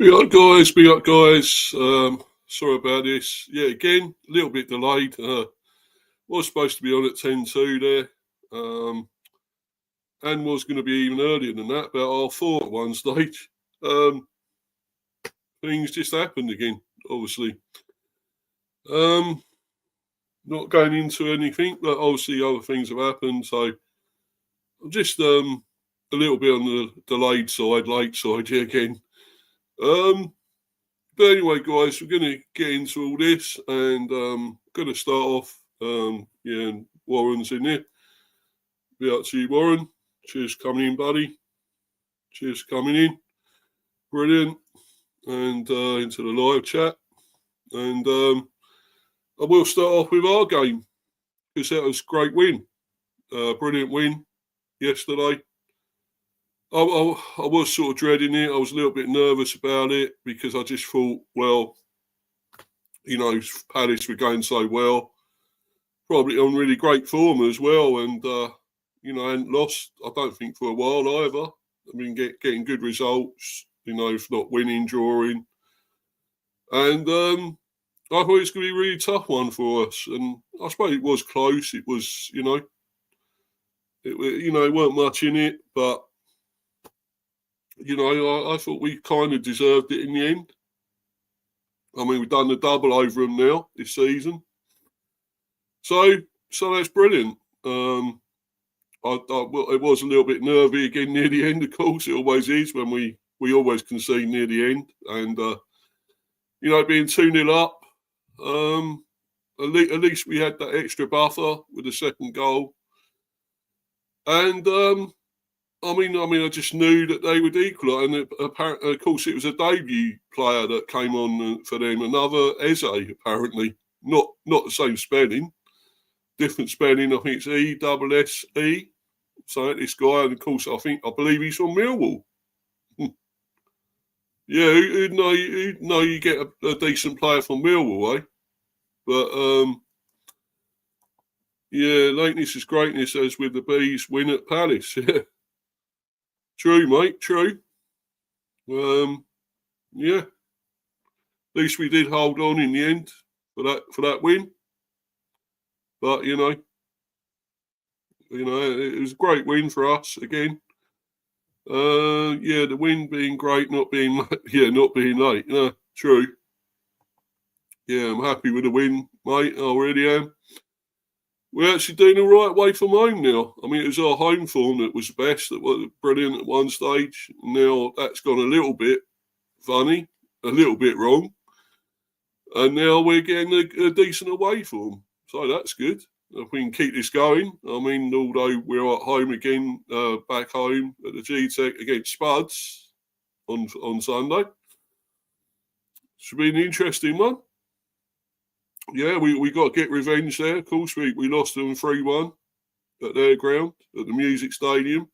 Be up, guys. Sorry about this. Yeah, again, a little bit delayed. Was supposed to be on at 10:02 there, and was going to be even earlier than that, but I thought at one stage. Things just happened again, obviously. Not going into anything, but obviously other things have happened, so I'm just a little bit on the delayed side, late side here again. But anyway, guys, we're going to get into all this, and going to start off. And Warren's in there. Be up to you, Warren. Cheers for coming in, buddy. Cheers for coming in. Brilliant. And into the live chat. And I will start off with our game, because that was a great win. Brilliant win yesterday. I was sort of dreading it. I was a little bit nervous about it because I just thought, well, Palace were going so well, probably on really great form as well, and hadn't lost, I don't think, for a while either. I mean, getting good results, if not winning, drawing, and I thought it was going to be a really tough one for us, and I suppose it was close. It was, it weren't much in it, but. I thought we kind of deserved it in the end. I mean, we've done the double over them now this season. So that's brilliant. It was a little bit nervy again near the end, of course. It always is when we always concede near the end. And, being 2-0 up, at least we had that extra buffer with the second goal. And, I just knew that they would equal it, and apparently, of course, it was a debut player that came on for them. Another Eze, apparently, not the same spelling, different spelling. I think it's E-S-S-E. So this guy, and of course, I believe he's from Millwall. Yeah, who'd know you get a decent player from Millwall, eh? But lateness is greatness, as with the Bees win at Palace. True, mate. True. At least we did hold on in the end for that win. But it was a great win for us again. The win being great, not being late. No, true. Yeah, I'm happy with the win, mate. I really am. We're actually doing the right way from home now. I mean, it was our home form that was the best, that was brilliant at one stage. Now that's gone a little bit funny, a little bit wrong. And now we're getting a decent away form. So that's good. If we can keep this going. I mean, although we're at home again, back home at the G-Tech against Spuds on Sunday. Should be an interesting one. Yeah, we got to get revenge there. Of course, we lost them 3-1 at their ground, at the Music Stadium.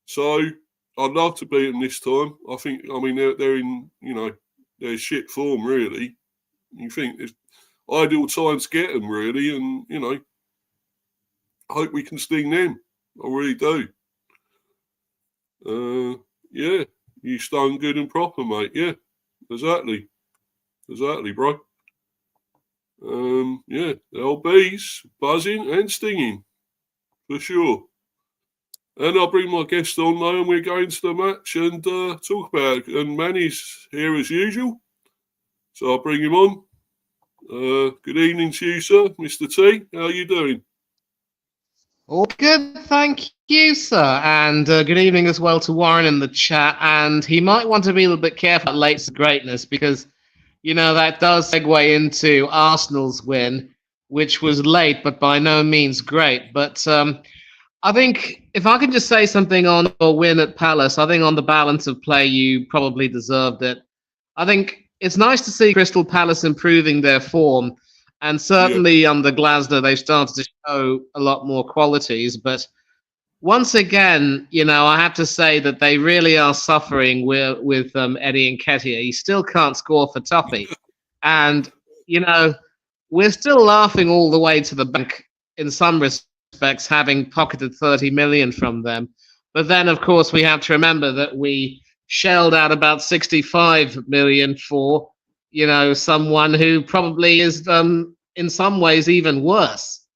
So I'd love to beat them this time. They're in, their shit form, really. You think it's ideal time to get them, really, and, I hope we can sting them. I really do. You stung good and proper, mate. Yeah, exactly. Exactly, bro. The old bees buzzing and stinging, for sure. And I'll bring my guest on now, and we're going to the match and talk about it. And Manny's here as usual, so I'll bring him on. Good evening to you, sir, Mr. T. How are you doing? All good, thank you, sir. And good evening as well to Warren in the chat. And he might want to be a little bit careful about late greatness, because that does segue into Arsenal's win, which was late, but by no means great. But I think if I can just say something on your win at Palace, I think on the balance of play, you probably deserved it. I think it's nice to see Crystal Palace improving their form. And certainly under Glasner, they've started to show a lot more qualities. But once again, I have to say that they really are suffering with Eddie Nketiah. He still can't score for Tuppy. And, we're still laughing all the way to the bank in some respects, having pocketed 30 million from them. But then, of course, we have to remember that we shelled out about 65 million for, someone who probably is in some ways even worse.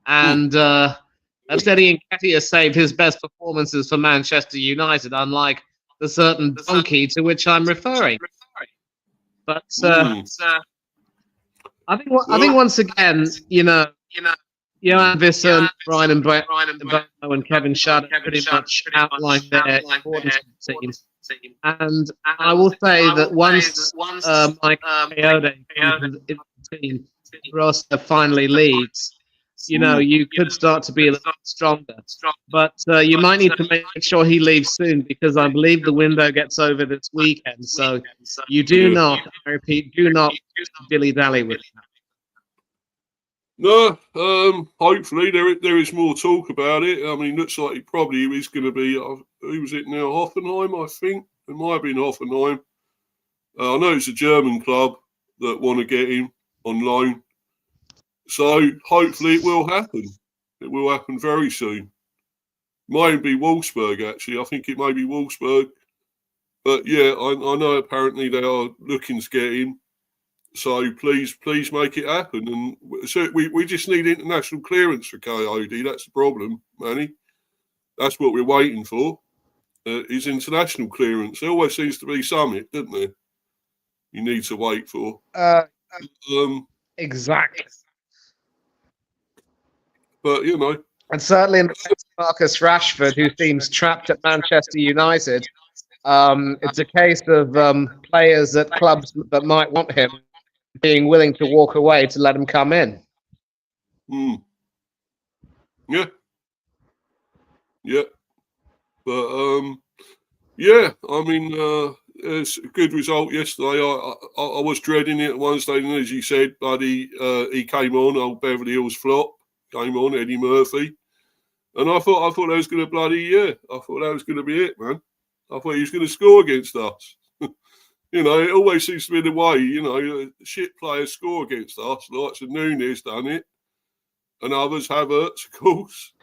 And Eddie Nketiah saved his best performances for Manchester United, unlike the certain donkey to which I'm referring. But I think once again, Johan Visser, Brian and and Kevin Schade pretty much outlined their importance to the team. And I will say that once Mike Coyote comes into the team, Rossa finally leaves, you could start to be a little stronger. But you might need to make sure he leaves soon, because I believe the window gets over this weekend. So you do not, I repeat, do not dilly-dally with that. No, hopefully there is more talk about it. I mean, looks like it probably is going to be, who was it now? Hoffenheim, I think. It might have been Hoffenheim. I know it's a German club that want to get him on loan. So hopefully it will happen. It will happen very soon. Might be Wolfsburg, actually. I think it may be Wolfsburg. But yeah, I know apparently they are looking to get him. So please make it happen. And so we just need international clearance for Coyote. That's the problem, Manny. That's what we're waiting for. Is international clearance. There always seems to be something, doesn't there? You need to wait for. Exactly. But, and certainly in the case of Marcus Rashford, who seems trapped at Manchester United, it's a case of players at clubs that might want him being willing to walk away to let him come in. Yeah. But, yeah, I mean, it's a good result yesterday. I was dreading it at one stage, and as you said, buddy, he came on, old Beverly Hills Flop, came on, Eddie Murphy. And I thought that was going to I thought that was going to be it, man. I thought he was going to score against us. It always seems to be the way, shit players score against us. Like Nunez done it. And others, Havertz, of course.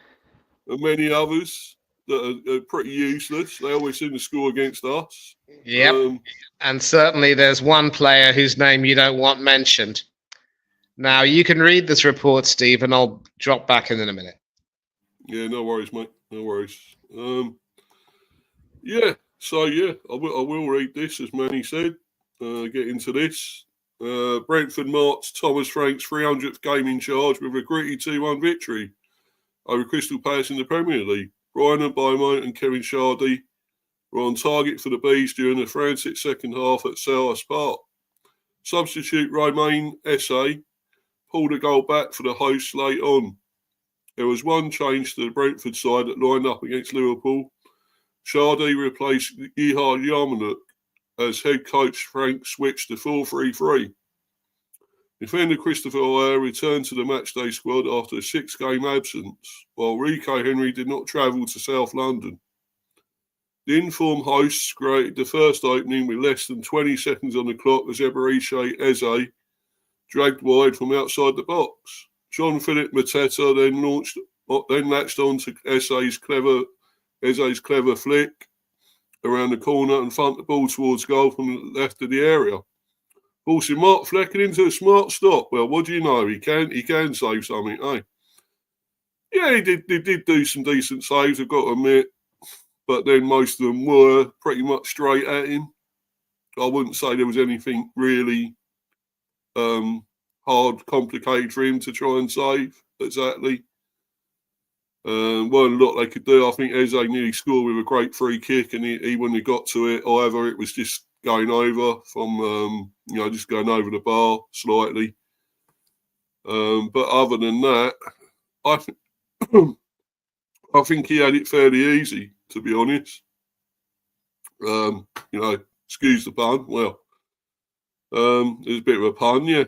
And many others that are pretty useless. They always seem to score against us. Yep. And certainly there's one player whose name you don't want mentioned. Now, you can read this report, Steve, and I'll drop back in a minute. Yeah, no worries, mate. No worries. Yeah. So, yeah, I will read this, as Manny said. Get into this. Brentford marked Thomas Frank's 300th game in charge with a gritty 2-1 victory over Crystal Palace in the Premier League. Brian Mbeumo and Kevin Schade were on target for the Bees during the frantic second half at Selhurst Park. Substitute Romain Esse pulled a goal back for the hosts late on. There was one change to the Brentford side that lined up against Liverpool. Schade replaced Gerhard Yarmolenko as head coach Frank switched to 4-3-3. Defender Christopher Ayer returned to the matchday squad after a 6-game absence, while Rico Henry did not travel to South London. The informed hosts created the first opening with less than 20 seconds on the clock as Eberechi Eze dragged wide from outside the box. Jean-Philippe Mateta then latched on to Eze's clever flick around the corner and thumped the ball towards goal from the left of the area. Forcing Mark Flecken into a smart stop. Well, what do you know? He can save something, eh? Yeah, he did do some decent saves, I've got to admit. But then most of them were pretty much straight at him. I wouldn't say there was anything really hard, complicated for him to try and save, exactly. Weren't a lot they could do. I think Eze nearly scored with a great free kick and he wouldn't have got to it. However, it was just going over from, just going over the bar slightly. But other than that, I think he had it fairly easy, to be honest. Excuse the pun. Well, it was a bit of a pun, yeah.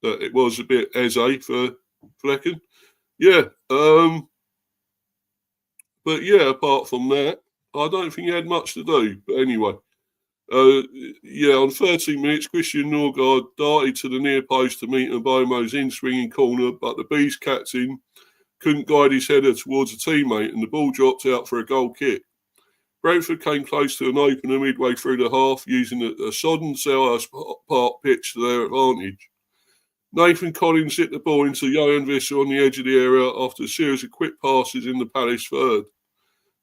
It was a bit Eze for Flecken. Yeah. But yeah, apart from that, I don't think he had much to do. But anyway, on 13 minutes, Christian Norgard darted to the near post to meet Mbeumo's in-swinging corner, but the Bees captain couldn't guide his header towards a teammate and the ball dropped out for a goal kick. Brentford came close to an opener midway through the half, using a sodden Selhurst Park pitch to their advantage. Nathan Collins hit the ball into Johan Visser on the edge of the area after a series of quick passes in the Palace third.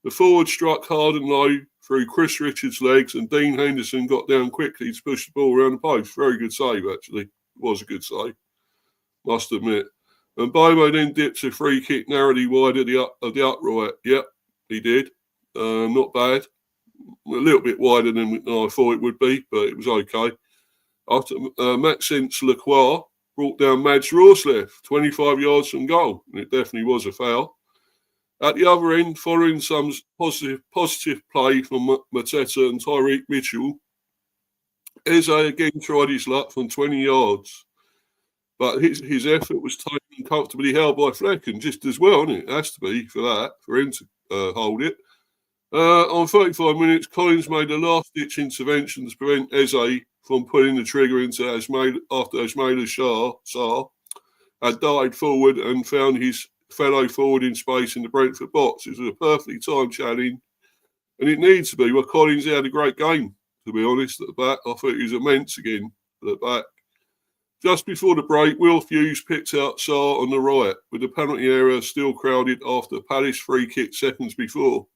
The forward struck hard and low through Chris Richards' legs, and Dean Henderson got down quickly to push the ball around the post. Very good save, actually. It was a good save, must admit. And Bomo then dipped a free kick narrowly wide of the upright. Yep, he did. Not bad. A little bit wider than I thought it would be, but it was okay. After Maxence Lacroix brought down Mads Rorslev, 25 yards from goal, and it definitely was a foul. At the other end, following some positive play from Mateta and Tyreek Mitchell, Eze again tried his luck from 20 yards. But his effort was taken and comfortably held by Flecken, just as well, isn't it? It has to be for him to hold it. On 35 minutes, Collins made a last-ditch intervention to prevent Eze from pulling the trigger after Ismaila Sarr had dived forward and found his fellow forward in space in the Brentford box. It was a perfectly timed challenge, and it needs to be. Well, Collins had a great game, to be honest, at the back. I thought he was immense again at the back. Just before the break, Will Hughes picked out Sarr on the right, with the penalty area still crowded after Palace free kick seconds before.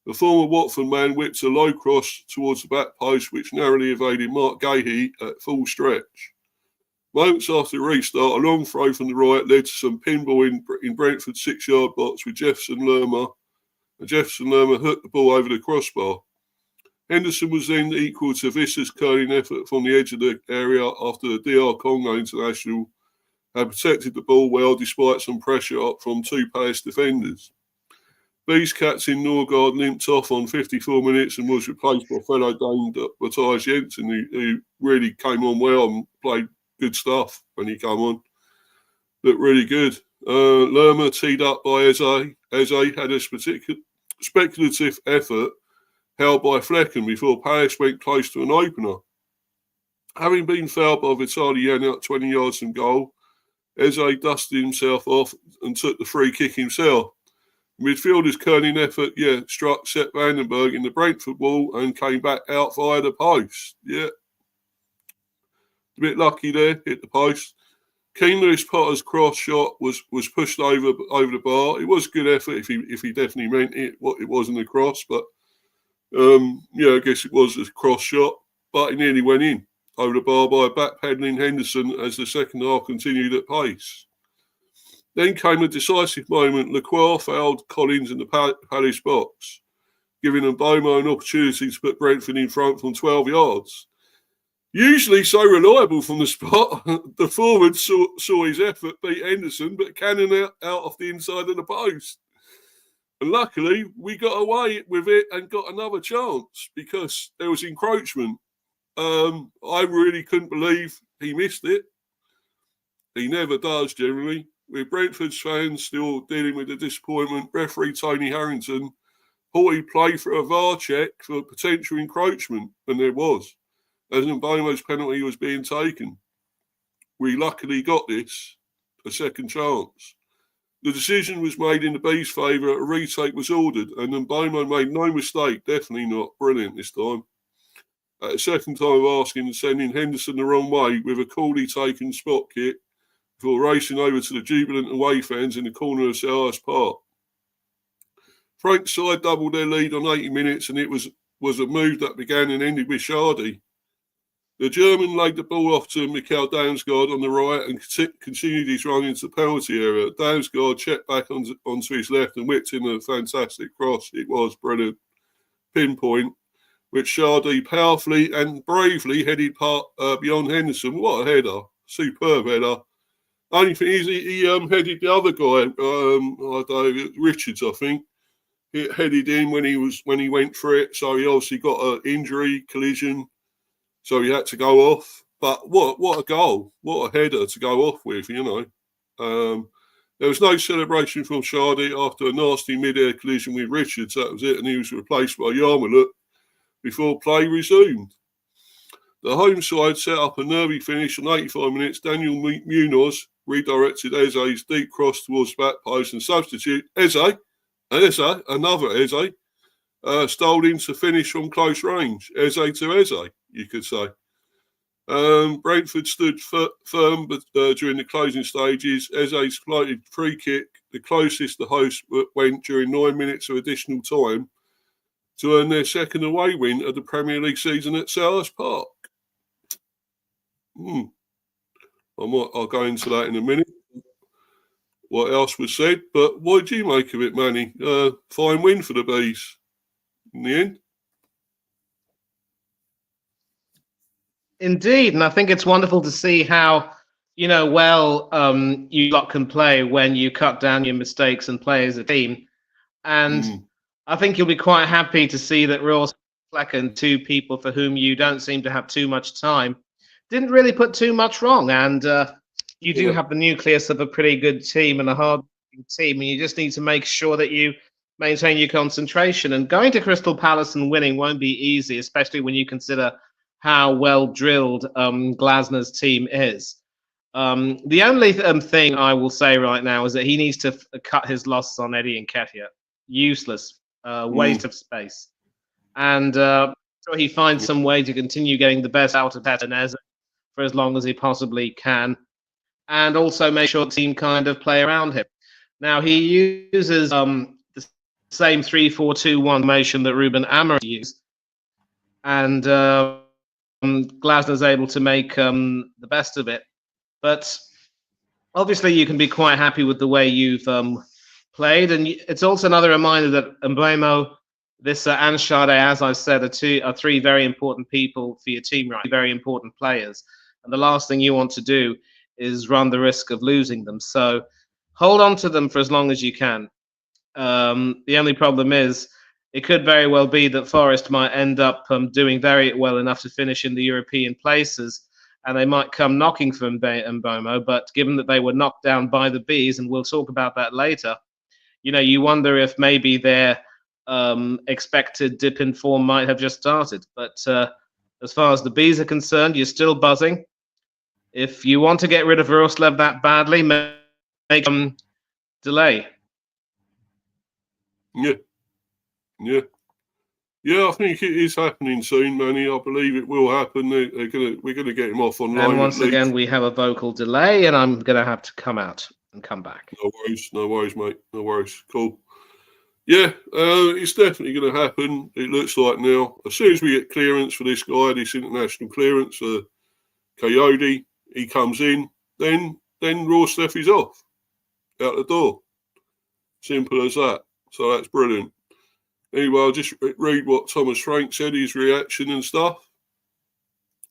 The former Watford man whipped a low cross towards the back post, which narrowly evaded Mark Gahey at full stretch. Moments after the restart, a long throw from the right led to some pinball in Brentford's 6-yard box with Jefferson Lerma. And Jefferson Lerma hooked the ball over the crossbar. Henderson was then equal to Visser's curling effort from the edge of the area after the DR Congo international had protected the ball well despite some pressure up from two Palace defenders. Bees captain Norgard limped off on 54 minutes and was replaced by fellow Dane Matthijs Jensen, who really came on well and played good stuff when he came on. Looked really good. Lerma teed up by Eze. Eze had a speculative effort held by Flecken before Palace went close to an opener. Having been fouled by Vitaly Janelt 20 yards from goal, Eze dusted himself off and took the free kick himself. Midfielder's curling effort, struck Sepp Vandenberg in the Brentford wall and came back out via the post. Yeah. A bit lucky there, hit the post. Keane Lewis Potter's cross shot was pushed over the bar. It was a good effort if he definitely meant it. It wasn't a cross, but I guess it was a cross shot, but it nearly went in over the bar by a backpedaling Henderson as the second half continued at pace. Then came a decisive moment. Lacroix fouled Collins in the Palace box, giving Mboma an opportunity to put Brentford in front from 12 yards. Usually so reliable from the spot, the forward saw his effort beat Henderson, but cannon out off the inside of the post. And luckily, we got away with it and got another chance because there was encroachment. I really couldn't believe he missed it. He never does, generally. With Brentford's fans still dealing with the disappointment, referee Tony Harrington thought he'd play for a VAR check for potential encroachment, and there was, as Mbomo's penalty was being taken. We luckily got this, a second chance. The decision was made in the Bees' favour, a retake was ordered, and Mbomo made no mistake, definitely not brilliant this time. At the second time of asking and sending Henderson the wrong way with a coolly taken spot kick before racing over to the jubilant away fans in the corner of Selhurst Park. Frank's side doubled their lead on 80 minutes, and it was a move that began and ended with Shardy. The German laid the ball off to Mikael Damsgaard on the right and continued his run into the penalty area. Damsgaard checked back onto his left and whipped in a fantastic cross. It was brilliant. Pinpoint, which Shardy powerfully and bravely headed beyond Henderson. What a header. Superb header. Only thing is, he headed the other guy, Richards, I think. He headed in when he went for it, so he obviously got an injury, collision, so he had to go off. But what a goal. What a header to go off with, you know. There was no celebration from Shardy after a nasty mid-air collision with Richards. That was it, and he was replaced by Yarmuluk before play resumed. The home side set up a nervy finish on 85 minutes. Daniel Munoz redirected Eze's deep cross towards the back post and substitute another Eze, stole into finish from close range. Eze to Eze, you could say. Brentford stood firm but during the closing stages. Eze exploited free kick, the closest the hosts went during 9 minutes of additional time, to earn their second away win of the Premier League season at Selhurst Park. I'll go into that in a minute. What else was said? But what did you make of it, Manny? Fine win for the Bees in the end. Indeed, and I think it's wonderful to see how, you lot can play when you cut down your mistakes and play as a team. And I think you'll be quite happy to see that Ross Flecken, two people for whom you don't seem to have too much time, didn't really put too much wrong. And you do have the nucleus of a pretty good team and a hard team, and you just need to make sure that you maintain your concentration. And going to Crystal Palace and winning won't be easy, especially when you consider how well drilled Glasner's team is. The only thing I will say right now is that he needs to cut his losses on Eddie Nketiah. Useless, waste of space. And so he finds some way to continue getting the best out of Eze for as long as he possibly can. And also make sure the team kind of play around him. Now, he uses the same 3-4-2-1 formation that Ruben Amorim used. And Glasner's able to make the best of it. But obviously you can be quite happy with the way you've played. And it's also another reminder that Mbeumo, this and Sade, as I've said, are three very important people for your team, right? Very important players. And the last thing you want to do is run the risk of losing them. So hold on to them for as long as you can. The only problem is it could very well be that Forest might end up doing very well enough to finish in the European places, and they might come knocking for Mbeumo. But given that they were knocked down by the Bees, and we'll talk about that later, you wonder if maybe their expected dip in form might have just started. But as far as the Bees are concerned, you're still buzzing. If you want to get rid of Roslev that badly, make delay. Yeah, I think it is happening soon, Manny. I believe it will happen. We're gonna get him off on loan. And once again, we have a vocal delay, and I'm gonna have to come out and come back. No worries, mate. No worries. Cool. Yeah, it's definitely going to happen. It looks like now. As soon as we get clearance for this guy, this international clearance for Coyote, he comes in, then Roslev is off, out the door. Simple as that. So that's brilliant. Anyway, I'll just read what Thomas Frank said, his reaction and stuff.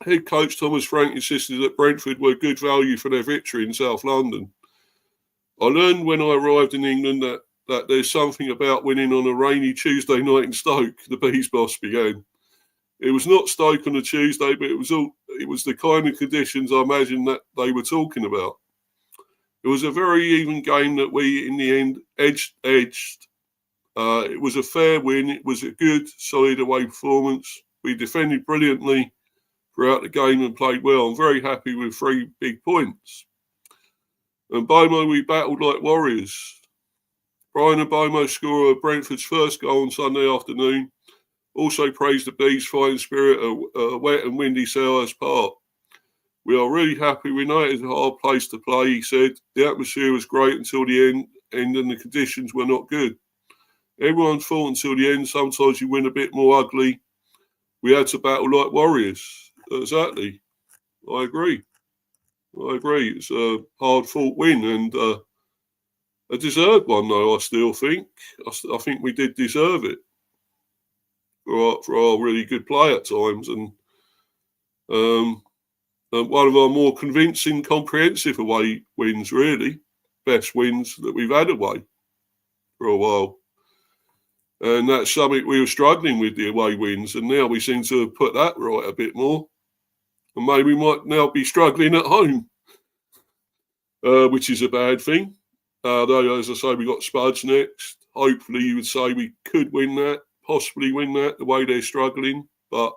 Head coach Thomas Frank insisted that Brentford were good value for their victory in South London. I learned when I arrived in England that there's something about winning on a rainy Tuesday night in Stoke, the Bees boss began. It was not Stoke on a Tuesday, but it was the kind of conditions I imagine that they were talking about. It was a very even game that we, in the end, edged. It was a fair win. It was a good, solid away performance. We defended brilliantly throughout the game and played well. I'm very happy with 3 big points. And Mbeumo, we battled like warriors. Brian Mbeumo, scorer of Brentford's first goal on Sunday afternoon, also praised the Bees' fighting spirit at a wet and windy Selhurst Park. We are really happy. We know it is a hard place to play, he said. The atmosphere was great until the end and the conditions were not good. Everyone fought until the end. Sometimes you win a bit more ugly. We had to battle like warriors. Exactly. I agree. It's a hard-fought win and a deserved one, though, I still think. I think we did deserve it for our really good play at times. And one of our more convincing, comprehensive away wins, really. Best wins that we've had away for a while. And that's something we were struggling with, the away wins. And now we seem to have put that right a bit more. And maybe we might now be struggling at home, which is a bad thing. Though, as I say, we got Spuds next. Hopefully, you would say we could win that, possibly win that, the way they're struggling. But,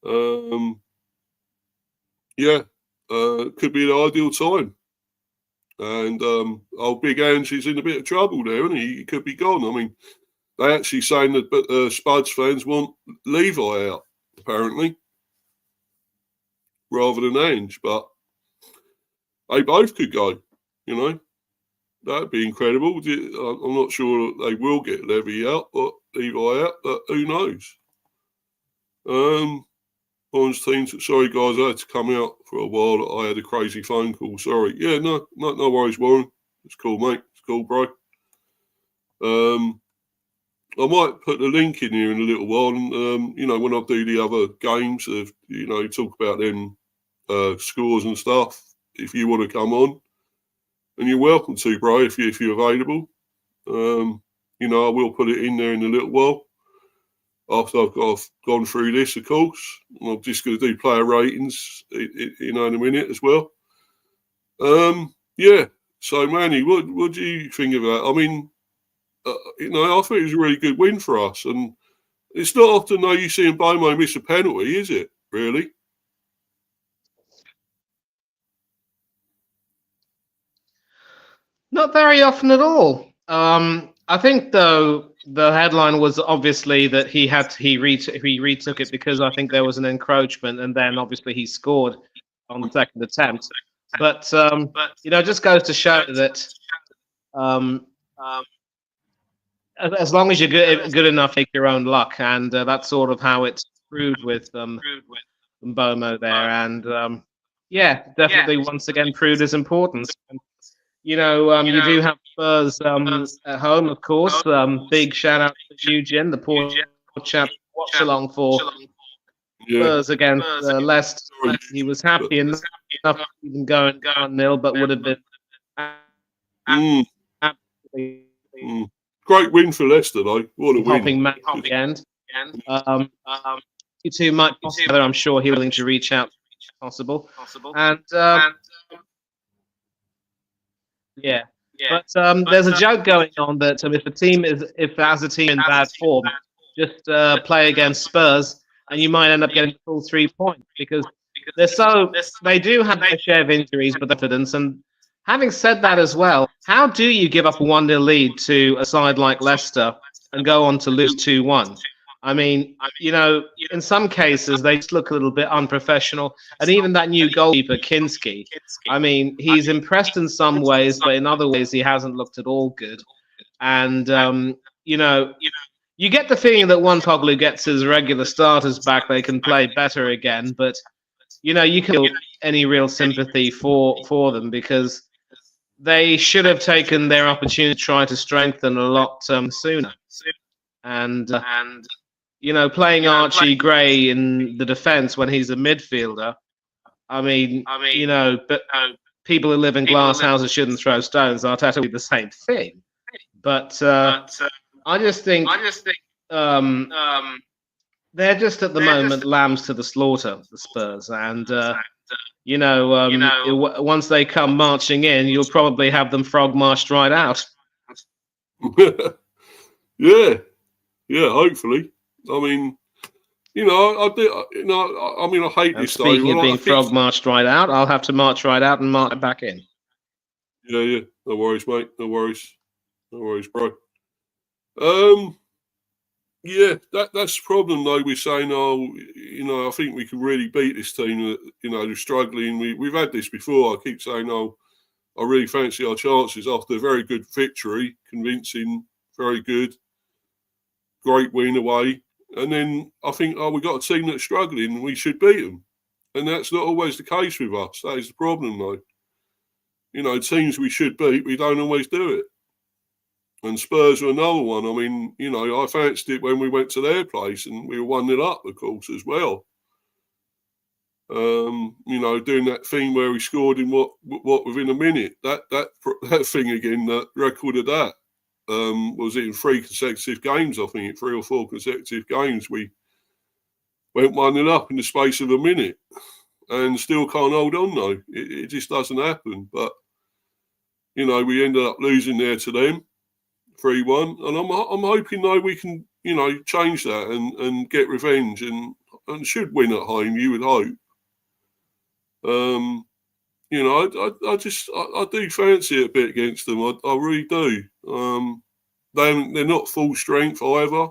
could be an ideal time. And old Big Ange is in a bit of trouble there, isn't he? He could be gone. I mean, they actually saying that Spuds fans want Levi out, apparently, rather than Ange. But they both could go, you know. That'd be incredible. I'm not sure they will get Levi out, but Levi out, but who knows? Orange teams. Sorry, guys, I had to come out for a while. I had a crazy phone call. Sorry. Yeah, no worries, Warren. It's cool, mate. It's cool, bro. I might put the link in here in a little while, and you know, when I do the other games, you know, talk about them scores and stuff. If you want to come on, and you're welcome to, bro, if you're available. You know, I will put it in there in a little while after I've gone through this, of course. I'm just going to do player ratings, you know, in a minute as well. Yeah. So, Manny, what do you think of that? I mean, you know, I think it was a really good win for us, and it's not often though you see Mbeumo miss a penalty, is it? Really? Not very often at all. I think though the headline was obviously that he retook it because I think there was an encroachment, and then obviously he scored on the second attempt. But you know, it just goes to show that as long as you're good enough, take your own luck, and that's sort of how it's proved with Mbeumo there, and yeah, definitely once again proved his importance. You know, you do have Spurs at home, of course. Big shout out to Eugene, the poor chap watch along for Spurs against Leicester. He was happy enough even going 1-0, but would have been absolutely great win for Leicester, though. What a hopping win! match at the end. You two might be together. I'm sure he's willing to reach out if possible. And yeah. But there's a joke going on that if a team has a team in bad form, just play against Spurs, and you might end up getting full 3 points because they do have a share of injuries with evidence. And having said that as well, how do you give up a 1-0 lead to a side like Leicester and go on to lose 2-1? I mean, you know, in some cases they just look a little bit unprofessional, and even that new goalkeeper Kinski. I mean, he's impressed in some ways, but in other ways he hasn't looked at all good. And you know, you get the feeling that once Hoglu gets his regular starters back, they can play better again. But you know, you can feel any real sympathy for them because they should have taken their opportunity to try to strengthen a lot sooner. And you know, playing Archie Gray in the defence when he's a midfielder. I mean, you know, but people who live in glass houses shouldn't throw stones. Arteta will do the same thing. But I just think they're just at the moment lambs to the slaughter, the Spurs. And, you know, once they come marching in, you'll probably have them frog marched right out. Yeah, hopefully. I mean, you know, I do. You know, I mean, I hate this. Speaking of being frog marched right out, I'll have to march right out and march back in. Yeah. No worries, mate. No worries, bro. Yeah, that's the problem though. We're saying, oh, you know, I think we can really beat this team. You know, they're struggling. We've had this before. I keep saying, oh, I really fancy our chances after a very good victory, convincing, very good, great win away. And then I think, oh, we've got a team that's struggling and we should beat them. And that's not always the case with us. That is the problem, though. You know, teams we should beat, we don't always do it. And Spurs are another one. I mean, you know, I fancied it when we went to their place and we were 1-0 up, of course, as well. You know, doing that thing where we scored in what within a minute. That thing again, that record of that. Was it in 3 consecutive games? I think 3 or 4 consecutive games we went 1-0 up in the space of a minute, and still can't hold on. Though it just doesn't happen. But you know, we ended up losing there to them 3-1, and I'm hoping though we can, you know, change that and get revenge and should win at home. You would hope. You know, I do fancy it a bit against them. I really do. they're not full strength either,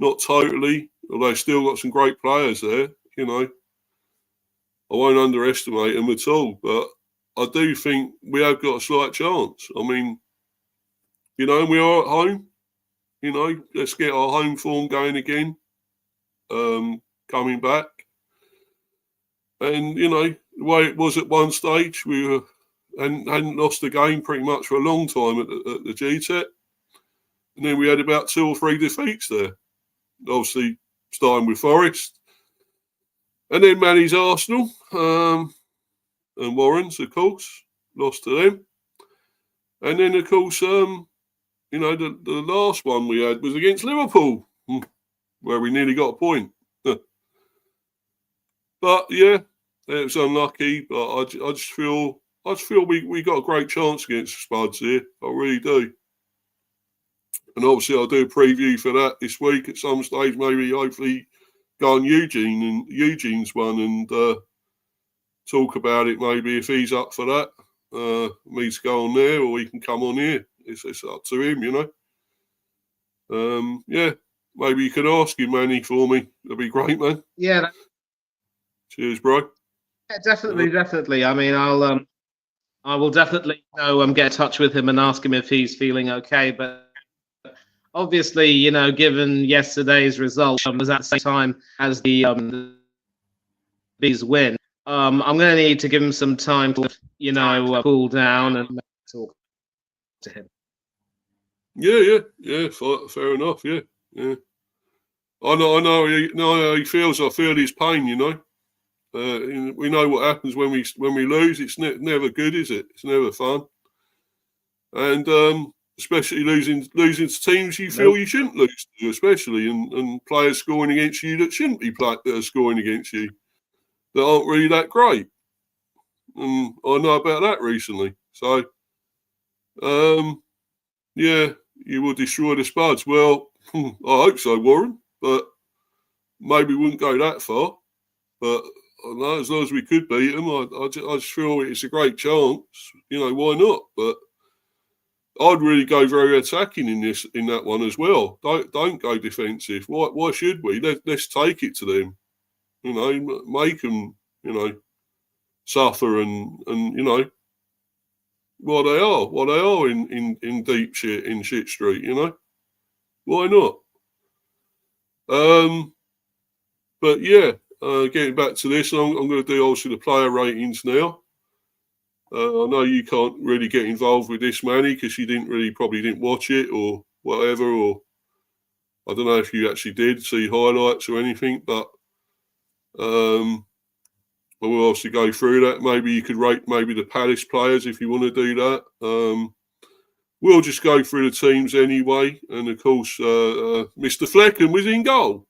not totally. Although they've still got some great players there. You know, I won't underestimate them at all. But I do think we have got a slight chance. I mean, you know, we are at home. You know, let's get our home form going again. Coming back. And, you know, the way it was at one stage, we were hadn't lost a game pretty much for a long time at the GTEC. And then we had about 2 or 3 defeats there. Obviously, starting with Forest. And then Manny's Arsenal. And Warren's, of course, lost to them. And then, of course, you know, the last one we had was against Liverpool, where we nearly got a point. But, yeah, it was unlucky. But I just feel we got a great chance against the Spuds here. I really do. And obviously, I'll do a preview for that this week at some stage. Maybe, hopefully, go on Eugene's one and talk about it. Maybe if he's up for that, me to go on there, or he can come on here. It's up to him, you know. Yeah, maybe you could ask him, Manny, for me. That'd be great, man. Yeah. Cheers, bro. Yeah, definitely. I mean, I will definitely get in touch with him and ask him if he's feeling okay. But obviously, you know, given yesterday's result was at the same time as the Bees win, I'm going to need to give him some time to, you know, cool down and talk to him. Yeah. Fair enough. Yeah. I know how he feels. I feel his pain. You know. We know what happens when we lose. It's never good, is it? It's never fun. And especially losing to teams you feel you shouldn't lose to, especially and players scoring against you that shouldn't be that are scoring against you, that aren't really that great. And I know about that recently. So, yeah, you will destroy the Spuds. Well, I hope so, Warren, but maybe we wouldn't go that far. But I know as long as we could beat them, I just feel it's a great chance. You know, why not? But I'd really go very attacking in that one as well. Don't go defensive. Why should we? Let's take it to them. You know, make them, you know, suffer and you know what they are in deep shit in shit street. You know, why not? But yeah. Getting back to this, I'm going to do also the player ratings now. I know you can't really get involved with this, Manny, because you probably didn't watch it or whatever, or I don't know if you actually did see highlights or anything, but we'll obviously go through that. Maybe you could rate maybe the Palace players if you want to do that. We'll just go through the teams anyway, and of course, Mr. Fleckham was in goal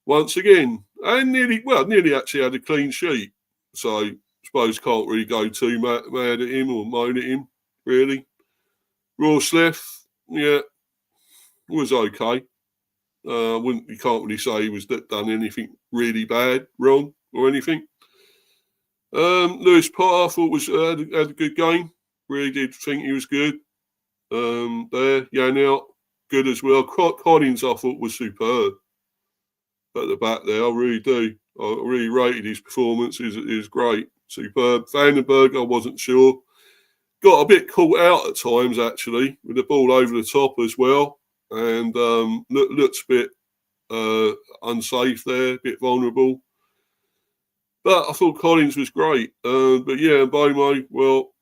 once again. And nearly actually had a clean sheet. So I suppose can't really go too mad at him or moan at him, really. Rawsleff, yeah, was okay. You can't really say he was done anything really bad, wrong, or anything. Lewis Potter, I thought had a good game. Really did think he was good. Now good as well. Collins, I thought, was superb at the back there. I really do. I really rated his performance. He was great. Superb. Vandenberg, I wasn't sure. Got a bit caught out at times, actually, with the ball over the top as well. And looked a bit unsafe there, a bit vulnerable. But I thought Collins was great. But yeah, Bomo, well,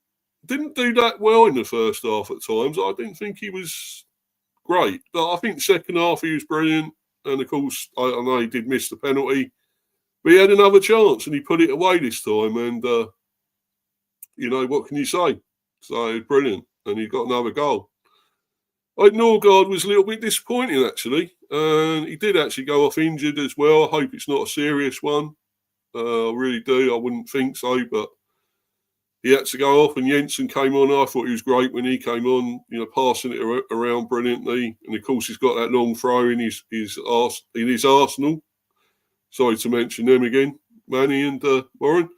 didn't do that well in the first half at times. I didn't think he was great. But I think second half he was brilliant. And, of course, I know he did miss the penalty. But he had another chance and he put it away this time. And, you know, what can you say? So, brilliant. And he got another goal. Norgard was a little bit disappointing, actually. And he did actually go off injured as well. I hope it's not a serious one. I really do. I wouldn't think so. But he had to go off and Jensen came on. I thought he was great when he came on, you know, passing it around brilliantly. And of course, he's got that long throw in his Arsenal. Sorry to mention them again, Manny and Warren.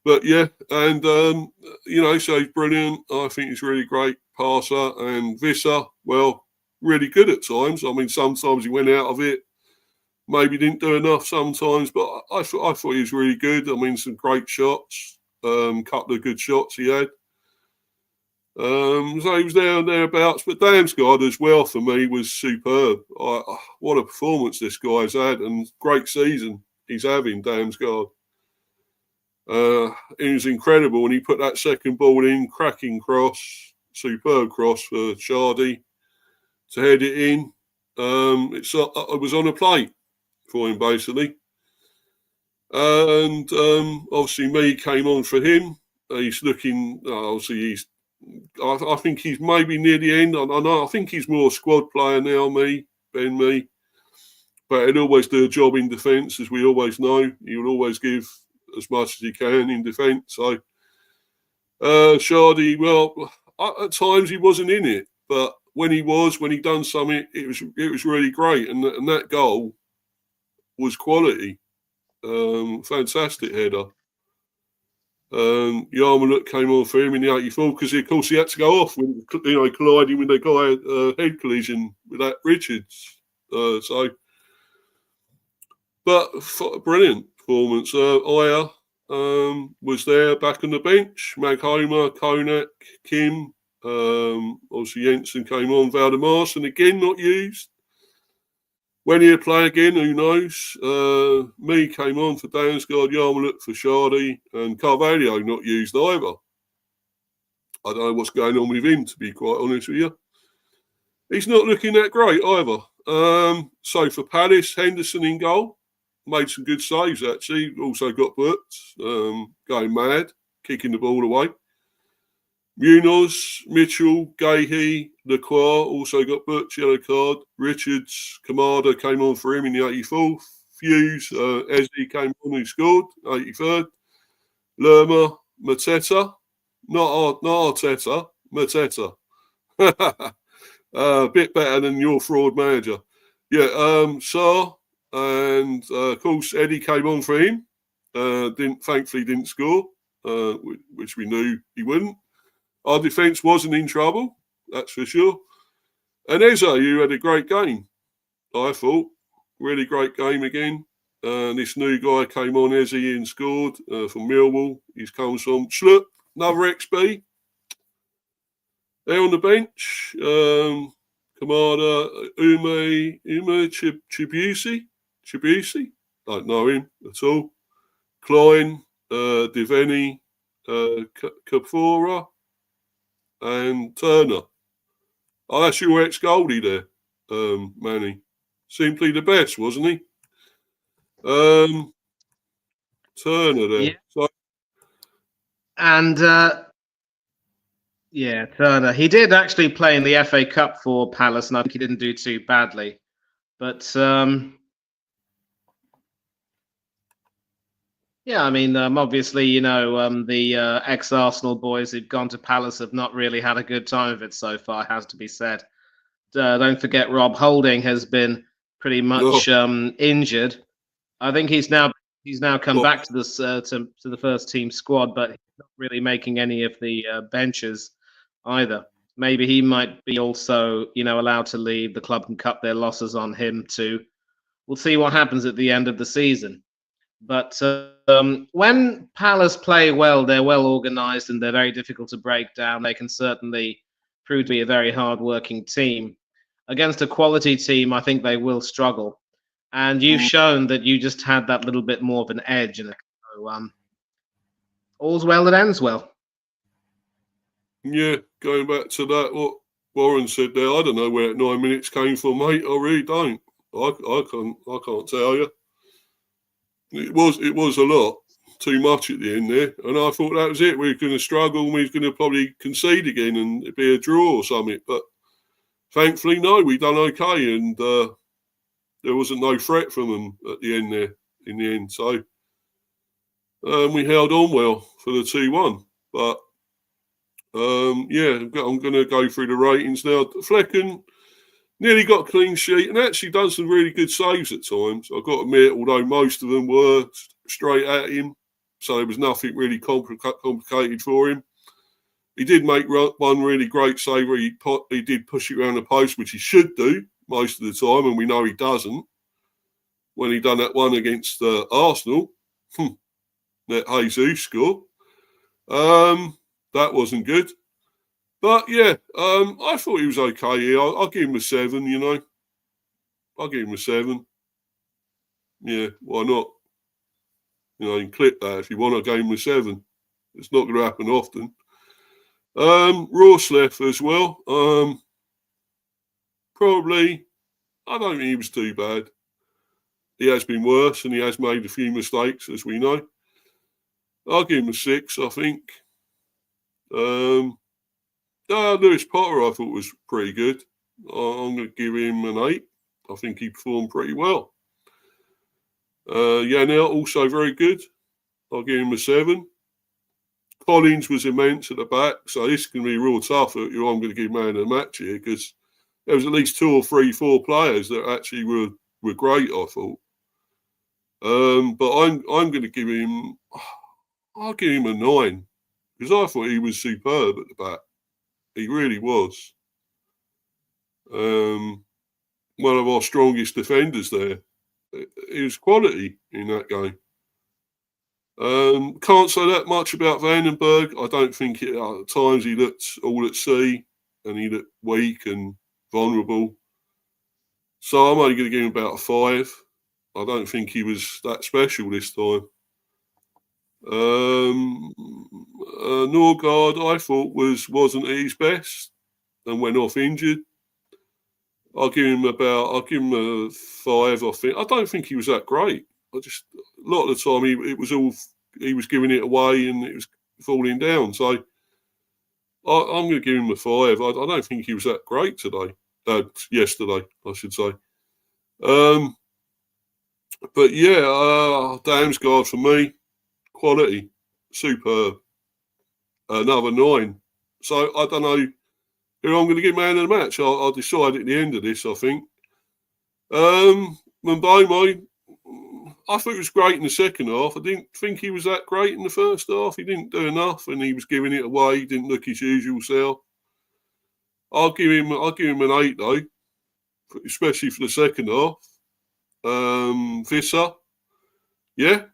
But yeah, and so he's brilliant. I think he's really great passer. And Visser, well, really good at times. I mean, sometimes he went out of it, maybe didn't do enough sometimes, but I thought he was really good. I mean, some great shots, couple of good shots he had. So he was there and thereabouts, but Damsgaard as well for me was superb. What a performance this guy's had, and great season he's having, Damsgaard. It was incredible when he put that second ball in, cracking cross, superb cross for Shardy to head it in. It was on a plate for him, basically. And obviously, me came on for him. He's looking, obviously, I think he's maybe near the end. I think he's more a squad player now, Ben Mee. But he'll always do a job in defence, as we always know. He will always give as much as he can in defence. So, Shardy, well, at times he wasn't in it. But when he done something, it was really great. And that goal was quality. Fantastic header. Yarmulke came on for him in the 84 because, of course, he had to go off when colliding with the guy head collision with that Richards. But brilliant performance. Aya was there back on the bench. Maghoma, Konak, Kim. Obviously, Jensen came on. Valdemars, and again not used. When he'll play again, who knows? Me came on for Damsgaard, Yarmulke for Shardy, and Carvalho not used either. I don't know what's going on with him, to be quite honest with you. He's not looking that great either. So for Palace, Henderson in goal. Made some good saves, actually. Also got booked. Going mad, kicking the ball away. Munoz, Mitchell, Gahey, Lacroix also got booked, yellow card. Richards, Kamada came on for him in the 84th. Hughes, Ezzy came on, who scored, 83rd. Lerma, Mateta, not Arteta, Mateta. A bit better than your fraud manager. Yeah, Sarr, and of course Eddie came on for him. Thankfully didn't score, which we knew he wouldn't. Our defence wasn't in trouble, that's for sure. And Eze, who had a great game, I thought. Really great game again. This new guy came on, Eze, and scored from Millwall. He's come from Schlupp, another XB. There on the bench, Kamada, Ume Chibusi, don't know him at all. Klein, Deveni, Kapora, and Turner. Oh, that's your ex-Goldie there, Manny. Simply the best, wasn't he? Turner there. Yeah. And Turner. He did actually play in the FA Cup for Palace, and I think he didn't do too badly. But yeah, I mean, obviously, the ex-Arsenal boys who've gone to Palace have not really had a good time of it so far, has to be said. Don't forget, Rob Holding has been pretty much injured. I think he's now come back to this to the first team squad, but he's not really making any of the benches either. Maybe he might be also, allowed to leave. The club can cut their losses on him too. We'll see what happens at the end of the season. But when Palace play well, they're well organised and they're very difficult to break down. They can certainly prove to be a very hard-working team. Against a quality team, I think they will struggle. And you've shown that you just had that little bit more of an edge in it. So, all's well that ends well. Yeah, going back to that, what Warren said there, I don't know where 9 minutes came from, mate. I really don't. I can't tell you. It was a lot, too much at the end there, and I thought that was it. We were going to struggle, and we were going to probably concede again, and it'd be a draw or something. But thankfully, no, we done okay, and there wasn't no threat from them at the end there. In the end, so we held on well for the 2-1. But yeah, I'm going to go through the ratings now. Flecken nearly got a clean sheet and actually done some really good saves at times. I've got to admit, although most of them were straight at him, so there was nothing really complicated for him. He did make one really great save where he did push it around the post, which he should do most of the time, and we know he doesn't. When he done that one against Arsenal, that Jesus score. That wasn't good. But yeah, I thought he was okay here. I'll give him a 7, you know. I'll give him a 7. Yeah, why not? You know, you can clip that if you want. I'll give him a 7. It's not going to happen often. Rorsleff as well. Probably, I don't think he was too bad. He has been worse and he has made a few mistakes, as we know. I'll give him a 6, I think. Lewis Potter, I thought was pretty good. I'm going to give him an 8. I think he performed pretty well. Janelt, also very good. I'll give him a 7. Collins was immense at the back, so this can be real tough. I'm going to give man of the match here because there was at least 2 or 3, 4 players that actually were great, I thought. But I'm going to give him. I'll give him a 9 because I thought he was superb at the back. He really was. One of our strongest defenders there. He was quality in that game. Can't say that much about Vandenberg. I don't think at times he looked all at sea and he looked weak and vulnerable. So I'm only going to give him about a 5. I don't think he was that special this time. Norgard, I thought wasn't at his best and went off injured. I'll give him a 5. I think I don't think he was that great. A lot of the time he was giving it away and it was falling down. So I'm going to give him a 5. I don't think he was that great today. Yesterday, I should say. But yeah, Damsgaard for me, quality, superb. Another 9. So I don't know who I'm going to give man of the match. I'll decide at the end of this, I think. Mbeumo, I thought he was great in the second half. I didn't think he was that great in the first half. He didn't do enough and he was giving it away. He didn't look his usual self. I'll give him an 8 though, especially for the second half. Visser, yeah,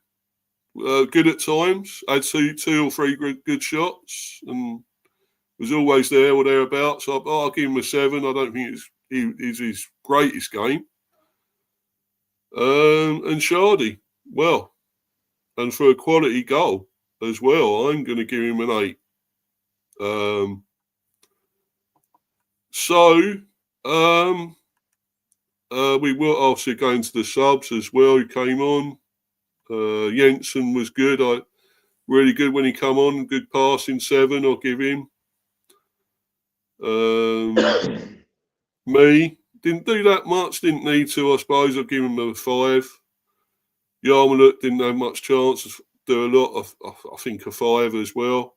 good at times. Had 2 or 3 good shots and was always there or thereabouts. So I'll give him a 7. I don't think it's his greatest game. And Shardy, well, and for a quality goal as well, I'm going to give him an 8. We will also go into the subs as well who came on. Jensen was good. Really good when he come on. Good passing, 7. I'll give him. Me didn't do that much. Didn't need to. I suppose I'll give him a 5. Yarmouth didn't have much chance to do a lot. I think a 5 as well.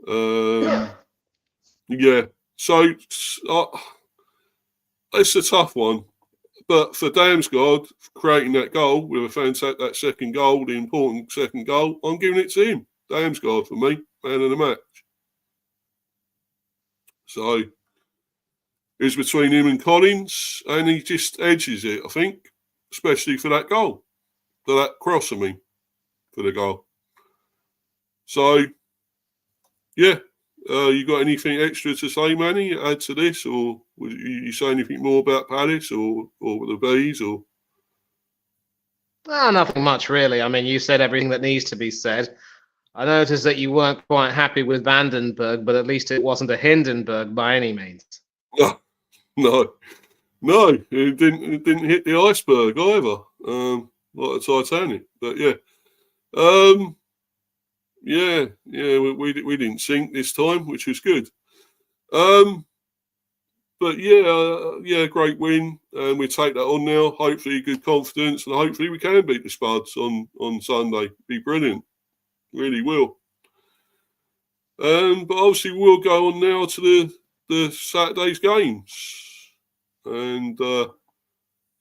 Yeah. So it's a tough one. But for Damsgaard creating that goal with that second goal, the important second goal, I'm giving it to him. Damsgaard for me, man of the match. So it's between him and Collins, and he just edges it, I think, especially for that goal, for that cross, for the goal. So, yeah. You got anything extra to say, Manny, add to this? Or would you say anything more about Palace or the Bees? Or Nothing much, really. I mean, you said everything that needs to be said. I noticed that you weren't quite happy with Vandenberg, but at least it wasn't a Hindenburg by any means. No, it didn't hit the iceberg either, like the Titanic. But yeah. Yeah, we didn't sink this time, which was good. But yeah, great win, and we take that on now. Hopefully, good confidence, and hopefully we can beat the Spuds on Sunday. Be brilliant, really will. But obviously, we'll go on now to the Saturday's games, and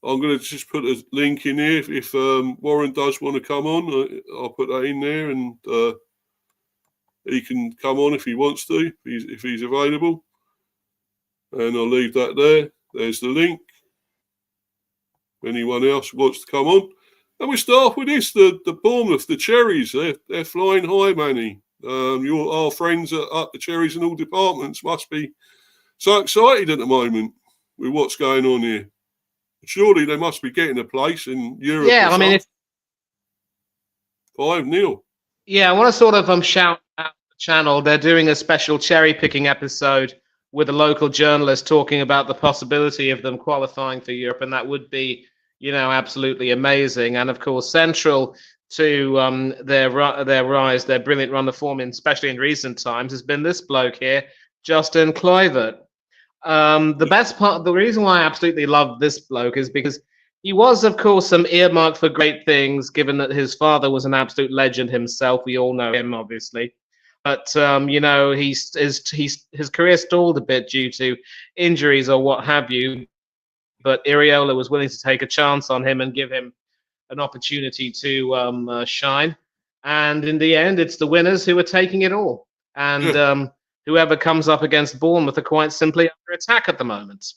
I'm going to just put a link in here. If Warren does want to come on, I'll put that in there, and he can come on if he wants to, if he's available. And I'll leave that there. There's the link. Anyone else wants to come on? And we start with this, the Bournemouth, the Cherries. They're flying high, Manny. Our friends at the Cherries in all departments must be so excited at the moment with what's going on here. Surely they must be getting a place in Europe. Yeah, I mean, 5-0. Yeah, I want to sort of shout out the channel. They're doing a special cherry picking episode with a local journalist talking about the possibility of them qualifying for Europe, and that would be, absolutely amazing. And of course, central to their rise, their brilliant run of form, especially in recent times, has been this bloke here, Justin Kluivert. The best part, the reason why I absolutely love this bloke is because he was, of course, earmarked for great things, given that his father was an absolute legend himself. We all know him, obviously. But, his career stalled a bit due to injuries or what have you. But Iraola was willing to take a chance on him and give him an opportunity to shine. And in the end, it's the winners who are taking it all. And whoever comes up against Bournemouth are quite simply under attack at the moment.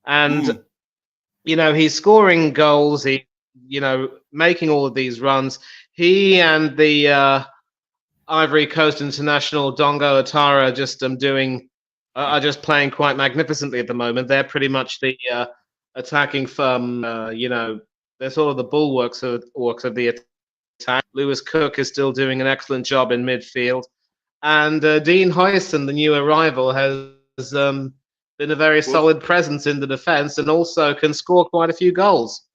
And, he's scoring goals. He, making all of these runs. He and the Ivory Coast international Dongo Atara are just playing quite magnificently at the moment. They're pretty much the attacking firm. They're sort of the bulwarks of the attack. Lewis Cook is still doing an excellent job in midfield. And Dean Huijsen, the new arrival, has been a very solid presence in the defence and also can score quite a few goals.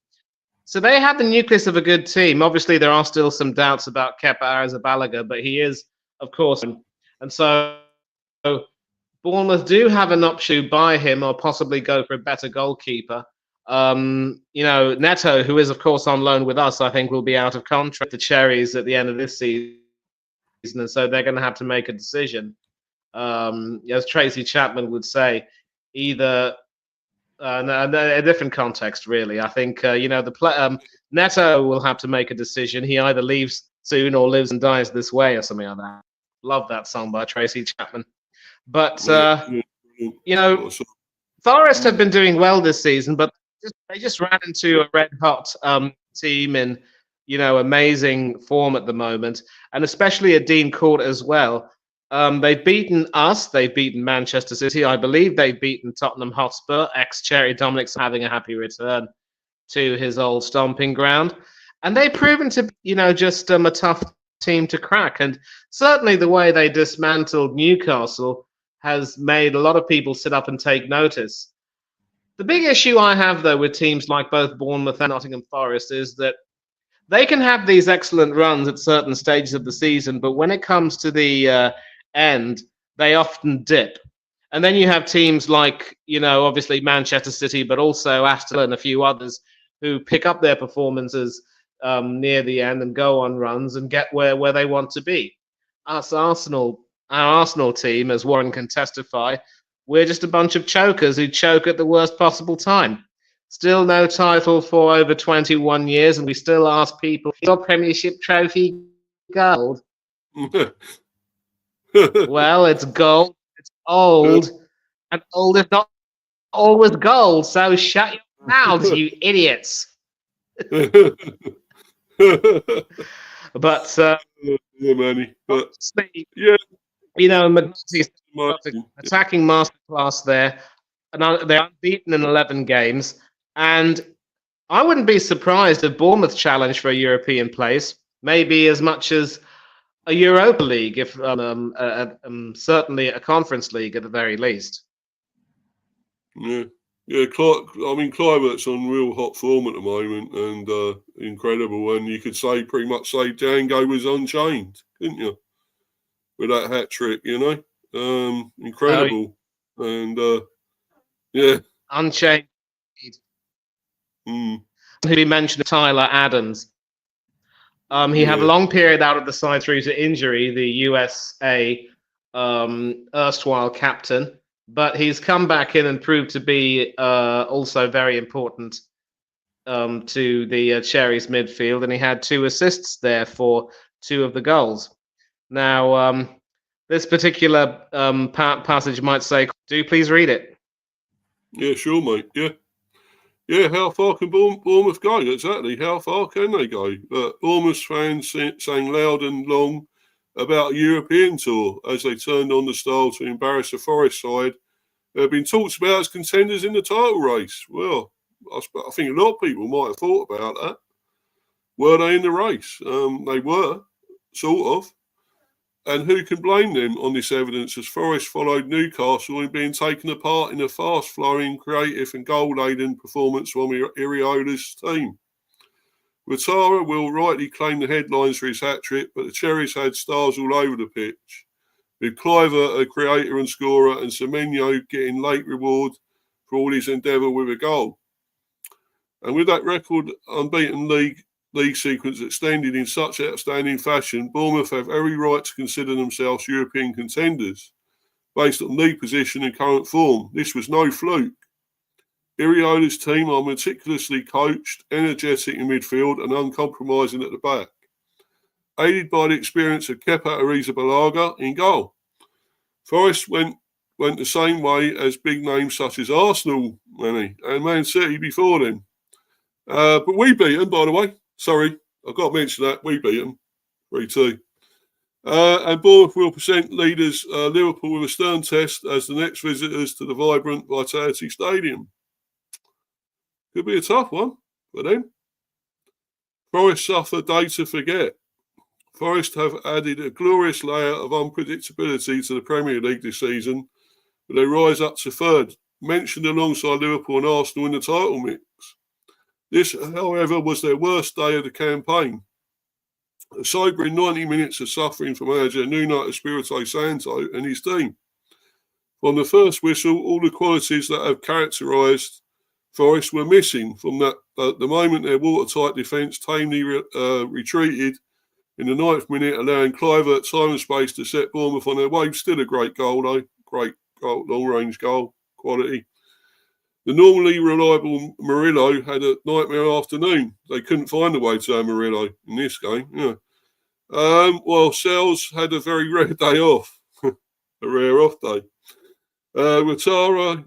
So they have the nucleus of a good team. Obviously, there are still some doubts about Kepa Arrizabalaga, but he is, of course. And so Bournemouth do have an option to buy him or possibly go for a better goalkeeper. Neto, who is, of course, on loan with us, I think will be out of contract to Cherries at the end of this season. And so they're going to have to make a decision. As Tracy Chapman would say, either a different context, really. I think Neto will have to make a decision. He either leaves soon or lives and dies this way, or something like that. Love that song by Tracy Chapman. But Forest have been doing well this season, but they just ran into a red hot team in amazing form at the moment, and especially at Dean Court as well. They've beaten us. They've beaten Manchester City. I believe they've beaten Tottenham Hotspur. Ex-Cherry Dominic's having a happy return to his old stomping ground. And they've proven to, just a tough team to crack. And certainly the way they dismantled Newcastle has made a lot of people sit up and take notice. The big issue I have, though, with teams like both Bournemouth and Nottingham Forest is that they can have these excellent runs at certain stages of the season, but when it comes to the end, they often dip. And then you have teams like, obviously Manchester City, but also Aston Villa and a few others who pick up their performances near the end and go on runs and get where they want to be. Our Arsenal team, as Warren can testify, we're just a bunch of chokers who choke at the worst possible time. Still no title for over 21 years, and we still ask people, your Premiership trophy gold? Well, it's gold, it's old, and old is not always gold, so shut your mouths, you idiots. But, yeah, Manny. But yeah. McNulty's attacking masterclass there, and they're unbeaten in 11 games. And I wouldn't be surprised if Bournemouth challenged for a European place, maybe as much as a Europa League, if certainly a Conference League at the very least. Yeah. Kluivert's on real hot form at the moment and incredible. And you could pretty much say Django was unchained, couldn't you? With that hat trick, incredible. And Unchained. Who we mentioned, Tyler Adams. He had a long period out of the side through to injury, the USA erstwhile captain, but he's come back in and proved to be also very important to the Cherries midfield, and he had 2 assists there for 2 of the goals. Now, this particular passage might say, do please read it. Yeah, sure, mate. Yeah, how far can Bournemouth go? Exactly, how far can they go? Bournemouth fans sang loud and long about a European tour as they turned on the style to embarrass the Forest side. There have been talks about as contenders in the title race. Well, I think a lot of people might have thought about that. Were they in the race? They were, sort of. And who can blame them on this evidence, as Forest followed Newcastle in being taken apart in a fast-flowing, creative and goal-laden performance from Iriola's team. Ouattara will rightly claim the headlines for his hat-trick, but the Cherries had stars all over the pitch, with Kluivert a creator and scorer, and Semenyo getting late reward for all his endeavour with a goal. And with that record unbeaten league sequence extended in such outstanding fashion, Bournemouth have every right to consider themselves European contenders based on league position and current form. This was no fluke. Iriola's team are meticulously coached, energetic in midfield and uncompromising at the back, aided by the experience of Kepa Arrizabalaga in goal. Forest went the same way as big names such as Arsenal, and Man City before them. But we beat them, by the way. Sorry, I've got to mention that. We beat them 3-2. And Bournemouth will present leaders Liverpool with a stern test as the next visitors to the vibrant Vitality Stadium. Could be a tough one for them. Forest suffer day to forget. Forest have added a glorious layer of unpredictability to the Premier League this season, but they rise up to third, mentioned alongside Liverpool and Arsenal in the title mix. This, however, was their worst day of the campaign. A sobering 90 minutes of suffering for manager Nuno Espirito Santo and his team. From the first whistle, all the qualities that have characterised Forest were missing. From that, the moment their watertight defence tamely retreated in the 9th minute, allowing Kluivert time and space to set Bournemouth on their way. Still a great goal, though. Great goal, long-range goal, quality. The normally reliable Murillo had a nightmare afternoon. They couldn't find a way to have Murillo in this game. Yeah. While Sells had a very rare day off, a rare off day. Ouattara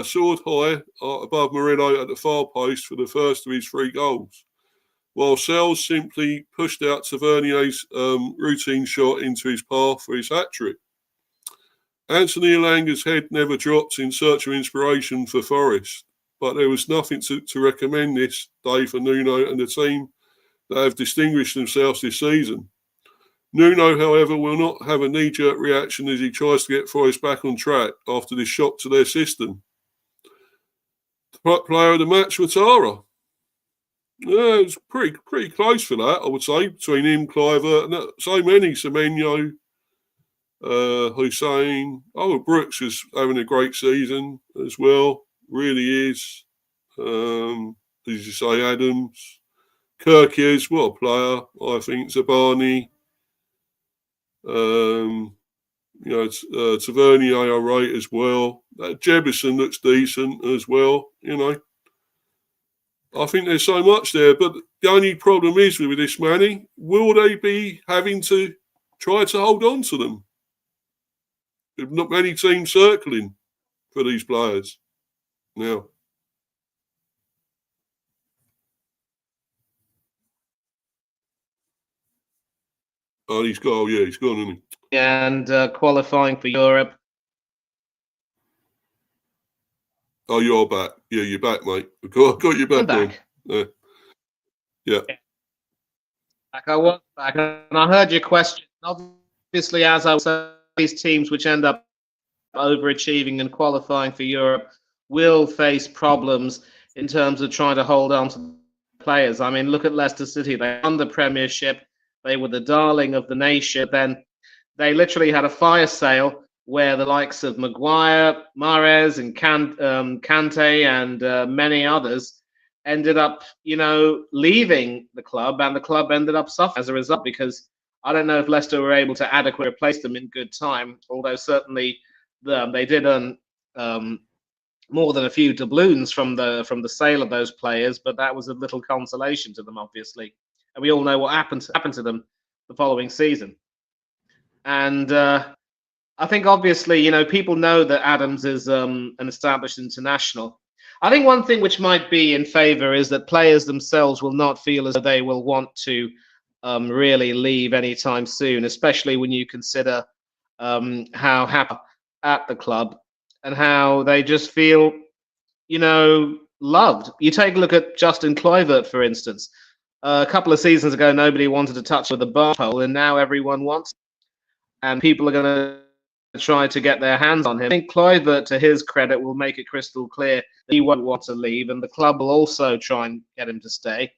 soared high above Murillo at the far post for the first of his 3 goals, while Sells simply pushed out Tavernier's routine shot into his path for his hat-trick. Anthony Elanga's head never dropped in search of inspiration for Forest, but there was nothing to recommend this day for Nuno and the team that have distinguished themselves this season. Nuno, however, will not have a knee-jerk reaction as he tries to get Forest back on track after this shock to their system. The player of the match, Ouattara. Yeah, it was pretty close for that, I would say, between him, Kluivert, and so many, Semenyo, Hussein. Brooks is having a great season as well. Really is. As you say, Adams. Kirkies, what a player, I think. Zabani. Tavernier, I rate as well. Jebison looks decent as well, I think there's so much there, but the only problem is with this, Manny, will they be having to try to hold on to them? There's not many teams circling for these players now. Oh, he's gone, isn't he? And qualifying for Europe. Oh, you're back. Yeah, you're back, mate. I've got you back. I'm back. Yeah. I was back, and I heard your question. Obviously, as I was, these teams which end up overachieving and qualifying for Europe will face problems in terms of trying to hold on to players. I mean, look at Leicester City. They won the Premiership. They were the darling of the nation. Then they literally had a fire sale where the likes of Maguire, Mahrez, and Kante and many others ended up, leaving the club, and the club ended up suffering as a result, because I don't know if Leicester were able to adequately replace them in good time, although certainly they did earn more than a few doubloons from the sale of those players, but that was a little consolation to them, obviously. And we all know what happened to them the following season. And I think obviously, people know that Adams is an established international. I think one thing which might be in favour is that players themselves will not feel as though they will want to really leave anytime soon, especially when you consider how happy at the club and how they just feel, loved. You take a look at Justin Kluivert, for instance. A couple of seasons ago, nobody wanted to touch with a bar pole, and now everyone wants. And people are going to try to get their hands on him. I think Kluivert, to his credit, will make it crystal clear that he won't want to leave, and the club will also try and get him to stay.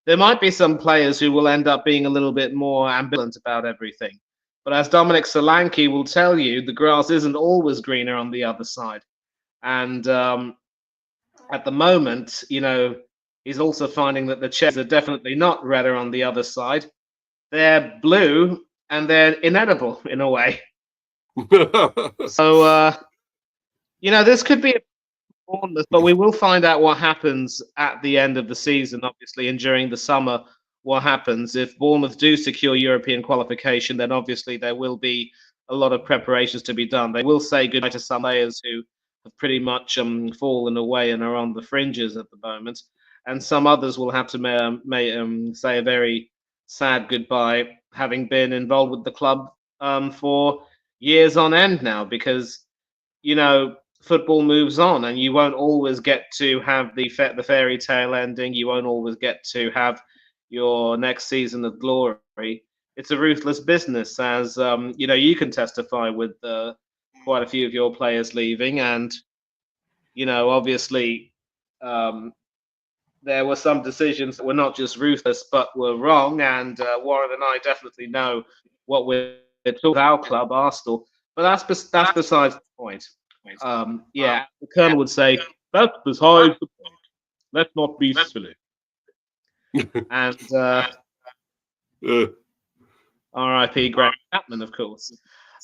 There might be some players who will end up being a little bit more ambivalent about everything. But as Dominic Solanke will tell you, the grass isn't always greener on the other side. And at the moment, he's also finding that the chairs are definitely not redder on the other side. They're blue and they're inedible in a way. So, this could be a Bournemouth, but we will find out what happens at the end of the season, obviously, and during the summer, what happens. If Bournemouth do secure European qualification, then obviously there will be a lot of preparations to be done. They will say goodbye to some players who have pretty much fallen away and are on the fringes at the moment, and some others will have to say a very sad goodbye, having been involved with the club for years on end now, because football moves on, and you won't always get to have the fairy tale ending. You won't always get to have your next season of glory. It's a ruthless business, as you can testify with quite a few of your players leaving, and obviously there were some decisions that were not just ruthless but were wrong, and Warren and I definitely know what we're talking about our club, Arsenal. But that's besides the point. The Colonel would say, that's beside the point. Let's not be silly. And R.I.P. Grant Chapman, of course.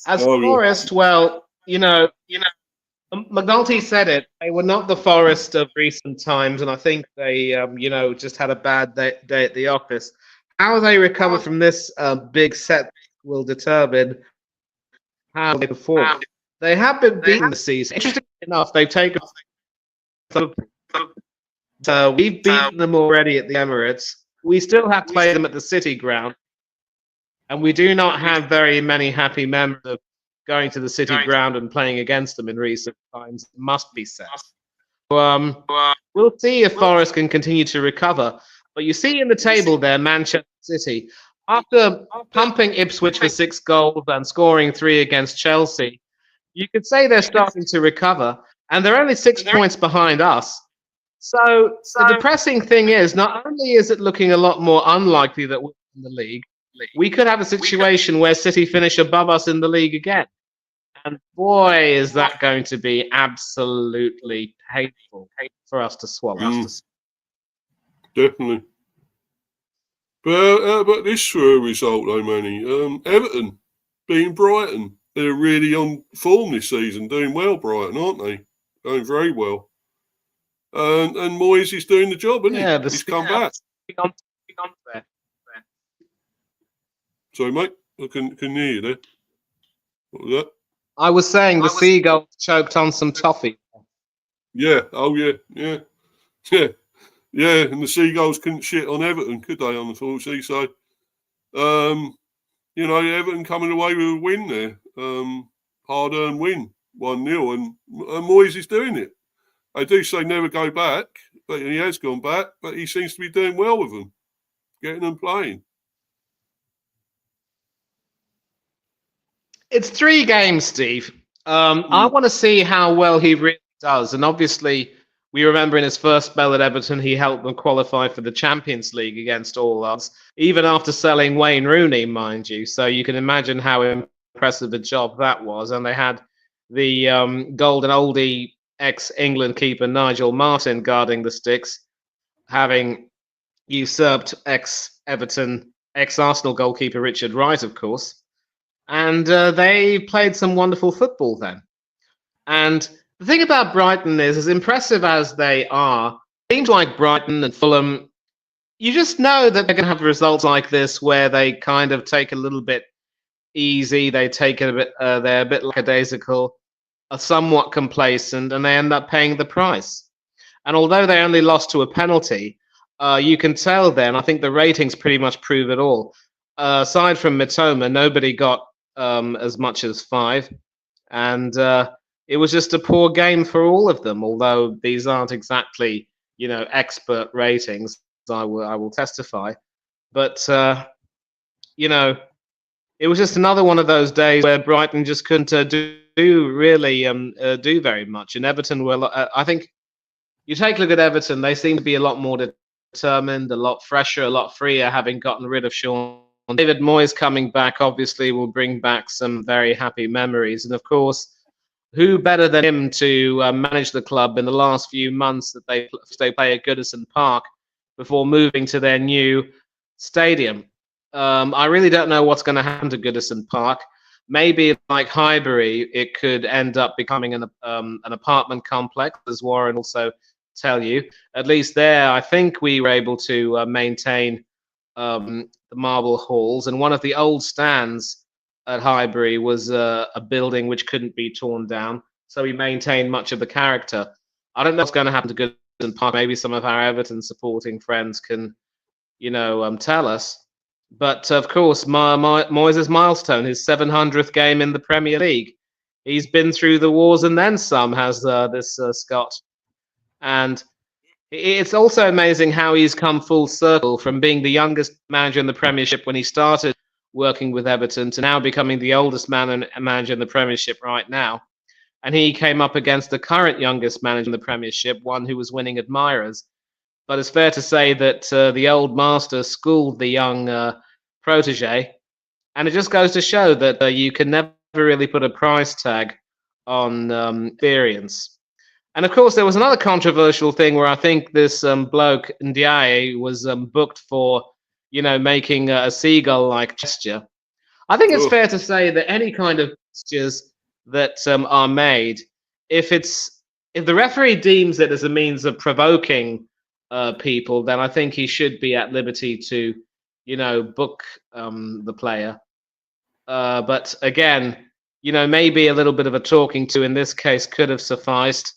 As Forest, well, McNulty said it. They were not the Forest of recent times, and I think they, just had a bad day at the office. How they recover from this big set will determine how they perform. They have been beaten this season. Interestingly enough, they've taken. We've beaten them already at the Emirates. We still have to play them at the City Ground, and we do not have very many happy memories of going to the City Ground and playing against them in recent times. It must be said. So, we'll see if Forest can continue to recover. But you see in the table there, Manchester City, after pumping Ipswich for 6 goals and scoring 3 against Chelsea, you could say they're starting to recover, and they're only 6 points behind us. So the depressing thing is, not only is it looking a lot more unlikely that we're in the league, we could have a situation where City finish above us in the league again. And boy, is that going to be absolutely painful for us to swallow. Definitely. But how about this result, though, Manny? Everton beating Brighton. They're really on form this season, doing well, Brighton, aren't they? Going very well. And Moyes is doing the job, isn't he? He's come back. Sorry, mate. I can hear you there. What was that? I was saying the seagulls choked on some toffee. Yeah. Oh, yeah. Yeah. Yeah. Yeah. And the seagulls couldn't shit on Everton, could they, unfortunately? So, Everton coming away with a win there. Hard-earned win, 1-0. And Moyes is doing it. I do say never go back, but he has gone back, but he seems to be doing well with them, getting them playing. It's 3 games, Steve. I want to see how well he really does. And obviously, we remember in his first spell at Everton, he helped them qualify for the Champions League against all odds, even after selling Wayne Rooney, mind you. So you can imagine how impressive a job that was. And they had the golden oldie ex-England keeper Nigel Martin guarding the sticks, having usurped ex-Everton, ex-Arsenal goalkeeper Richard Wright, of course. And they played some wonderful football then. And The thing about Brighton is, as impressive as they are, teams like Brighton and Fulham, you just know that they're going to have results like this where they kind of take a little bit easy, they take it a bit, they're a bit lackadaisical, are somewhat complacent, and they end up paying the price. And although they only lost to a penalty, you can tell then, I think the ratings pretty much prove it all. Aside from Mitoma, nobody got as much as 5. And it was just a poor game for all of them, although these aren't exactly, expert ratings, I will testify. But, it was just another one of those days where Brighton just couldn't do very much. And Everton were, I think, you take a look at Everton, they seem to be a lot more determined, a lot fresher, a lot freer, having gotten rid of Sean. David Moyes coming back obviously will bring back some very happy memories. And of course, who better than him to manage the club in the last few months that they play at Goodison Park before moving to their new stadium? I really don't know what's going to happen to Goodison Park. Maybe like Highbury, it could end up becoming an apartment complex, as Warren also tell you. At least there, I think we were able to maintain the marble halls, and one of the old stands at Highbury was a building which couldn't be torn down, so we maintained much of the character. I don't know what's going to happen to Goodison Park. Maybe some of our Everton supporting friends can, tell us. But of course, Moyes' milestone, his 700th game in the Premier League. He's been through the wars and then some, has this Scott. And it's also amazing how he's come full circle from being the youngest manager in the Premiership when he started working with Everton to now becoming the oldest manager in the Premiership right now. And he came up against the current youngest manager in the Premiership, one who was winning admirers. But it's fair to say that the old master schooled the young protege. And it just goes to show that you can never really put a price tag on experience. And of course, there was another controversial thing where I think this bloke, Ndiaye, was booked for, making a seagull-like gesture. I think it's fair to say that any kind of gestures that are made, if the referee deems it as a means of provoking people, then I think he should be at liberty to, book the player. But again, maybe a little bit of a talking to in this case could have sufficed.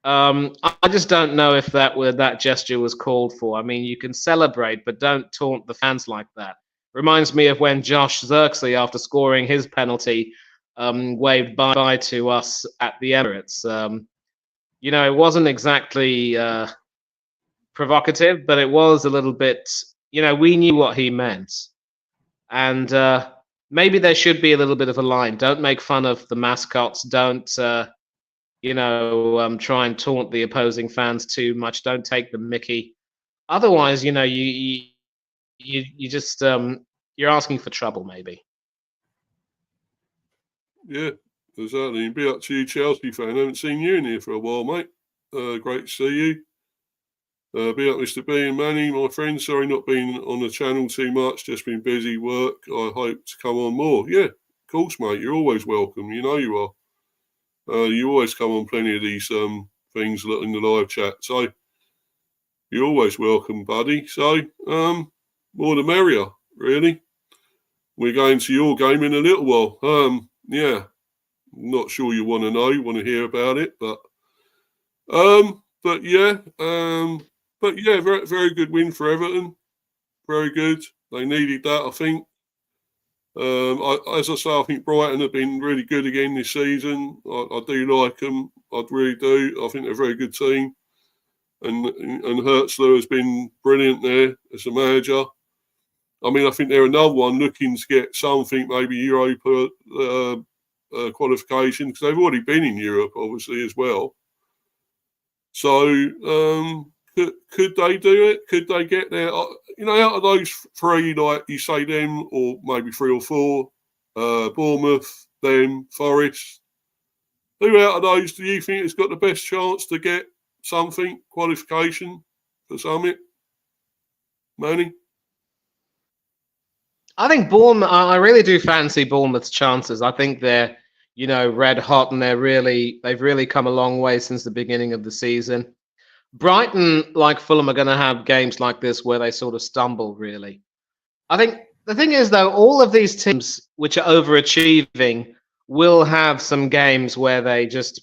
I just don't know if that gesture was called for. I mean, you can celebrate, but don't taunt the fans like that. Reminds me of when Josh Zirkzee, after scoring his penalty, waved bye to us at the Emirates. It wasn't exactly provocative, but it was a little bit, we knew what he meant. And maybe there should be a little bit of a line. Don't make fun of the mascots. Don't, try and taunt the opposing fans too much. Don't take the mickey. Otherwise, you just, you're asking for trouble, maybe. Yeah, exactly. Be up to you, Chelsea fan. I haven't seen you in here for a while, mate. Great to see you. Be up, Mr. B and Manny, my friend. Sorry not being on the channel too much. Just been busy work. I hope to come on more. Yeah, of course, mate. You're always welcome. You know you are. You always come on plenty of these things in the live chat. So you're always welcome, buddy. So more the merrier, really. We're going to your game in a little while. Yeah, not sure you want to hear about it, but yeah, very, very good win for Everton. Very good. They needed that, I think. As I say, I think Brighton have been really good again this season. I do like them. I really do. I think they're a very good team. And Hertzler has been brilliant there as a manager. I mean, I think they're another one looking to get something, maybe Europa qualification, because they've already been in Europe, obviously, as well. So could they do it? Could they get there? Out of those three, like you say them, or maybe 3 or 4, Bournemouth, them, Forest, who out of those do you think has got the best chance to get something, qualification for Summit? Manny? I think Bournemouth. I really do fancy Bournemouth's chances. I think they're, red hot, and they've really come a long way since the beginning of the season. Brighton, like Fulham, are going to have games like this where they sort of stumble, really. I think the thing is, though, all of these teams which are overachieving will have some games where they just,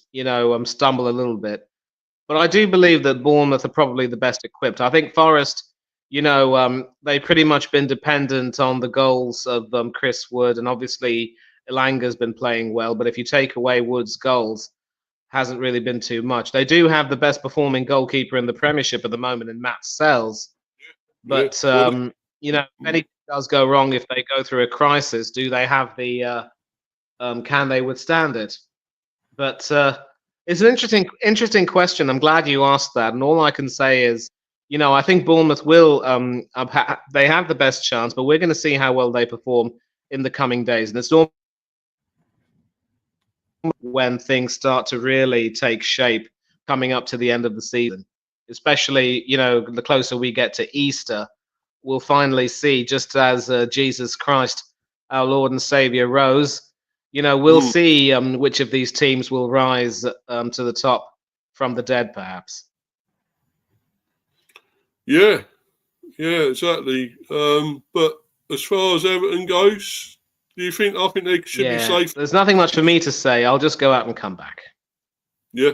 stumble a little bit. But I do believe that Bournemouth are probably the best equipped. I think Forest, they've pretty much been dependent on the goals of Chris Wood, and obviously Elanga's been playing well. But if you take away Wood's goals, hasn't really been too much. They do have the best performing goalkeeper in the Premiership at the moment in Matt Sells. But, if anything does go wrong, if they go through a crisis, do they have can they withstand it? But it's an interesting question. I'm glad you asked that. And all I can say is, I think Bournemouth will, they have the best chance, but we're going to see how well they perform in the coming days. And it's normally when things start to really take shape coming up to the end of the season, especially, the closer we get to Easter, we'll finally see, just as Jesus Christ, our Lord and Savior, rose, we'll see which of these teams will rise to the top from the dead, perhaps. Yeah, exactly. But as far as Everton goes, I think they should be safe. There's nothing much for me to say. I'll just go out and come back. Yeah.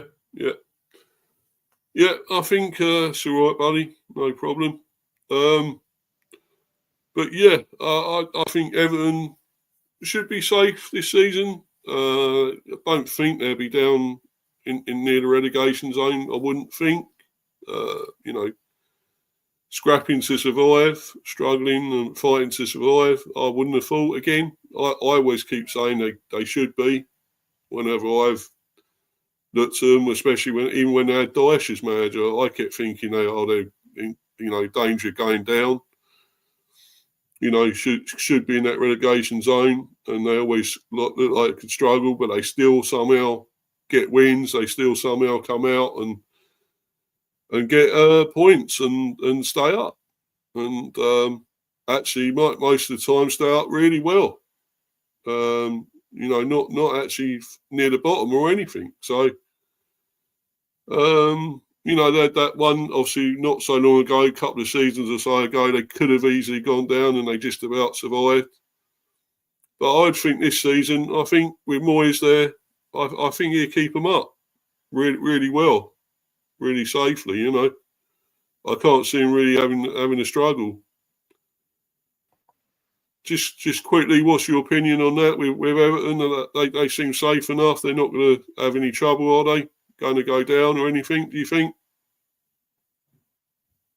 I think it's all right, buddy. No problem. But yeah, I think Everton should be safe this season. I don't think they'll be down in near the relegation zone. I wouldn't think. Scrapping to survive, struggling and fighting to survive. I wouldn't have thought again. I always keep saying they should be. Whenever I've looked to them, especially even when they had Dyche as manager, I kept thinking they're in danger of going down. Should be in that relegation zone, and they always look like they could struggle, but they still somehow get wins. They still somehow come out and get points and stay up. And actually, most of the time, stay up really well. Not actually near the bottom or anything. So, that one, obviously, not so long ago, a couple of seasons or so ago, they could have easily gone down and they just about survived. But I'd think this season, I think with Moyes there, I think he'll keep them up really, really well, really safely, I can't see him really having a struggle. Just quickly, what's your opinion on that with Everton? They seem safe enough. They're not going to have any trouble, are they? Going to go down or anything, do you think?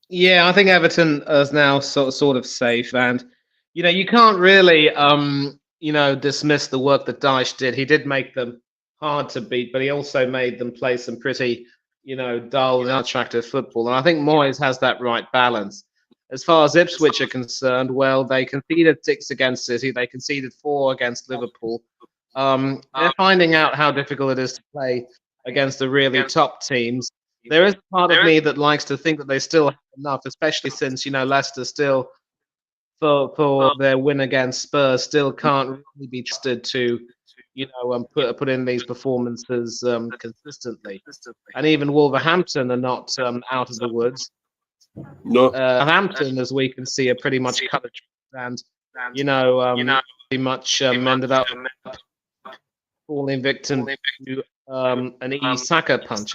Yeah, I think Everton is now sort of safe. And, you can't really, dismiss the work that Dyche did. He did make them hard to beat, but he also made them play some pretty, dull and unattractive football. And I think Moyes has that right balance. As far as Ipswich are concerned, well, they conceded 6 against City. They conceded 4 against Liverpool. They're finding out how difficult it is to play against the really top teams. There is part of me that likes to think that they still have enough, especially since, Leicester still, for their win against Spurs, still can't really be trusted to, put in these performances consistently. And even Wolverhampton are not out of the woods. No. Southampton, as we can see, are pretty much cut and pretty much ended up falling victim to an Saka punch.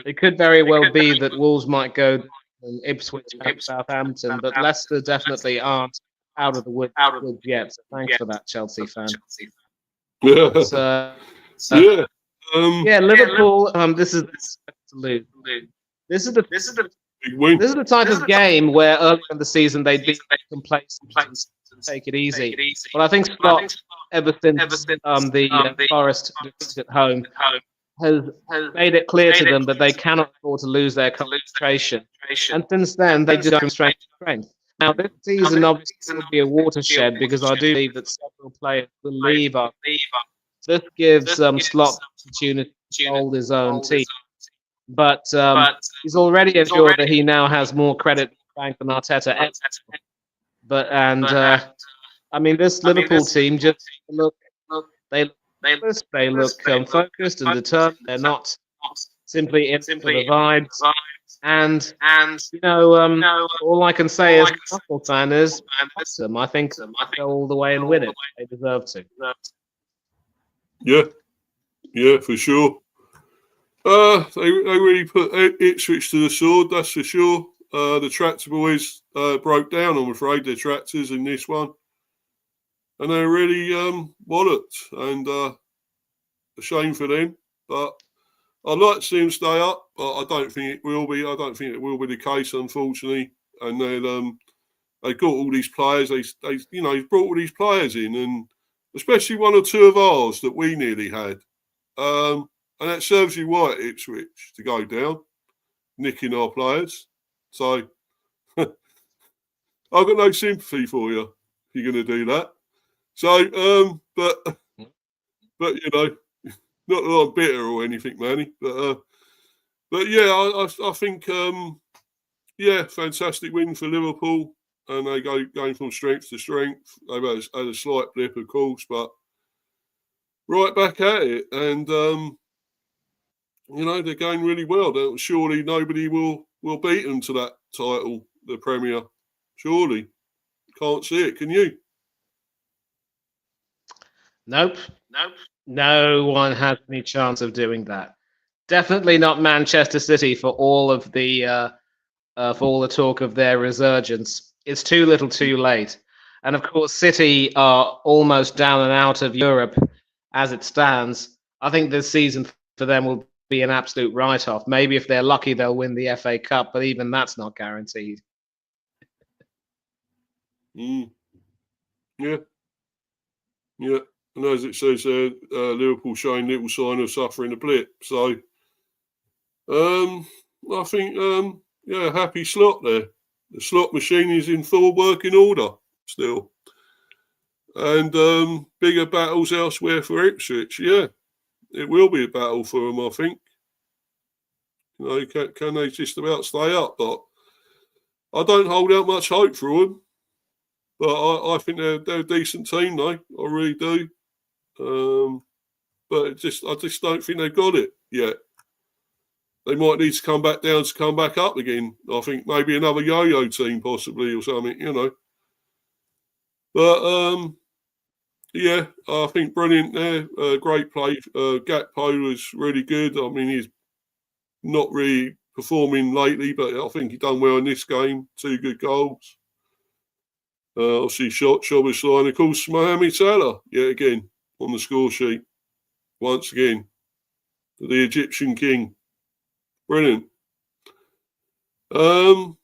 It could very well be that Wolves might go Ipswich and Southampton, but Leicester definitely aren't out of the woods yet. So thanks for that, Chelsea fan. Liverpool. This is absolute. This is the type of game where earlier in the season they'd be complacent and take it easy. But I think Slot, ever since the Forest at home, has made it clear to them that they cannot afford to lose their concentration. And since then, they just demonstrated strength. Now, this season obviously will be a watershed because I do believe that several players will leave us. This gives Slot the opportunity to hold his own team. But he's already assured that he now has more credit bank than Arteta. This Liverpool team, just look they look focused and determined. They're not simply in for the vibes. And all I can say as an Arsenal fan is, I think go all the way and win it. They deserve to. Yeah, for sure. They really put Ipswich to the sword, that's for sure. The Tractor boys broke down, I'm afraid, their Tractors in this one. And they're really walloped, and a shame for them. But I'd like to see them stay up, but I don't think it will be. I don't think it will be the case, unfortunately. And then they got all these players. They brought all these players in, and especially one or two of ours that we nearly had. And that serves you right, Ipswich, to go down, nicking our players. So I've got no sympathy for you if you're going to do that. So, but not that I'm bitter or anything, Manny. But yeah, I think fantastic win for Liverpool, and they going from strength to strength. They've had a slight blip, of course, but right back at it, and they're going really well. Surely nobody will beat them to that title, the Premier. Surely, can't see it. Can you? Nope. No one has any chance of doing that. Definitely not Manchester City for all of the talk of their resurgence. It's too little, too late. And of course, City are almost down and out of Europe as it stands. I think this season for them will be an absolute write-off. Maybe if they're lucky, they'll win the FA Cup, but even that's not guaranteed. Yeah. And as it says there, Liverpool showing little sign of suffering a blip. So, I think, happy Slot there. The slot machine is in full working order still. And bigger battles elsewhere for Ipswich. Yeah, it will be a battle for them, I think. Can they just about stay up? But I don't hold out much hope for them. But I think they're a decent team, though. I really do. But I just don't think they've got it yet. They might need to come back down to come back up again. I think maybe another yo-yo team possibly or something, But I think brilliant there. Great play. Gakpo was really good. I mean, he's not really performing lately, but I think he done well in this game. 2 good goals. Obviously, Szoboszlai, and of course, Mohamed Salah yet again on the score sheet. Once again, the Egyptian king. Brilliant. So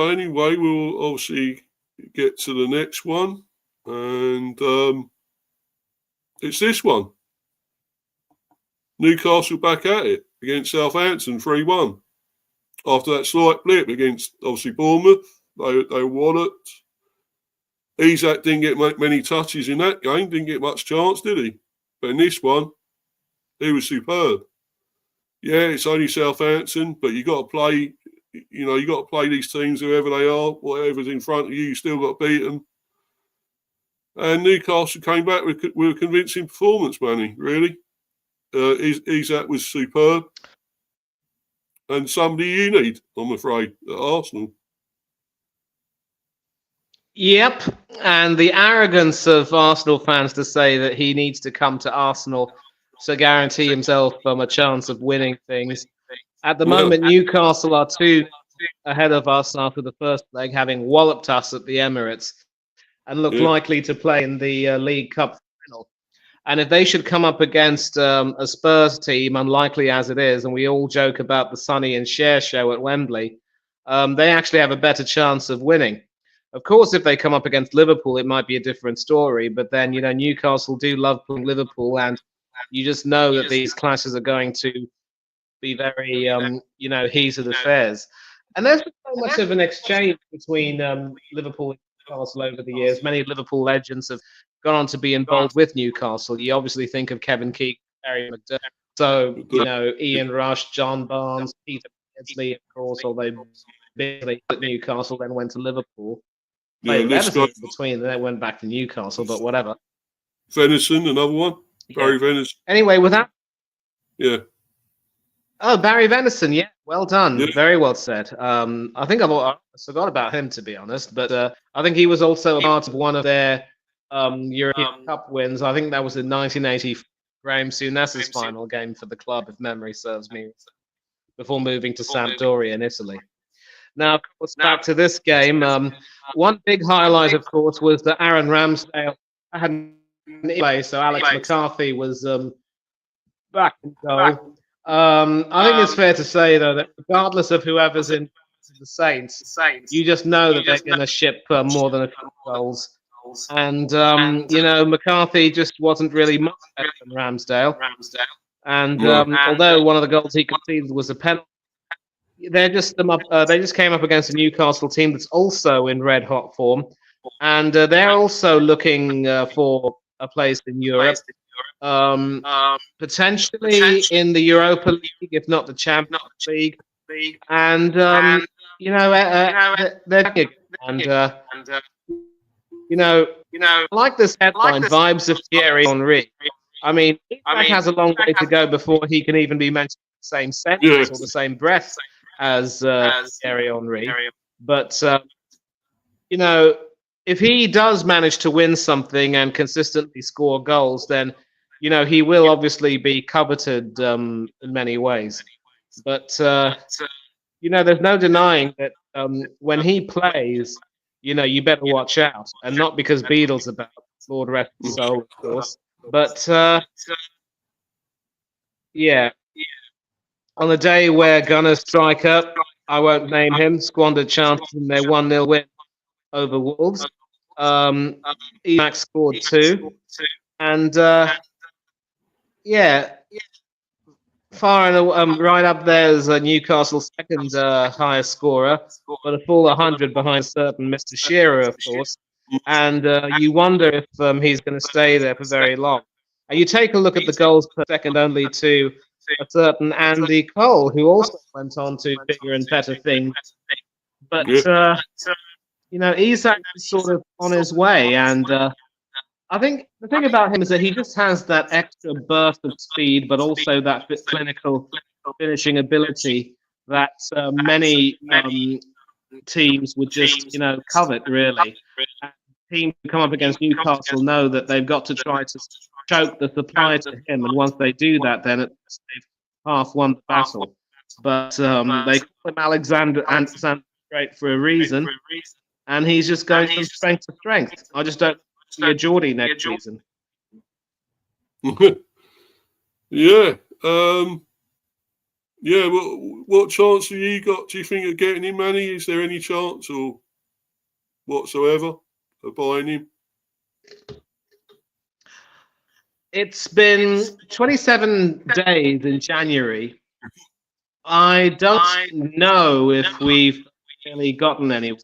anyway, we'll obviously get to the next one, and it's this one. Newcastle back at it against Southampton 3-1. After that slight blip against obviously Bournemouth, they walloped. Isak didn't get many touches in that game, didn't get much chance, did he? But in this one, he was superb. Yeah, it's only Southampton, but you got to play. You got to play these teams, whoever they are, whatever's in front of you. You still got to beat them. And Newcastle came back with a convincing performance, Manny. Really, Isak was superb, and somebody you need, I'm afraid, at Arsenal. Yep, and the arrogance of Arsenal fans to say that he needs to come to Arsenal to guarantee himself a chance of winning things. At the moment, Newcastle are 2 ahead of us after the first leg, having walloped us at the Emirates, and look likely to play in the League Cup final. And if they should come up against a Spurs team, unlikely as it is, and we all joke about the Sonny and Cher show at Wembley, they actually have a better chance of winning. Of course, if they come up against Liverpool, it might be a different story. But then, Newcastle do love playing Liverpool, and you just know that these clashes are going to be very, heated affairs. And there's been so much of an exchange between Liverpool and Newcastle over the years. Many Liverpool legends have gone on to be involved with Newcastle. You obviously think of Kevin Keegan, Barry McDermott. So, Ian Rush, John Barnes, Peter Beardsley, of course, although Beardsley at Newcastle then went to Liverpool. Played Everton between, then went back to Newcastle, but whatever. Venison, another one. Barry Venison. Anyway, without Yeah. Oh, Barry Venison, yeah, well done, Yeah. very well said. I think I forgot about him, to be honest, but I think he was also a part of one of their European Cup wins. I think that was in 1980, Graham Souness's final game for the club, if memory serves me, before moving to Sampdoria in Italy. Now, of course, back to this game. One big highlight, of course, was that Aaron Ramsdale hadn't play, so Alex McCarthy was back in goal. I think it's fair to say, though, that regardless of whoever's in the Saints, you just know that they're going to ship more than a few goals. And, McCarthy just wasn't really much better than Ramsdale. And although one of the goals he conceded was a penalty, they just came up against a Newcastle team that's also in red hot form. And they're also looking for a place in Europe. Potentially in the Europa League, if not the Champions League, and they're I like this headline, "Vibes of Thierry Henry." I mean, Isak has a long way to go before he can even be mentioned in the same sentence or the same breath as Thierry Henry. But if he does manage to win something and consistently score goals, then he will obviously be coveted in many ways. But there's no denying that when he plays, you better watch out, and not because Beadle's about, Lord rest his soul, of course. But on the day where Gunners strike up, I won't name him, squandered chances in their 1-0 win over Wolves. Emax scored 2, and far and right up there is Newcastle's second highest scorer, but a full 100 behind certain Mr. Shearer, of course. And you wonder if he's going to stay there for very long. And you take a look at the goals per second only to a certain Andy Cole, who also went on to bigger and better things. But Isak is sort of on his way, and I think the thing about him is that he just has that extra burst of speed, but also that clinical finishing ability that many teams would just, covet, really. And teams who come up against Newcastle know that they've got to try to choke the supply to him, and once they do that, then they've half won the battle. But they call him Alexander Great for a reason, and he's just going from strength to strength. I just don't see a Geordie next season. Yeah. What chance have you got, do you think, of getting him, Manny? Is there any chance or whatsoever of buying him? It's been 27 days in January. I don't know if we've really gotten any.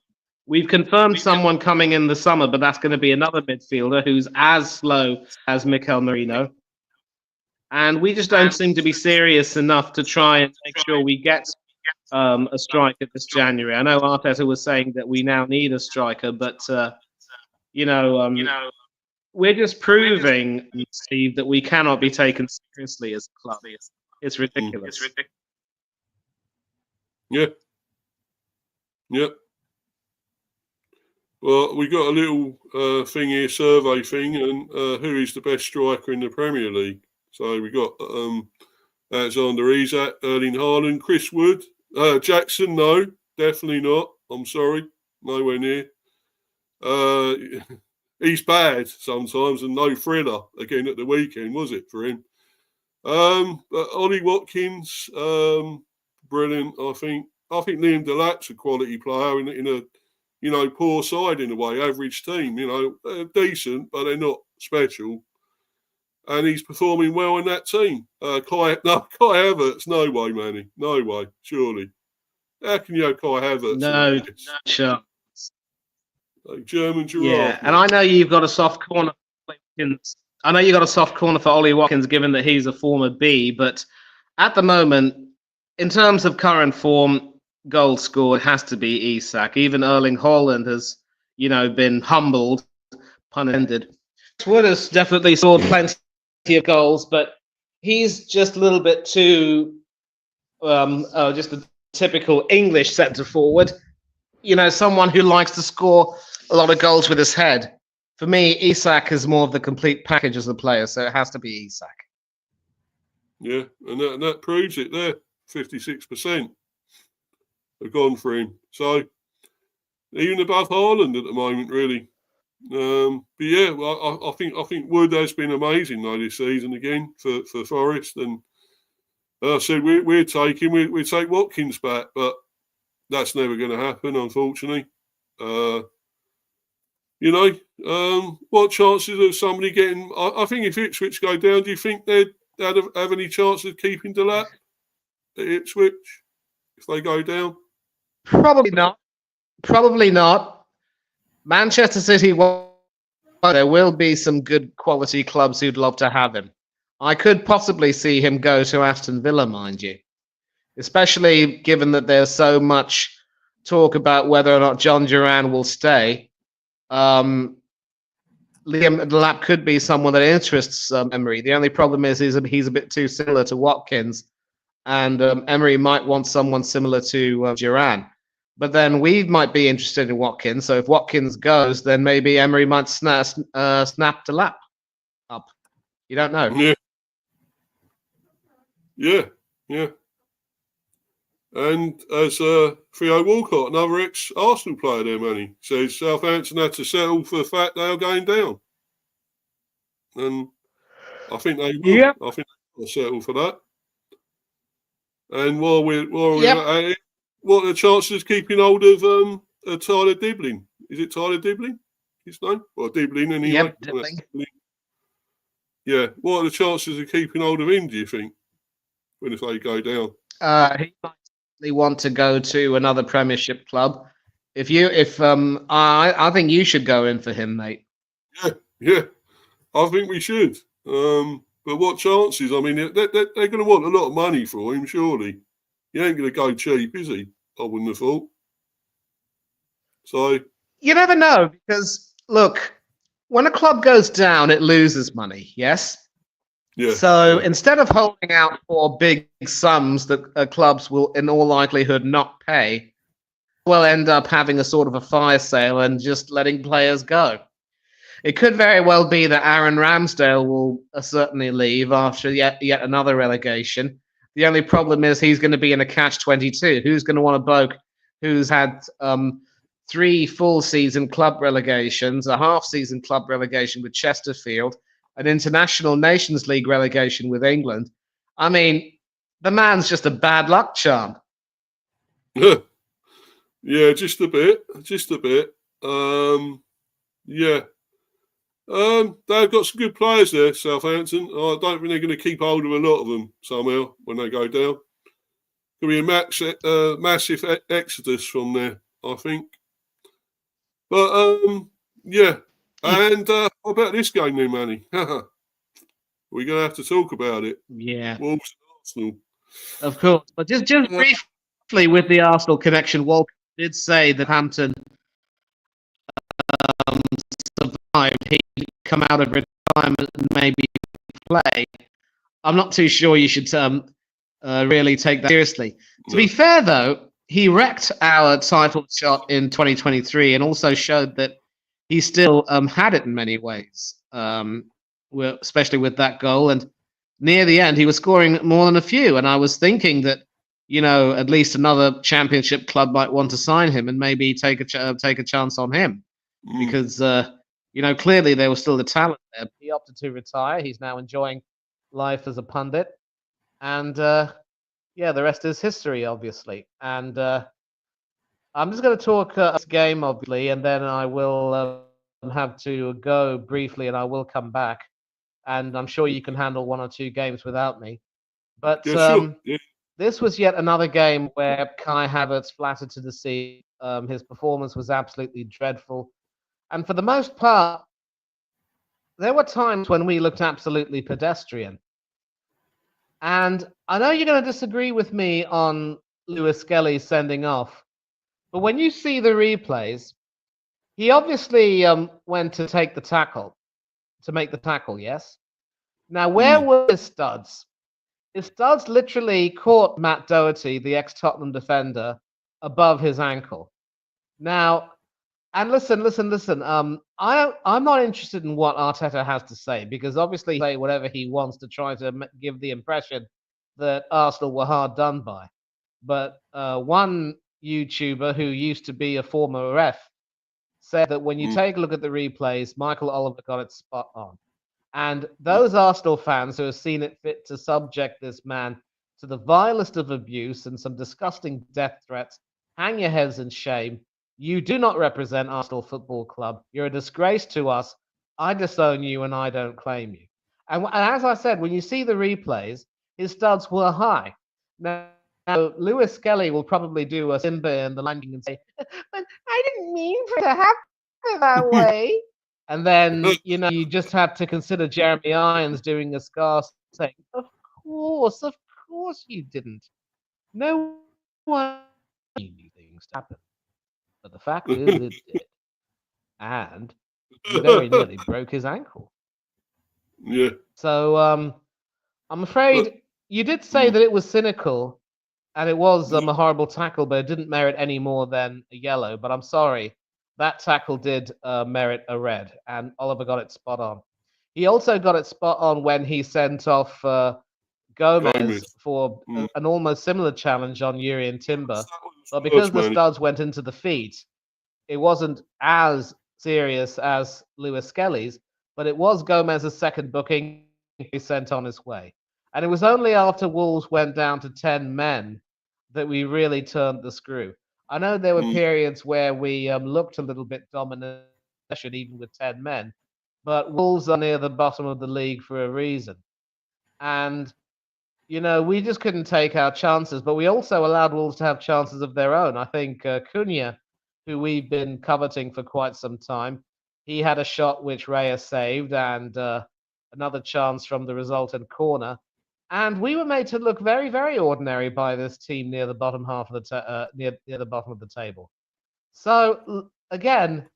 We've confirmed someone coming in the summer, but that's going to be another midfielder who's as slow as Mikel Merino. And we just don't seem to be serious enough to try and make sure we get a striker this January. I know Arteta was saying that we now need a striker, but we're just proving, Steve, that we cannot be taken seriously as a club. It's ridiculous. Yeah. Well, we got a little thing here, survey thing, and who is the best striker in the Premier League? So we got Alexander Isak, Erling Haaland, Chris Wood, Jackson. No, definitely not. I'm sorry, nowhere near. He's bad sometimes, and no thriller again at the weekend, was it for him? But Ollie Watkins, brilliant. I think Liam Delap's a quality player in a poor side in a way, average team. They're decent, but they're not special. And he's performing well in that team. Kai Havertz, no way, Manny, no way, surely. How can you have Kai Havertz? No chance. Like German giraffe. Yeah, and I know you've got a soft corner for Watkins. I know you've got a soft corner for Ollie Watkins, given that he's a former B. But at the moment, in terms of current form, goal scored has to be Isak. Even Erling Haaland has, been humbled, pun intended, Wood has definitely scored plenty of goals, but he's just a little bit too just a typical English centre forward. You know, someone who likes to score a lot of goals with his head. For me, Isak is more of the complete package as a player, so it has to be Isak. Yeah, and that proves it there. 56% have gone for him. So even above Haaland at the moment, really. But yeah, well, I think Wood has been amazing though this season again for Forest, and I said we take Watkins back, but that's never going to happen, unfortunately. What chances of somebody getting? I think if Ipswich go down, do you think they'd have any chance of keeping Delap at Ipswich if they go down? Probably not. Probably not. Manchester City, there will be some good quality clubs who'd love to have him. I could possibly see him go to Aston Villa, mind you, especially given that there's so much talk about whether or not John Duran will stay. Liam Delap could be someone that interests Emery. The only problem is he's a bit too similar to Watkins, and Emery might want someone similar to Duran. But then we might be interested in Watkins. So if Watkins goes, then maybe Emery might snap Delap up. You don't know. Yeah. And as Theo Walcott, another ex-Arsenal player there, Manny, says Southampton had to settle for the fact they are going down. And I think they will. Yep. I think they'll settle for that. And while we're at it, what are the chances of keeping hold of Tyler Dibling? Is it Tyler Dibling, his name? Or Dibling anyway? Yep, Dibling. Yeah. What are the chances of keeping hold of him, do you think, if they go down? He might want to go to another Premiership club. I think you should go in for him, mate. Yeah. I think we should. But what chances? I mean, they're going to want a lot of money for him, surely. He ain't going to go cheap, is he? I wouldn't have thought. So you never know, because look, when a club goes down, it loses money. Yes. Yeah. So instead of holding out for big sums that clubs will, in all likelihood, not pay, we'll end up having a sort of a fire sale and just letting players go. It could very well be that Aaron Ramsdale will certainly leave after yet another relegation. The only problem is he's going to be in a catch-22. Who's going to want a bloke who's had 3 full-season club relegations, a half-season club relegation with Chesterfield, an International Nations League relegation with England? I mean, the man's just a bad luck charm. Yeah, just a bit. Yeah. They've got some good players there, Southampton. I don't think they're going to keep hold of a lot of them somehow when they go down. There'll be a massive exodus from there, I think. But, yeah. And what about this game then, Manny? We're going to have to talk about it. Yeah. Wolves and Arsenal. Of course. But just briefly with the Arsenal connection, Walker did say that Hampton survived. He'd come out of retirement and maybe play. I'm not too sure you should really take that seriously. No. To be fair, though, he wrecked our title shot in 2023 and also showed that he still had it in many ways, especially with that goal. And near the end, he was scoring more than a few. And I was thinking that, at least another championship club might want to sign him and maybe take a chance on him. Because, clearly there was still the talent there. He opted to retire. He's now enjoying life as a pundit. And, the rest is history, obviously. And I'm just going to talk this game, obviously, and then I will have to go briefly and I will come back. And I'm sure you can handle 1 or 2 games without me. But sure. This was yet another game where Kai Havertz flattered to deceive. His performance was absolutely dreadful. And for the most part, there were times when we looked absolutely pedestrian. And I know you're going to disagree with me on Lewis Skelly sending off, but when you see the replays, he obviously went to take the tackle. to make the tackle, yes? Now, where were his studs? His studs literally caught Matt Doherty, the ex-Tottenham defender, above his ankle. Now, and listen. I'm not interested in what Arteta has to say because obviously he can say whatever he wants to try to give the impression that Arsenal were hard done by. But one YouTuber who used to be a former ref said that when you take a look at the replays, Michael Oliver got it spot on. And those Arsenal fans who have seen it fit to subject this man to the vilest of abuse and some disgusting death threats, hang your heads in shame. You do not represent Arsenal Football Club. You're a disgrace to us. I disown you and I don't claim you. And as I said, when you see the replays, his studs were high. Now, Lewis Skelly will probably do a Simba in the landing and say, but I didn't mean for it to happen that way. And then, you just have to consider Jeremy Irons doing a scar saying, of course you didn't. No one knew these things happen. But the fact is, it did. And he very nearly broke his ankle. Yeah. So I'm afraid you did say that it was cynical and it was a horrible tackle, but it didn't merit any more than a yellow. But I'm sorry. That tackle did merit a red, and Oliver got it spot on. He also got it spot on when he sent off Gomez for an almost similar challenge on Jurrien Timber. But because the studs went into the feet, it wasn't as serious as Lewis Skelly's, but it was Gomez's second booking he sent on his way. And it was only after Wolves went down to 10 men that we really turned the screw. I know there were periods where we looked a little bit dominant, even with 10 men, but Wolves are near the bottom of the league for a reason. And, we just couldn't take our chances, but we also allowed Wolves to have chances of their own. I think Cunha, who we've been coveting for quite some time, he had a shot which Raya saved and another chance from the resultant corner. And we were made to look very, very ordinary by this team near the bottom half of the near the bottom of the table. So again,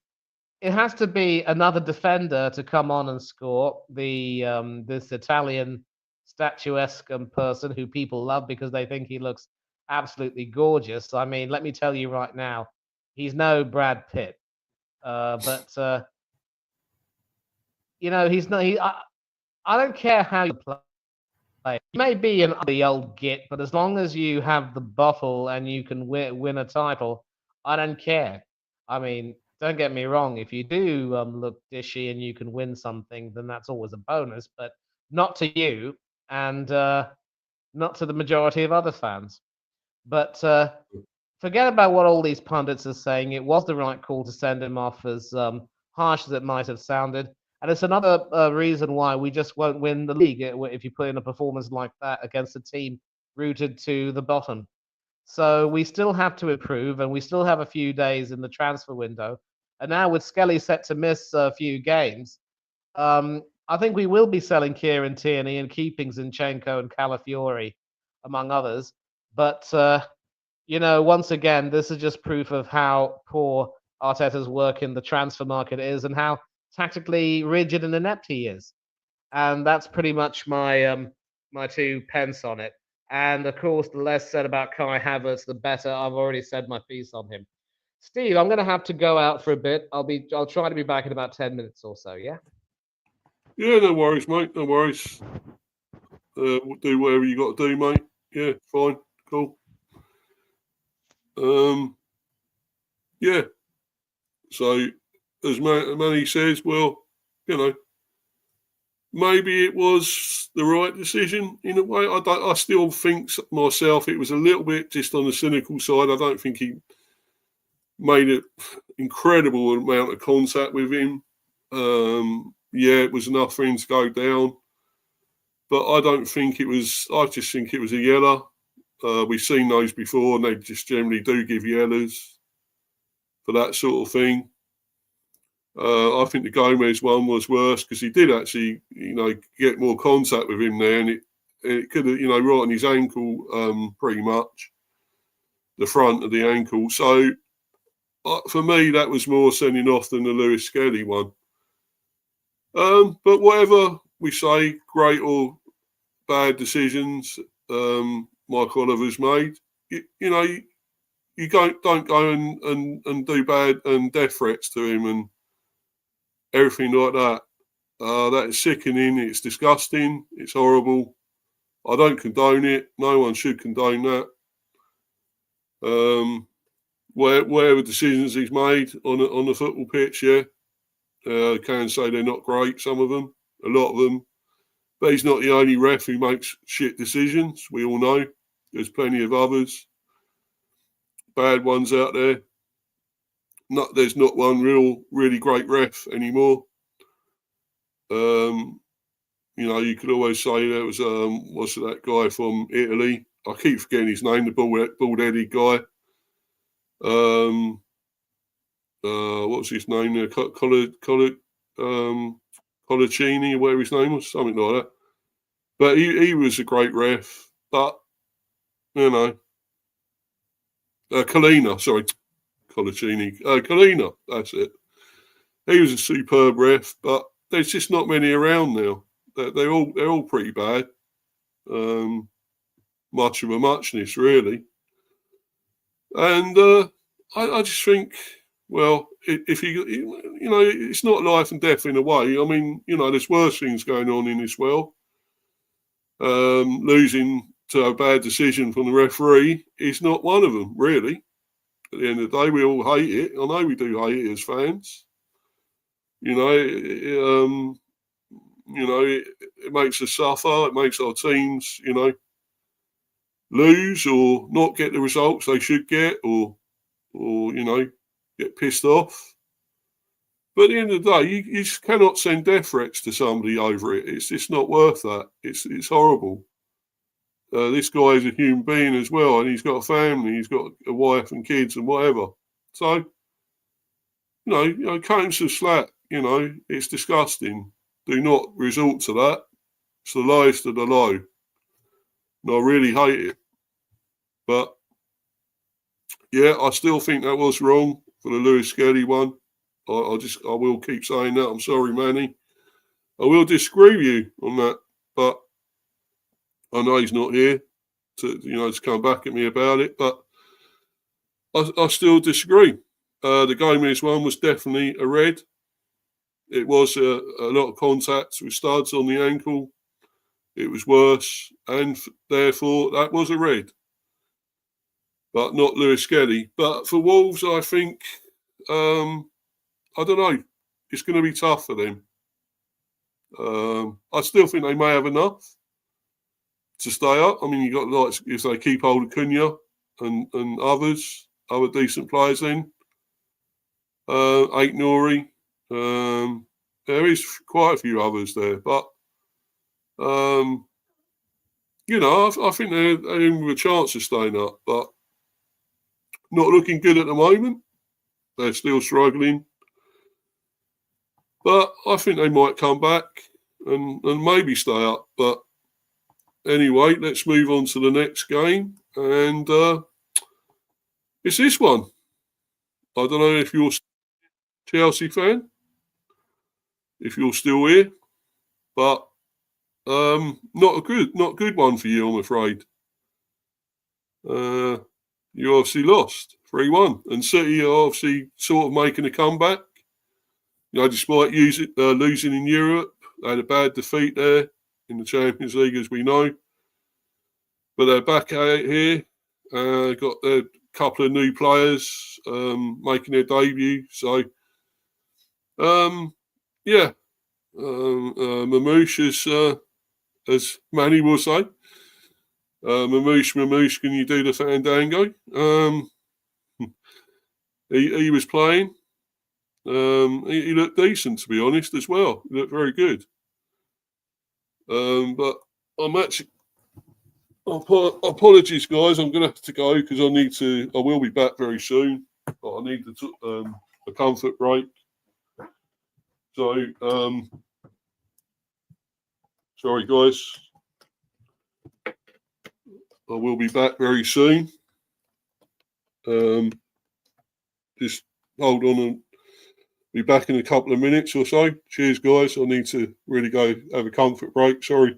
it has to be another defender to come on and score. This Italian statuesque person who people love because they think he looks absolutely gorgeous. I mean, let me tell you right now, he's no Brad Pitt, but he's not. I don't care how you play. You may be an ugly old git, but as long as you have the bottle and you can win a title, I don't care. I mean, don't get me wrong. If you do look dishy and you can win something, then that's always a bonus, but not to you and not to the majority of other fans. But forget about what all these pundits are saying. It was the right call to send him off, as harsh as it might have sounded. And it's another reason why we just won't win the league if you put in a performance like that against a team rooted to the bottom. So we still have to improve, and we still have a few days in the transfer window. And now with Skelly set to miss a few games, I think we will be selling Kieran Tierney and keeping Zinchenko and Calafiori, among others. But, once again, this is just proof of how poor Arteta's work in the transfer market is and how tactically rigid and inept he is. And that's pretty much my my 2 pence on it. And of course, the less said about Kai Havertz, the better. I've already said my piece on him. Steve, I'm going to have to go out for a bit. I'll try to be back in about 10 minutes or so. Yeah. Yeah, no worries, mate. No worries. Do whatever you got to do, mate. Yeah, fine, cool. Yeah. So, as Manny says, well, maybe it was the right decision in a way. I still think myself it was a little bit just on the cynical side. I don't think he made an incredible amount of contact with him. Yeah, it was enough for him to go down. But I don't think it was. I just think it was a yellow. We've seen those before, and they just generally do give yellows for that sort of thing. I think the Gomez one was worse because he did actually, get more contact with him there, and it could have, right on his ankle, pretty much, the front of the ankle. So for me, that was more sending off than the Lewis Skelly one. But whatever we say, great or bad decisions Mike Oliver's made, you know, you don't go and do bad and death threats to him and everything like that. That is sickening. It's disgusting. It's horrible. I don't condone it. No one should condone that. Whatever decisions he's made on the football pitch, yeah, can say they're not great. Some of them, a lot of them, but he's not the only ref who makes shit decisions. We all know there's plenty of others, bad ones out there. There's not one really great ref anymore. You know, you could always say there was what's that guy from Italy? I keep forgetting his name, the bald-headed guy. What's his name there? Colaccini, whatever his name was, something like that. But he was a great ref. But you know, Collina, sorry, Colaccini, Collina, that's it. He was a superb ref, but there's just not many around now. They're all pretty bad. Much of a muchness, really. And I just think, well, if you know, it's not life and death in a way. I mean, you know, there's worse things going on in this world. Losing to a bad decision from the referee is not one of them, really. At the end of the day, we all hate it. I know we do hate it as fans. You know, it makes us suffer. It makes our teams, you know, lose or not get the results they should get, or you know, get pissed off. But at the end of the day, you just cannot send death threats to somebody over it. It's just not worth that. It's horrible. This guy is a human being as well, and he's got a family. He's got a wife and kids and whatever. So, you know, cut him some slack. You know, it's disgusting. Do not resort to that. It's the lowest of the low. And I really hate it. But, yeah, I still think that was wrong for the Lewis Skelly one. I will keep saying that. I'm sorry, Manny. I will disagree with you on that. But I know he's not here to come back at me about it. But I still disagree. The Gomez one was definitely a red. It was a lot of contact with studs on the ankle. It was worse, and therefore that was a red. But not Lewis Skelly. But for Wolves, I think, I don't know, it's going to be tough for them. I still think they may have enough to stay up. I mean, you got, like, if they keep hold of Cunha and other decent players in. Aït-Nouri. There is quite a few others there, but you know, I think they're in with a chance of staying up, but not looking good at the moment. They're still struggling, but I think they might come back and maybe stay up. But anyway, let's move on to the next game, and it's this one. I don't know if you're a Chelsea fan, if you're still here, but not a good one for you, I'm afraid. You obviously lost 3-1, and City are obviously sort of making a comeback. You know, despite losing in Europe, they had a bad defeat there in the Champions League, as we know. But they're back at it here. Got a couple of new players making their debut. So, yeah, Mamouche is, as Manny will say, Mamouche, can you do the fandango? He was playing. He looked decent, to be honest, as well. He looked very good. But I'm actually... Apologies, guys. I'm going to have to go because I will be back very soon. But I need a comfort break. So, sorry, guys. I will be back very soon. Just hold on Be back in a couple of minutes or so. Cheers, guys. I need to really go have a comfort break. Sorry.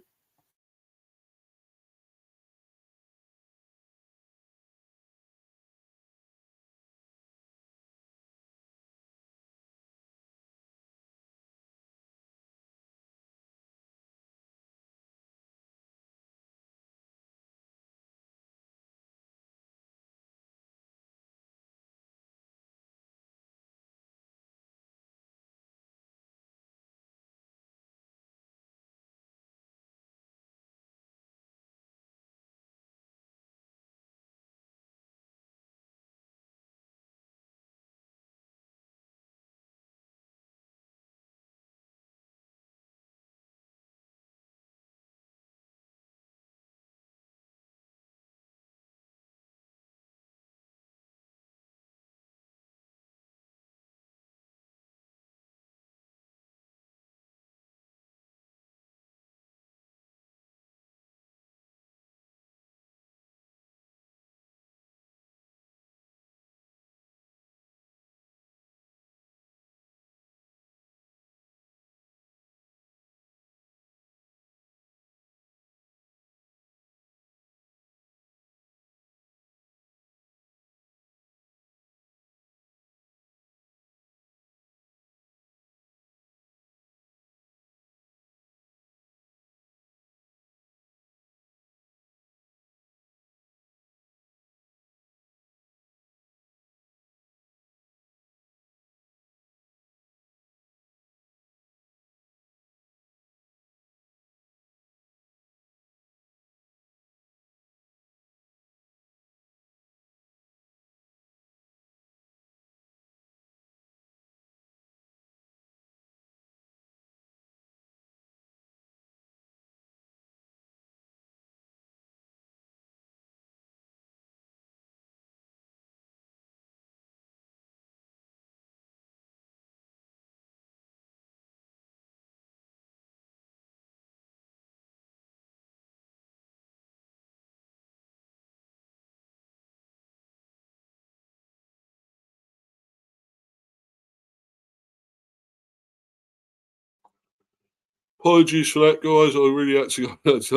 Apologies for that, guys. I really had to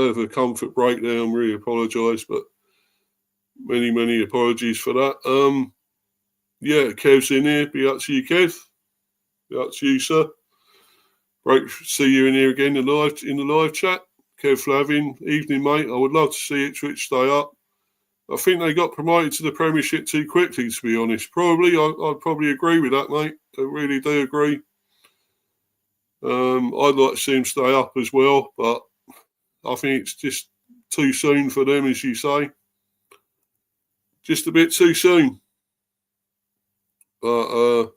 have a comfort breakdown. Really apologise, but many apologies for that. Yeah, Kev's in here. Be up to you, Kev. Be up to you, sir. Great to see you in here again in the live chat. Kev Flavin, evening, mate. I would love to see Ipswich stay up. I think they got promoted to the Premiership too quickly, to be honest. Probably, I'd probably agree with that, mate. I really do agree. I'd like to see them stay up as well, but I think it's just too soon for them, as you say. Just a bit too soon. But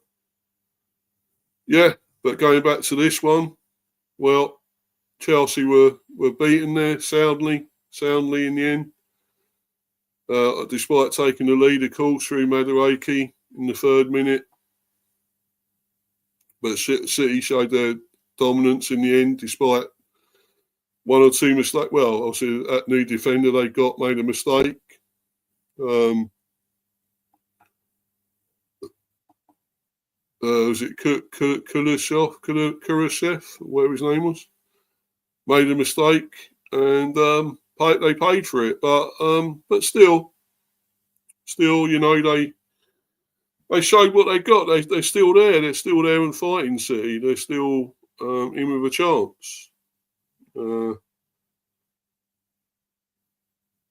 yeah, but going back to this one, well, Chelsea were beaten there soundly in the end. Despite taking the lead, of course, through Madueke in the 3rd minute. But City showed their dominance in the end, despite one or two mistakes. Well, obviously, that new defender they got made a mistake. Was it Kurashev, whatever his name was? Made a mistake, and they paid for it. But still, you know, they showed what they got. They're still there. They're still there and fighting City. They're still in with a chance.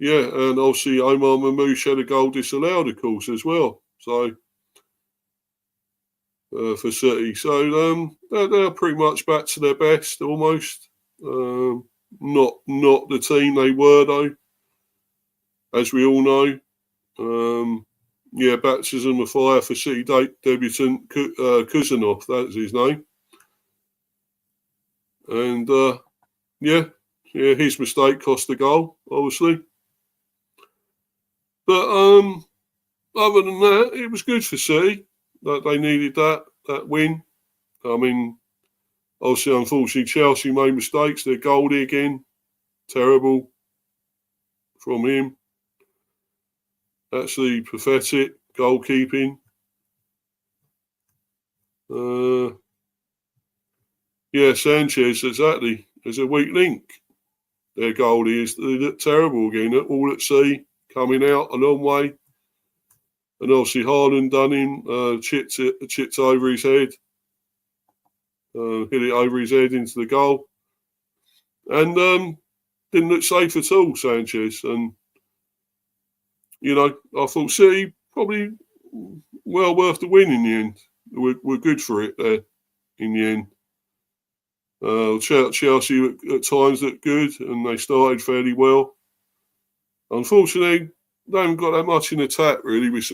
Yeah, and obviously Omar Mamouche had a goal disallowed, of course, as well. So for City, so they're pretty much back to their best, almost. Not the team they were though, as we all know. Yeah, baptism of fire for City debutant Kuzanov, that's his name. And yeah, his mistake cost the goal, obviously. But other than that, it was good for City. That they needed that win. I mean, obviously, unfortunately, Chelsea made mistakes. They're Goldie again. Terrible from him. Actually pathetic goalkeeping. Yeah, Sanchez, exactly. There's a weak link. Their goalie is, they look terrible again. All at sea, coming out a long way. And obviously Haaland done him, chipped over his head. Hit it over his head into the goal. And didn't look safe at all, Sanchez. And, you know, I thought City probably well worth the win in the end. We're good for it there in the end. Chelsea at times looked good and they started fairly well. Unfortunately, they haven't got that much in attack really with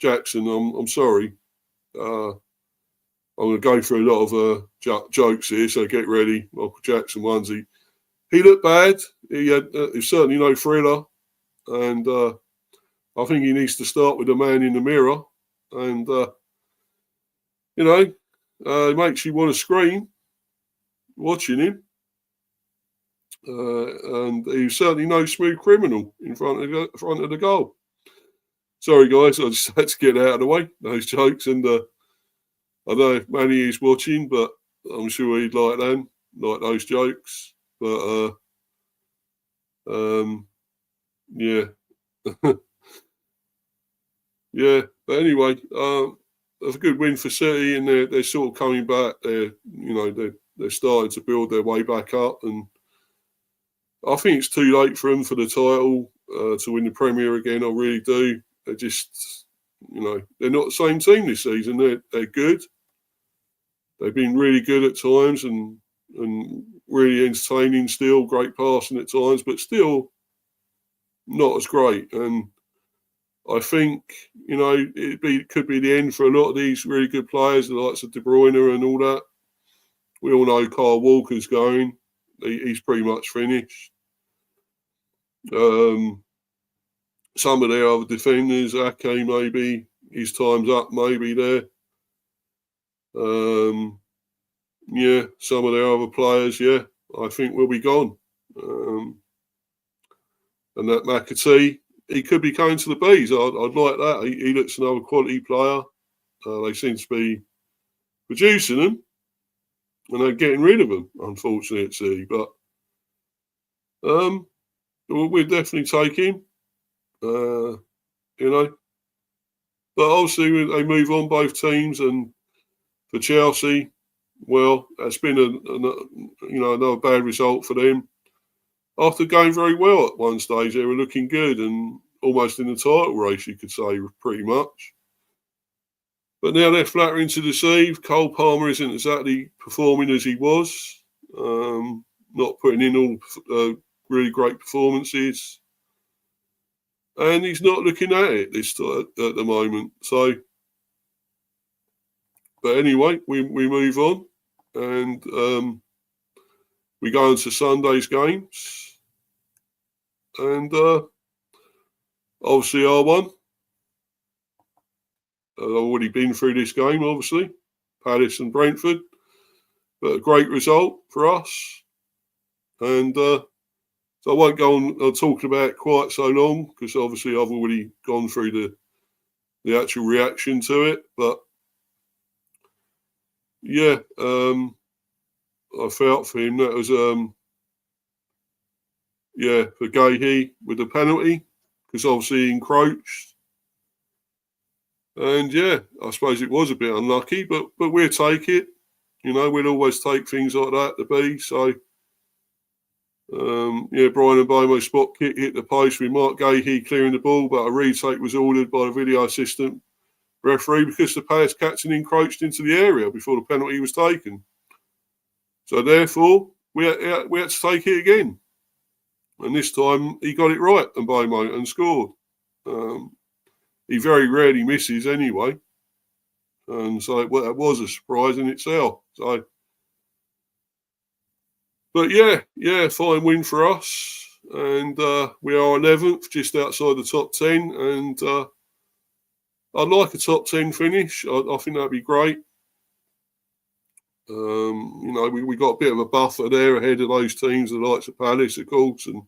Jackson. I'm sorry. I'm going to go through a lot of jokes here, so get ready. Michael Jackson onesie. He looked bad. He had certainly no thriller, and I think he needs to start with the man in the mirror. And you know, it makes you want to scream watching him. And he's certainly no smooth criminal in front of the goal. Sorry, guys, I just had to get out of the way. Those jokes, and I know if Manny is watching, but I'm sure he'd like them, like those jokes. But yeah, yeah. But anyway, it's a good win for City, and they're sort of coming back. They're starting to build their way back up, and I think it's too late for them for the title to win the Premier again. I really do. They're just, they're not the same team this season. They're good. They've been really good at times and really entertaining still, great passing at times, but still not as great. And I think, it could be the end for a lot of these really good players, the likes of De Bruyne and all that. We all know Kyle Walker's going. He's pretty much finished. Some of their other defenders, Ake maybe, his time's up maybe there. Yeah, some of their other players, yeah, I think will be gone. And that McAtee, he could be going to the Bees. I'd like that. He looks another quality player. They seem to be producing them, and they're getting rid of them, unfortunately, at City. But we'll definitely take him, But obviously, they move on, both teams, and for Chelsea, well, that's been another bad result for them. After going very well at one stage, they were looking good and almost in the title race, you could say, pretty much. But now they're flattering to deceive. Cole Palmer isn't exactly performing as he was, not putting in all really great performances. And he's not looking at it at the moment. So, but anyway, we move on. And we go into Sunday's games. And obviously R1. I've already been through this game, obviously. Palace and Brentford. But a great result for us. And so I won't go on talking about it quite so long, because obviously I've already gone through the actual reaction to it. But yeah, I felt for him that was for Gahey with the penalty, because obviously he encroached. And yeah, I suppose it was a bit unlucky, but we'll take it. We'll always take things like that to be. So Brian Mbomo's spot kick hit the post with Mark Gahey clearing the ball, but a retake was ordered by the video assistant referee because the Palace captain encroached into the area before the penalty was taken. So therefore, we had to take it again. And this time he got it right, Mbomo, and scored. He very rarely misses anyway. And so that was a surprise in itself. So, but yeah, fine win for us. And we are 11th, just outside the top 10. And I'd like a top 10 finish. I think that'd be great. We got a bit of a buffer there ahead of those teams, the likes of Palace, of course, and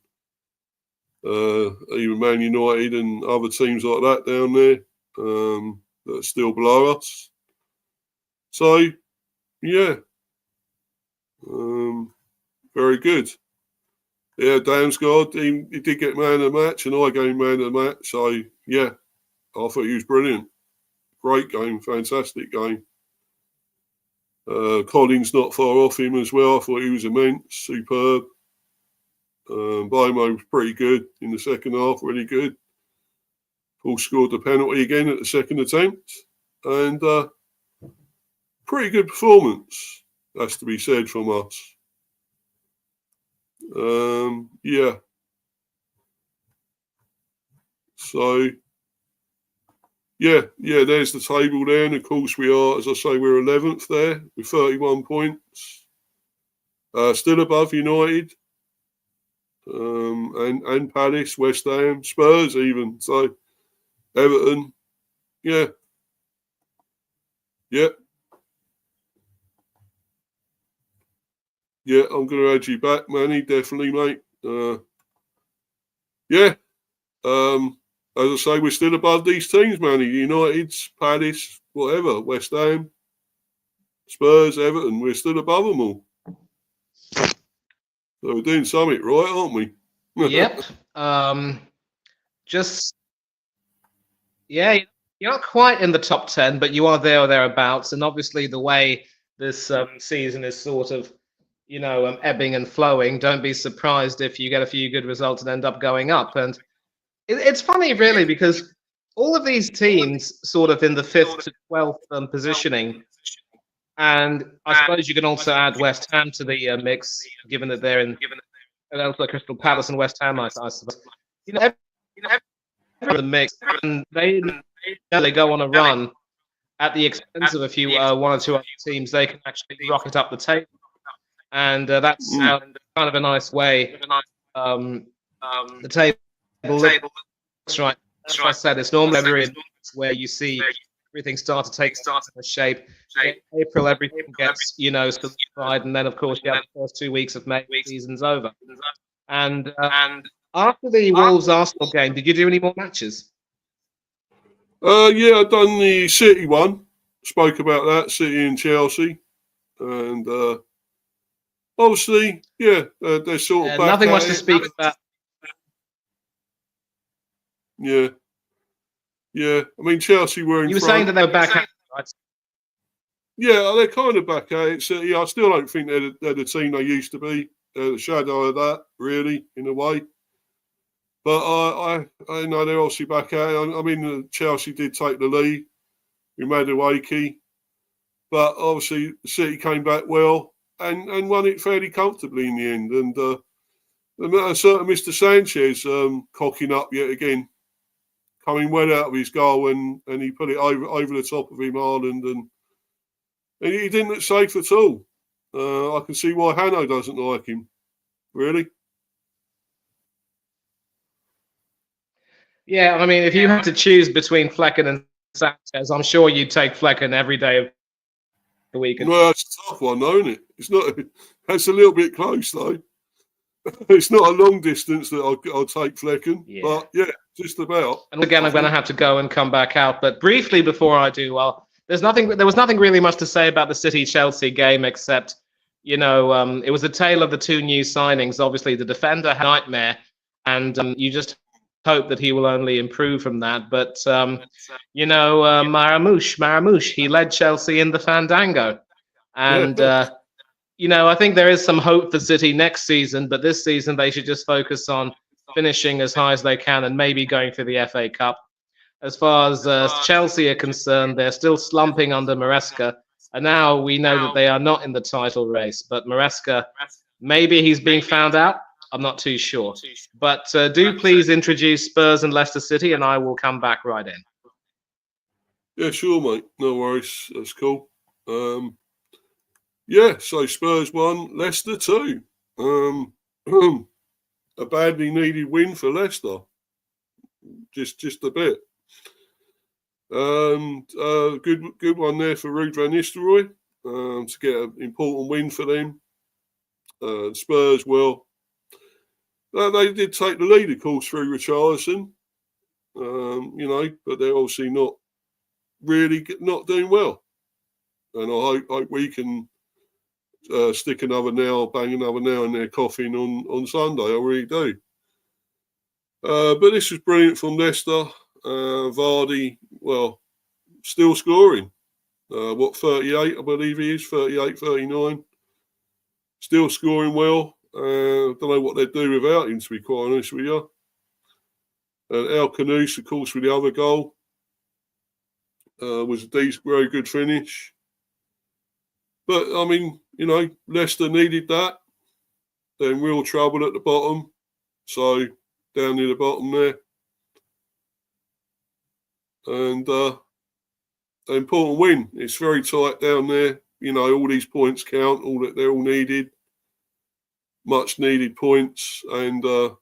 even Man United and other teams like that down there that are still below us. So, yeah, very good. Yeah, Damsgaard, he did get man of the match, and I gave man of the match. So, yeah, I thought he was brilliant. Great game, fantastic game. Collins not far off him as well. I thought he was immense, superb. Bomo was pretty good in the second half, really good. Paul scored the penalty again at the second attempt. And pretty good performance, has to be said, from us. Yeah. So, yeah, there's the table there. And of course, we are, as I say, we're 11th there with 31 points. Still above United. And Palace, West Ham, Spurs even. So, Everton, yeah. Yeah, I'm going to add you back, Manny, definitely, mate. Yeah, as I say, we're still above these teams, Manny. United's, Palace, whatever, West Ham, Spurs, Everton, we're still above them all. So we're doing something right, aren't we? Yep. Yeah, you're not quite in the top 10, but you are there or thereabouts. And obviously, the way this season is sort of, ebbing and flowing, don't be surprised if you get a few good results and end up going up. And it's funny, really, because all of these teams sort of in the 5th to 12th positioning. And I suppose you can also add West Ham to the mix, given that they're in, and also Crystal Palace and West Ham, I suppose. The mix, and they go on a run at the expense of a few one or two other teams. They can actually rocket up the table, and that's kind of a nice way. The table looks right. As I said, it's normally February where you see everything start to take shape. In April, everything gets solidified, and then of course you have the first 2 weeks of May. Season's over, and after the Wolves Arsenal game, did you do any more matches? Yeah, I've done the City one. Spoke about that, City and Chelsea. And obviously, yeah, they're sort of back. Nothing much to speak about. Yeah. I mean, Chelsea were in You were front. saying that they were back at it, right? Yeah, they're kind of back at it. So, yeah, I still don't think they're the team they used to be. They're the shadow of that, really, in a way. But I know they're obviously back at it. I mean, Chelsea did take the lead with Madueke. But obviously, City came back well and won it fairly comfortably in the end. And a certain Mr. Sanchez cocking up yet again, coming well out of his goal, and he put it over the top of him, Haaland, and he didn't look safe at all. I can see why Hanno doesn't like him. Really? Yeah, I mean, if you had to choose between Flecken and Sanchez, I'm sure you'd take Flecken every day of the week. Well, it's a tough one, isn't it? It's not. That's a little bit close, though. It's not a long distance that I'll take Flecken, but yeah, just about. And again, I'm going to have to go and come back out. But briefly before I do, well, there was nothing really much to say about the City-Chelsea game except, it was a tale of the two new signings. Obviously, the defender had a nightmare, and you just hope that he will only improve from that. But, Marmoush, he led Chelsea in the Fandango. And, I think there is some hope for City next season, but this season they should just focus on finishing as high as they can and maybe going for the FA Cup. As far as Chelsea are concerned, they're still slumping under Maresca. And now we know that they are not in the title race. But Maresca, maybe he's being found out. I'm not too sure. But do please introduce Spurs and Leicester City, and I will come back right in. Yeah, sure, mate. No worries. That's cool. Yeah, so Spurs 1, Leicester 2. A badly needed win for Leicester. Just a bit. Good one there for Ruud van Nistelrooy to get an important win for them. Spurs, well, they did take the lead, of course, through Richarlison. But they're obviously not doing well. and I hope we can stick another nail, bang another nail in their coffin on Sunday. I really do. But this was brilliant from Leicester. Vardy, well, still scoring. 38, I believe he is, 38, 39. Still scoring well. Don't know what they'd do without him, to be quite honest with you. And El Khanous, of course, with the other goal. Was a decent, very good finish. But, I mean, you know, Leicester needed that. They're in real trouble at the bottom. So, down near the bottom there. And an important win. It's very tight down there. You know, all these points count. They're all needed. Much needed points. And, you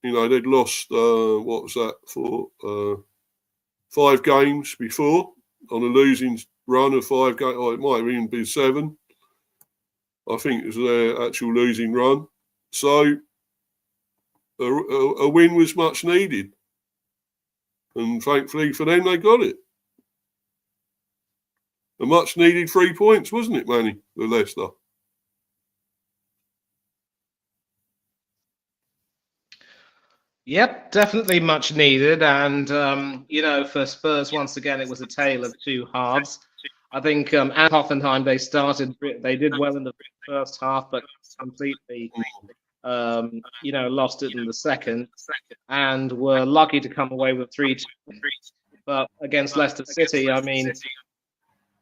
know, they'd lost, what was that, for 5 games before on a losing run of 5 games. Oh, it might have even been 7. I think it was their actual losing run. So a win was much needed. And thankfully for them, they got it. A much needed 3 points, wasn't it, Manny, for Leicester? Yep, definitely much needed. And, you know, for Spurs, once again, it was a tale of 2 halves. I think at Hoffenheim, they did well in the first half, but completely, you know, lost it in the second and were lucky to come away with 3-2. But against Leicester City, I mean,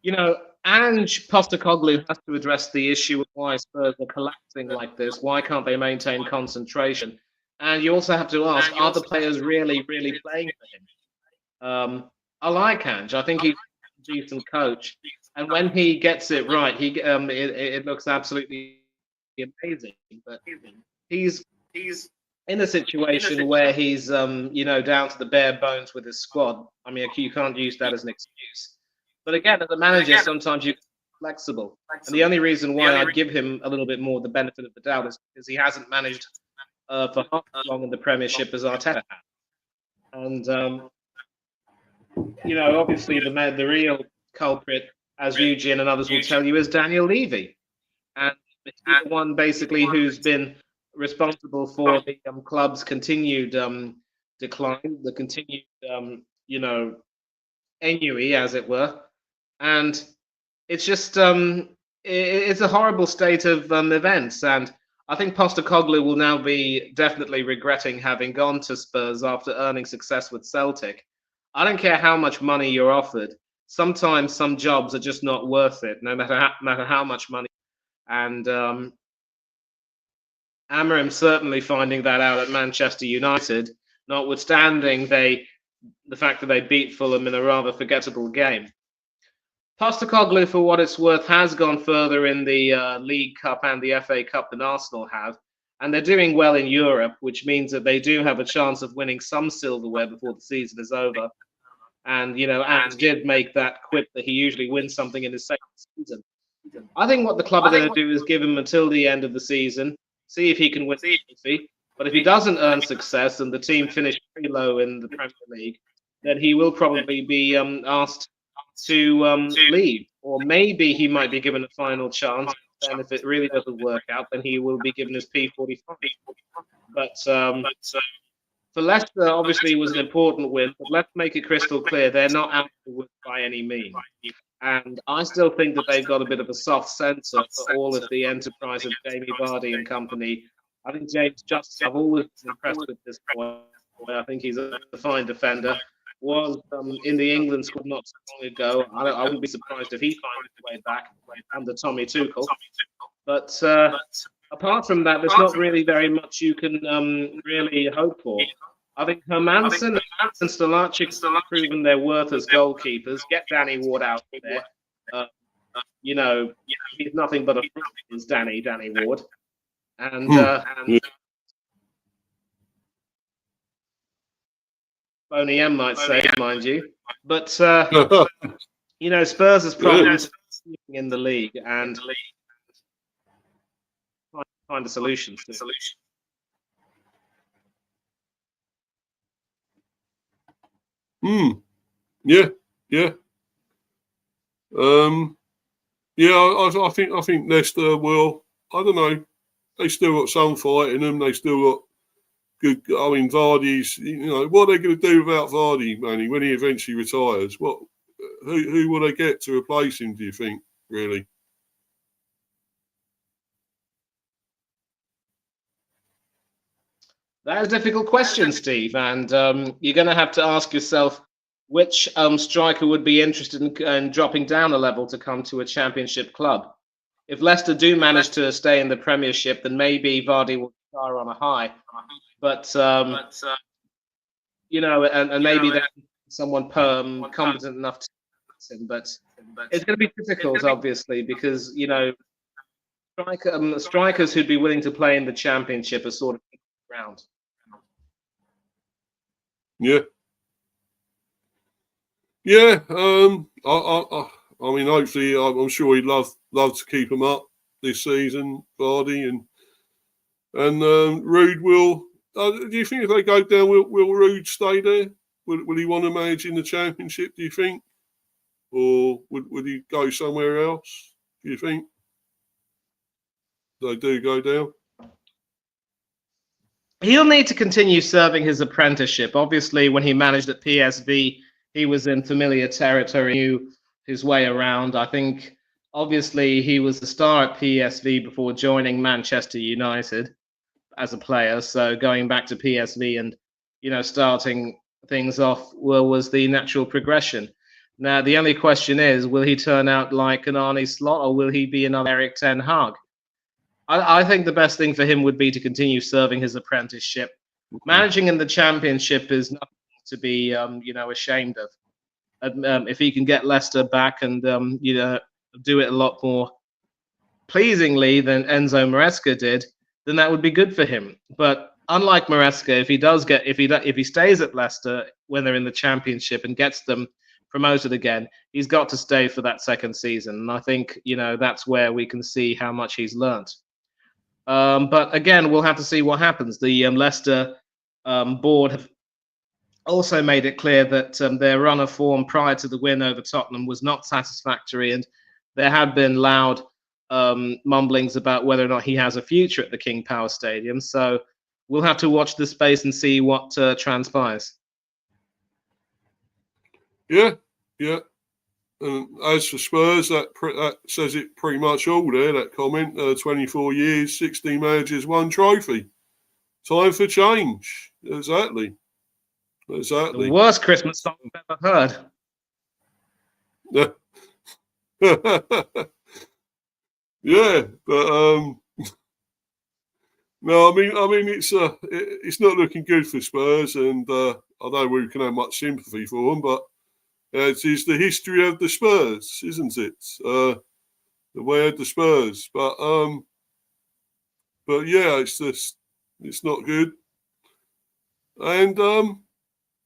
you know, Ange Postecoglou has to address the issue of why Spurs are collapsing like this. Why can't they maintain concentration? And you also have to ask, are the players really, really playing for him? I like Ange. I think he's a decent coach. And when he gets it right, it looks absolutely amazing. But he's in a situation where he's, you know, down to the bare bones with his squad. I mean, you can't use that as an excuse. But again, as a manager, sometimes you're flexible. And the only reason why I'd give him a little bit more the benefit of the doubt is because he hasn't managed for half as long in the Premiership as Arteta had. And, you know, obviously the real culprit, as Eugene and others will tell you, is Daniel Levy. And he's the one basically who's been responsible for the club's continued decline, the continued, you know, ennui, as it were. And it's just, it's a horrible state of events. And I think Postecoglou will now be definitely regretting having gone to Spurs after earning success with Celtic. I don't care how much money you're offered. Sometimes some jobs are just not worth it, no matter how much money. And Amorim certainly finding that out at Manchester United, notwithstanding the fact that they beat Fulham in a rather forgettable game. Postecoglou, for what it's worth, has gone further in the League Cup and the FA Cup than Arsenal have, and they're doing well in Europe, which means that they do have a chance of winning some silverware before the season is over. And, you know, Ant did make that quip that he usually wins something in his second season. I think what the club are going to do is give him until the end of the season, see if he can win the trophy. But if he doesn't earn success and the team finish very low in the Premier League, then he will probably be asked to leave, or maybe he might be given a final chance. And if it really doesn't work out, then he will be given his P45. But for Leicester, obviously, it was an important win. But let's make it crystal clear: they're not out of the woods by any means. And I still think that they've got a bit of a soft censor for all of the enterprise of Jamie Vardy and company. I think James Justice, I've always been impressed with this boy. I think he's a fine defender. Was in the England squad not so long ago. I wouldn't be surprised if he finds his way back under Tommy Tuchel. But apart from that, there's not really very much you can really hope for. I think Hermansen and Stalacic have proven their worth as goalkeepers. Get Danny Ward out there. You know, he's nothing but a fraud, is Danny Ward. And Boney M might say, mind you. But, you know, Spurs has problems in the league and find a solution. Yeah. Yeah, I think Leicester will. I don't know. They still got some fight in them. They still got good. I mean, Vardy's. What are they going to do without Vardy, Manny, when he eventually retires? Who will they get to replace him? Do you think, really? That is a difficult question, Steve, and you're going to have to ask yourself which striker would be interested in dropping down a level to come to a Championship club. If Leicester do manage to stay in the Premiership, then maybe Vardy will retire on a high. But and maybe there's someone competent enough to him. But it's going to be difficult, obviously, because strikers who'd be willing to play in the Championship are sort of ground. Yeah. Yeah. I mean, hopefully, I'm sure he'd love to keep him up this season, Vardy, and Ruud will. Do you think if they go down, will Ruud stay there? Will he want to manage in the Championship? Do you think, or would he go somewhere else? Do you think they do go down? He'll need to continue serving his apprenticeship. Obviously, when he managed at PSV, he was in familiar territory, knew his way around. I think, obviously, he was the star at PSV before joining Manchester United as a player. So going back to PSV and, starting things off was the natural progression. Now, the only question is, will he turn out like an Arne Slot, or will he be another Erik ten Hag? I think the best thing for him would be to continue serving his apprenticeship. Managing in the Championship is nothing to be, ashamed of. If he can get Leicester back and, do it a lot more pleasingly than Enzo Maresca did, then that would be good for him. But unlike Maresca, if he stays at Leicester when they're in the Championship and gets them promoted again, he's got to stay for that second season. And I think, that's where we can see how much he's learnt. But again, we'll have to see what happens. The Leicester board have also made it clear that their run of form prior to the win over Tottenham was not satisfactory, and there have been loud mumblings about whether or not he has a future at the King Power Stadium. So we'll have to watch this space and see what transpires. Yeah. And as for Spurs, that says it pretty much all there, that comment. 24 years, 16 managers, 1 trophy. Time for change. Exactly. The worst Christmas song I've ever heard. Yeah, but no, I mean it's not looking good for Spurs, and I know we can have much sympathy for them, but it is the history of the Spurs, isn't it? The way of the Spurs, but yeah, it's not good, and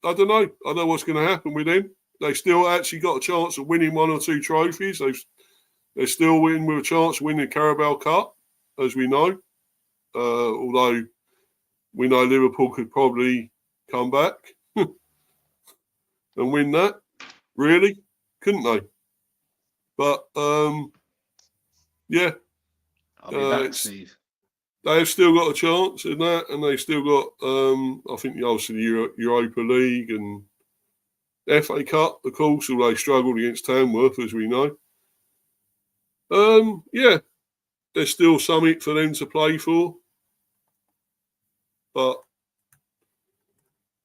I don't know. I don't know what's going to happen with them. They still actually got a chance of winning 1 or 2 trophies. They're still winning with a chance of winning the Carabao Cup, as we know. Although we know Liverpool could probably come back and win that. Really? Couldn't they? But, yeah. I'll be back, Steve. They've still got a chance in that, and they've still got, I think, obviously the Europa League and FA Cup, of course, although they struggled against Tamworth, as we know. Yeah, there's still something for them to play for. But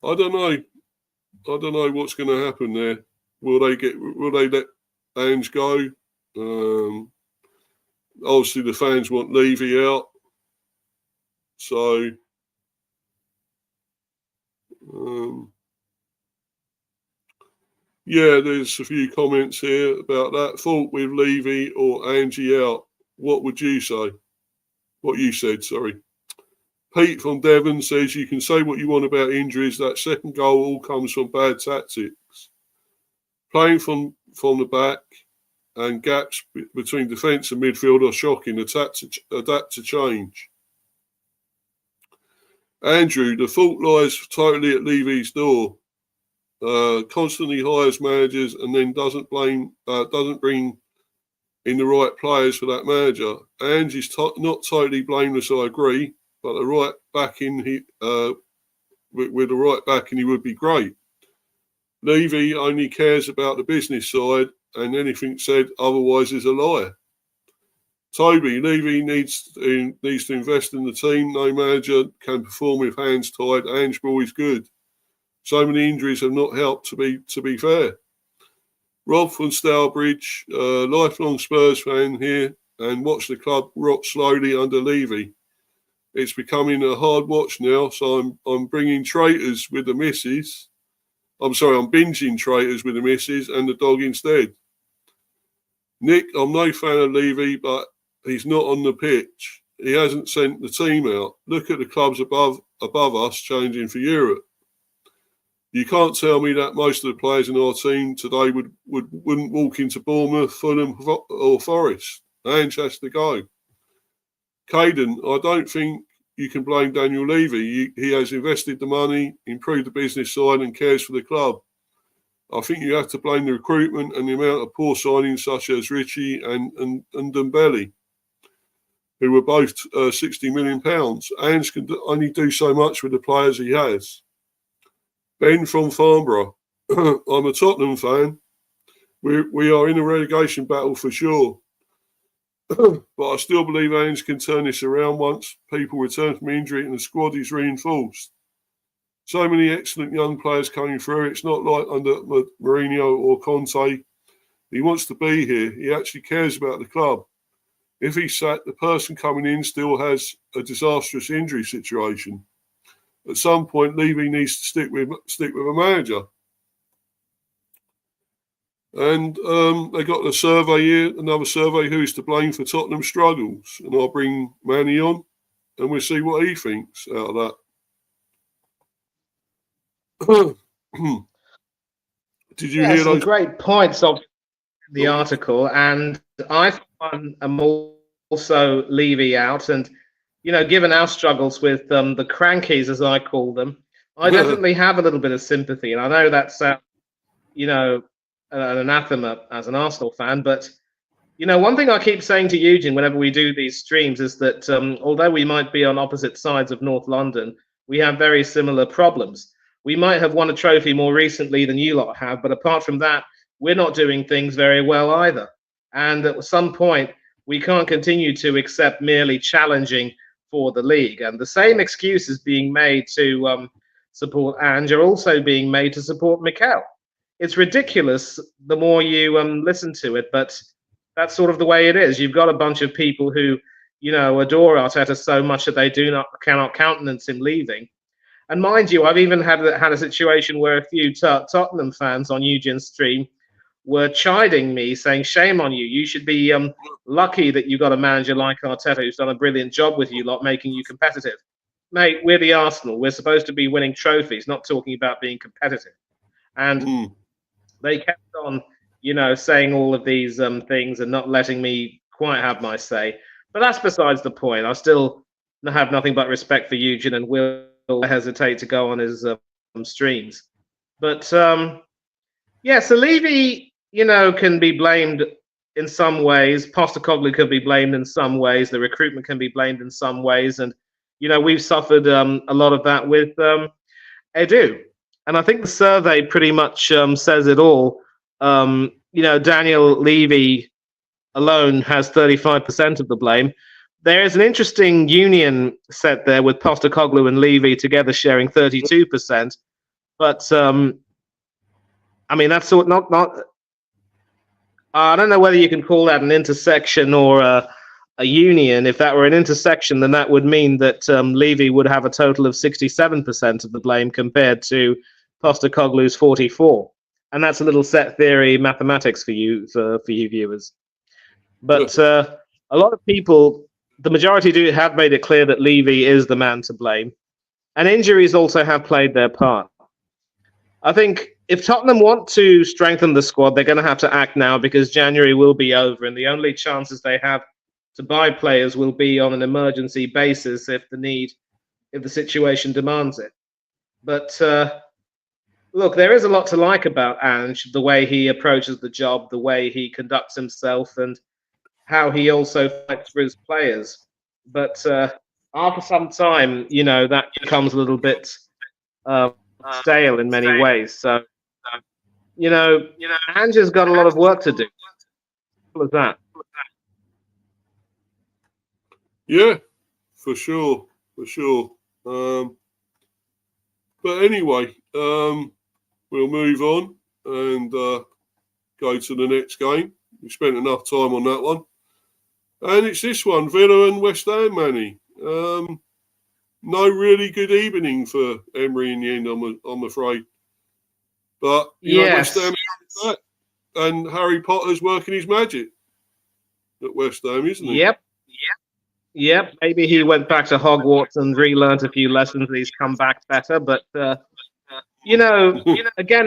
I don't know. I don't know what's going to happen there. Will they let Ange go? Obviously, the fans want Levy out. So, yeah, there's a few comments here about that. Thought with Levy or Angie out. What would you say? What you said, sorry. Pete from Devon says you can say what you want about injuries. That second goal all comes from bad tactics. Playing from the back and gaps between defence and midfield are shocking. Adapt to change. Andrew, the fault lies totally at Levy's door. Constantly hires managers and then doesn't bring in the right players for that manager. Ange is not totally blameless, I agree, but the right backing, with the right backing, he would be great. Levy only cares about the business side, and anything said otherwise is a lie. Toby, Levy needs to invest in the team. No manager can perform with hands tied. Ange is good. So many injuries have not helped, to be fair. Rob from Stourbridge, lifelong Spurs fan here, and watch the club rot slowly under Levy. It's becoming a hard watch now, so I'm bringing traitors with the missus. I'm binging traitors with the missus and the dog instead. Nick, I'm no fan of Levy, but he's not on the pitch. He hasn't sent the team out. Look at the clubs above us changing for Europe. You can't tell me that most of the players in our team today wouldn't walk into Bournemouth, Fulham or Forest. Ange has to go. Caden, I don't think you can blame Daniel Levy. He has invested the money, improved the business side and cares for the club. I think you have to blame the recruitment and the amount of poor signings such as Ritchie and Dembele, who were both £60 million. Ange can only do so much with the players he has. Ben from Farnborough. I'm a Tottenham fan. We are in a relegation battle for sure. But I still believe Ange can turn this around once people return from injury and the squad is reinforced. So many excellent young players coming through. It's not like under Mourinho or Conte. He wants to be here. He actually cares about the club. If he's sacked, the person coming in still has a disastrous injury situation. At some point, Levy needs to stick with a manager. And they got a survey here, another survey, who is to blame for Tottenham's struggles. And I'll bring Manny on and we'll see what he thinks out of that. Did you hear those? Great points of the article, and I am also Levy out, and given our struggles with the crankies, as I call them, I definitely have a little bit of sympathy, and I know that's an anathema as an Arsenal fan, but one thing I keep saying to Eugene whenever we do these streams is that although we might be on opposite sides of North London, we have very similar problems. We might have won a trophy more recently than you lot have, but apart from that, we're not doing things very well either. And at some point, we can't continue to accept merely challenging for the league. And the same excuses being made to support Ange are also being made to support Mikel. It's ridiculous the more you listen to it, but that's sort of the way it is. You've got a bunch of people who, adore Arteta so much that they cannot countenance him leaving. And mind you, I've even had a situation where a few Tottenham fans on Eugene's stream were chiding me, saying, shame on you. You should be lucky that you got a manager like Arteta who's done a brilliant job with you lot, making you competitive. Mate, we're the Arsenal. We're supposed to be winning trophies, not talking about being competitive. And they kept on, saying all of these things and not letting me quite have my say. But that's besides the point. I still have nothing but respect for Eugene and will hesitate to go on his streams. But so Levy, can be blamed in some ways. Postecoglou could be blamed in some ways. The recruitment can be blamed in some ways. And, we've suffered a lot of that with Edu. And I think the survey pretty much says it all. Daniel Levy alone has 35% of the blame. There is an interesting union set there with Postecoglou and Levy together sharing 32%. But that's sort not. I don't know whether you can call that an intersection or a union. If that were an intersection, then that would mean that Levy would have a total of 67% of the blame compared to Postecoglou's 44%. And that's a little set theory mathematics for you viewers. But a lot of people, the majority have made it clear that Levy is the man to blame. And injuries also have played their part. I think if Tottenham want to strengthen the squad, they're going to have to act now because January will be over. And the only chances they have to buy players will be on an emergency basis if the situation demands it. But look, there is a lot to like about Ange, the way he approaches the job, the way he conducts himself. And, how he also fights for his players. But after some time, that becomes a little bit stale in many ways. So, Ange's got a lot of work to do. Simple as that. Yeah, for sure. But anyway, we'll move on and go to the next game. We spent enough time on that one. And it's this one, Villa and West Ham, Manny. No really good evening for Emery in the end, I'm afraid. But, yes. West Ham is back. And Harry Potter's working his magic at West Ham, isn't he? Yep. Maybe he went back to Hogwarts and relearned a few lessons and he's come back better. But, again,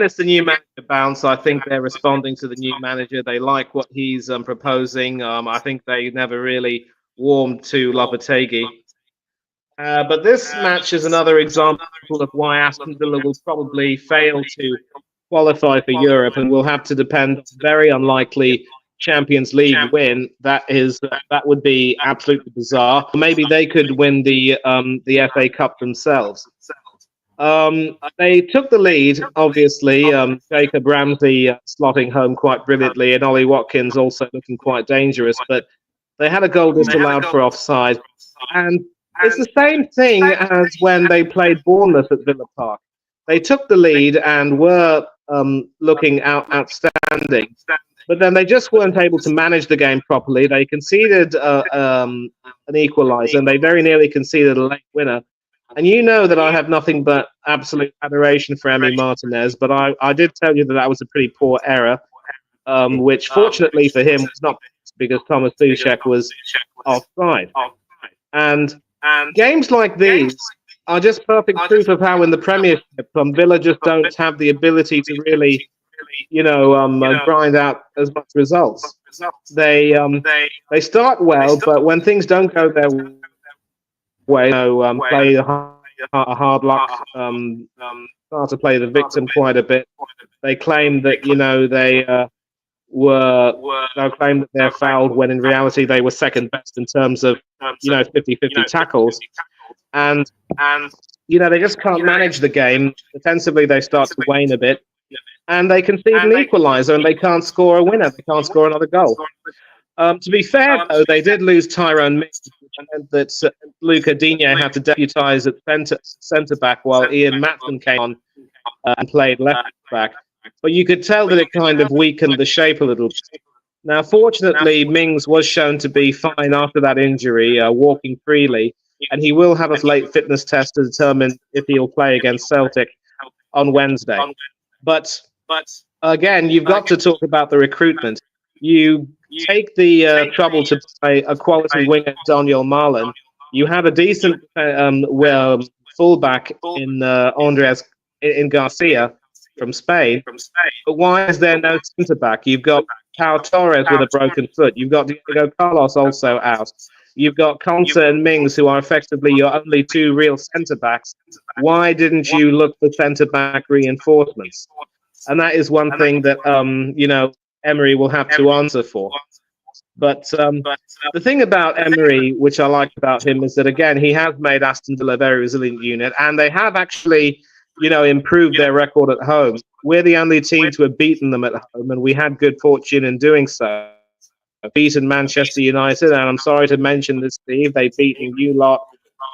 it's the new manager bounce. I think they're responding to the new manager. They like what he's proposing. I think they never really warmed to Lopetegui. But this match is another example of why Aston Villa will probably fail to qualify for Europe and will have to depend on a very unlikely Champions League win. That would be absolutely bizarre. Maybe they could win the FA Cup themselves. They took the lead, obviously. Jacob Ramsey slotting home quite brilliantly, and Ollie Watkins also looking quite dangerous. But they had a goal disallowed for offside, and it's the same thing as when they played Bournemouth at Villa Park. They took the lead and were looking outstanding. But then they just weren't able to manage the game properly. They conceded an equaliser, and they very nearly conceded a late winner. And you know that I have nothing but absolute adoration for Emi Martinez, but I did tell you that was a pretty poor error, which fortunately for him was not because Thomas Tuchel was offside. And games like these are just perfect proof of how in the Premiership, Villa just don't have the ability to really grind out as much results. They start well, but when things don't go their way, play a hard luck, start to play the victim quite a bit. They claim that they claim that they're fouled when in reality they were second best in terms of 50-50 tackles, and they just can't manage the game. Defensively, they start to wane a bit. And they concede an equaliser, and they can't score a winner. They can't score another goal. To be fair, though, they did lose Tyrone Mings, which meant that Luca Digne had to deputise at centre back while Ian Maatsen came on and played left back. But you could tell that it kind of weakened the shape a little bit. Now, fortunately, Mings was shown to be fine after that injury, walking freely, and he will have a late fitness test to determine if he'll play against Celtic on Wednesday. But again, you've got to talk about the recruitment. You take the trouble to play a quality winger, Daniel Marlin. You have a decent fullback in Andres Garcia from Spain. But why is there no centre back? You've got Pau Torres with a broken foot. You've got Diego Carlos also out. You've got Konsa and Mings, who are effectively your only two real centre backs. Why didn't you look for centre back reinforcements? And that is one thing that Emery will have to answer for. But the thing about Emery, which I like about him, is that again he has made Aston Villa a very resilient unit, and they have actually improved their record at home. We're the only team to have beaten them at home, and we had good fortune in doing so. Beaten Manchester United, and I'm sorry to mention this, Steve, they've beaten you lot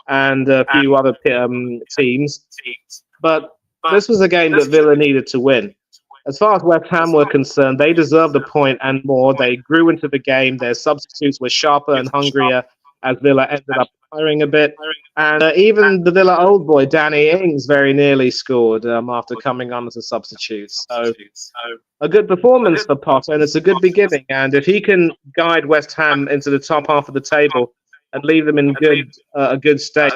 and a few other teams. But this was a game that Villa needed to win. As far as West Ham were concerned, they deserved a point and more. They grew into the game. Their substitutes were sharper and hungrier as Villa ended up firing a bit. And even the Villa old boy, Danny Ings, very nearly scored after coming on as a substitute. So a good performance for Potter, and it's a good beginning. And if he can guide West Ham into the top half of the table and leave them in a good state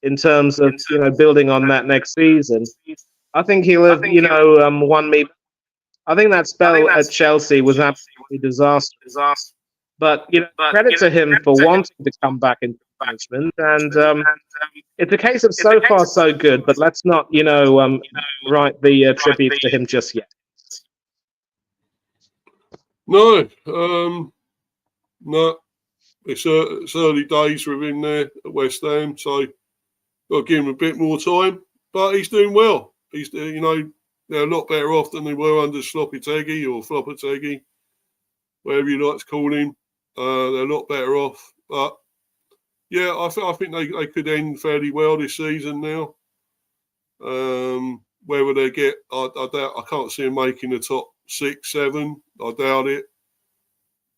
in terms of building on that next season, I think he'll have won me. I think that spell at Chelsea was absolutely disastrous. But credit to him for wanting to come back into management, and it's a case of so far so good. But let's not write the tribute to him just yet. No, No, it's early days for him there at West Ham, so got to give him a bit more time. But he's doing well. He's, they're a lot better off than they were under Sloppy Teggy or Flopper Teggy, whatever you like to call him. They're a lot better off. But yeah, I think they could end fairly well this season now. Whether they get, I doubt. I can't see them making the top 6, 7. I doubt it.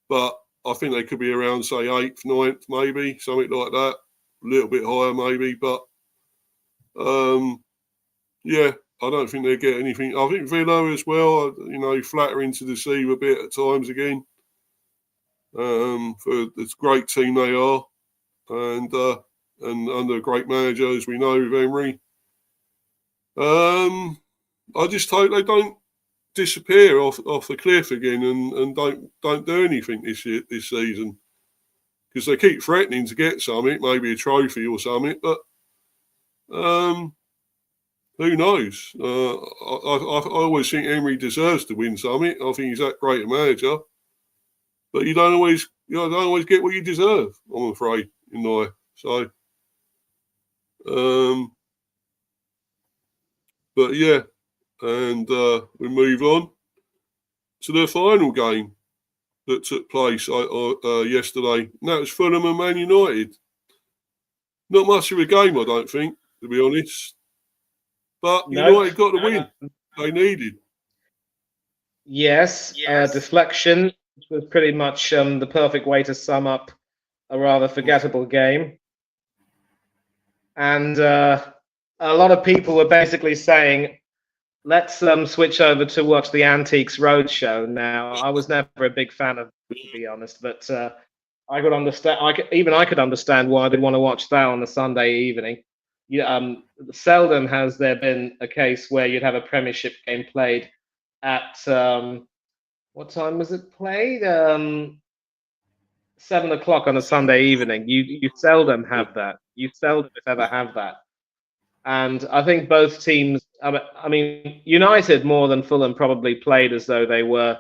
But I think they could be around, say, 8th, 9th, maybe something like that. A little bit higher, maybe. But yeah, I don't think they get anything. I think Villa as well. Flattering to deceive a bit at times again. For this great team they are, and under a great manager, as we know, with Emery. I just hope they don't disappear off the cliff again and don't do anything this season, because they keep threatening to get something, maybe a trophy or something, but who knows? I always think Emery deserves to win something. I think he's that great a manager, but you don't always get what you deserve, I'm afraid, in life. So, but yeah, and we move on to the final game that took place yesterday. And that was Fulham and Man United. Not much of a game, I don't think, to be honest. But United got the win they needed. Yes. Deflection, which was pretty much the perfect way to sum up a rather forgettable game. And a lot of people were basically saying, let's switch over to watch the Antiques Roadshow. Now, I was never a big fan of it, to be honest, but I could understand. I could understand why they'd want to watch that on a Sunday evening. Seldom has there been a case where you'd have a Premiership game played at what time was it played? 7 o'clock on a Sunday evening. You seldom have that. You seldom, if ever, have that. And I think both teams, I mean, United more than Fulham probably played as though they were,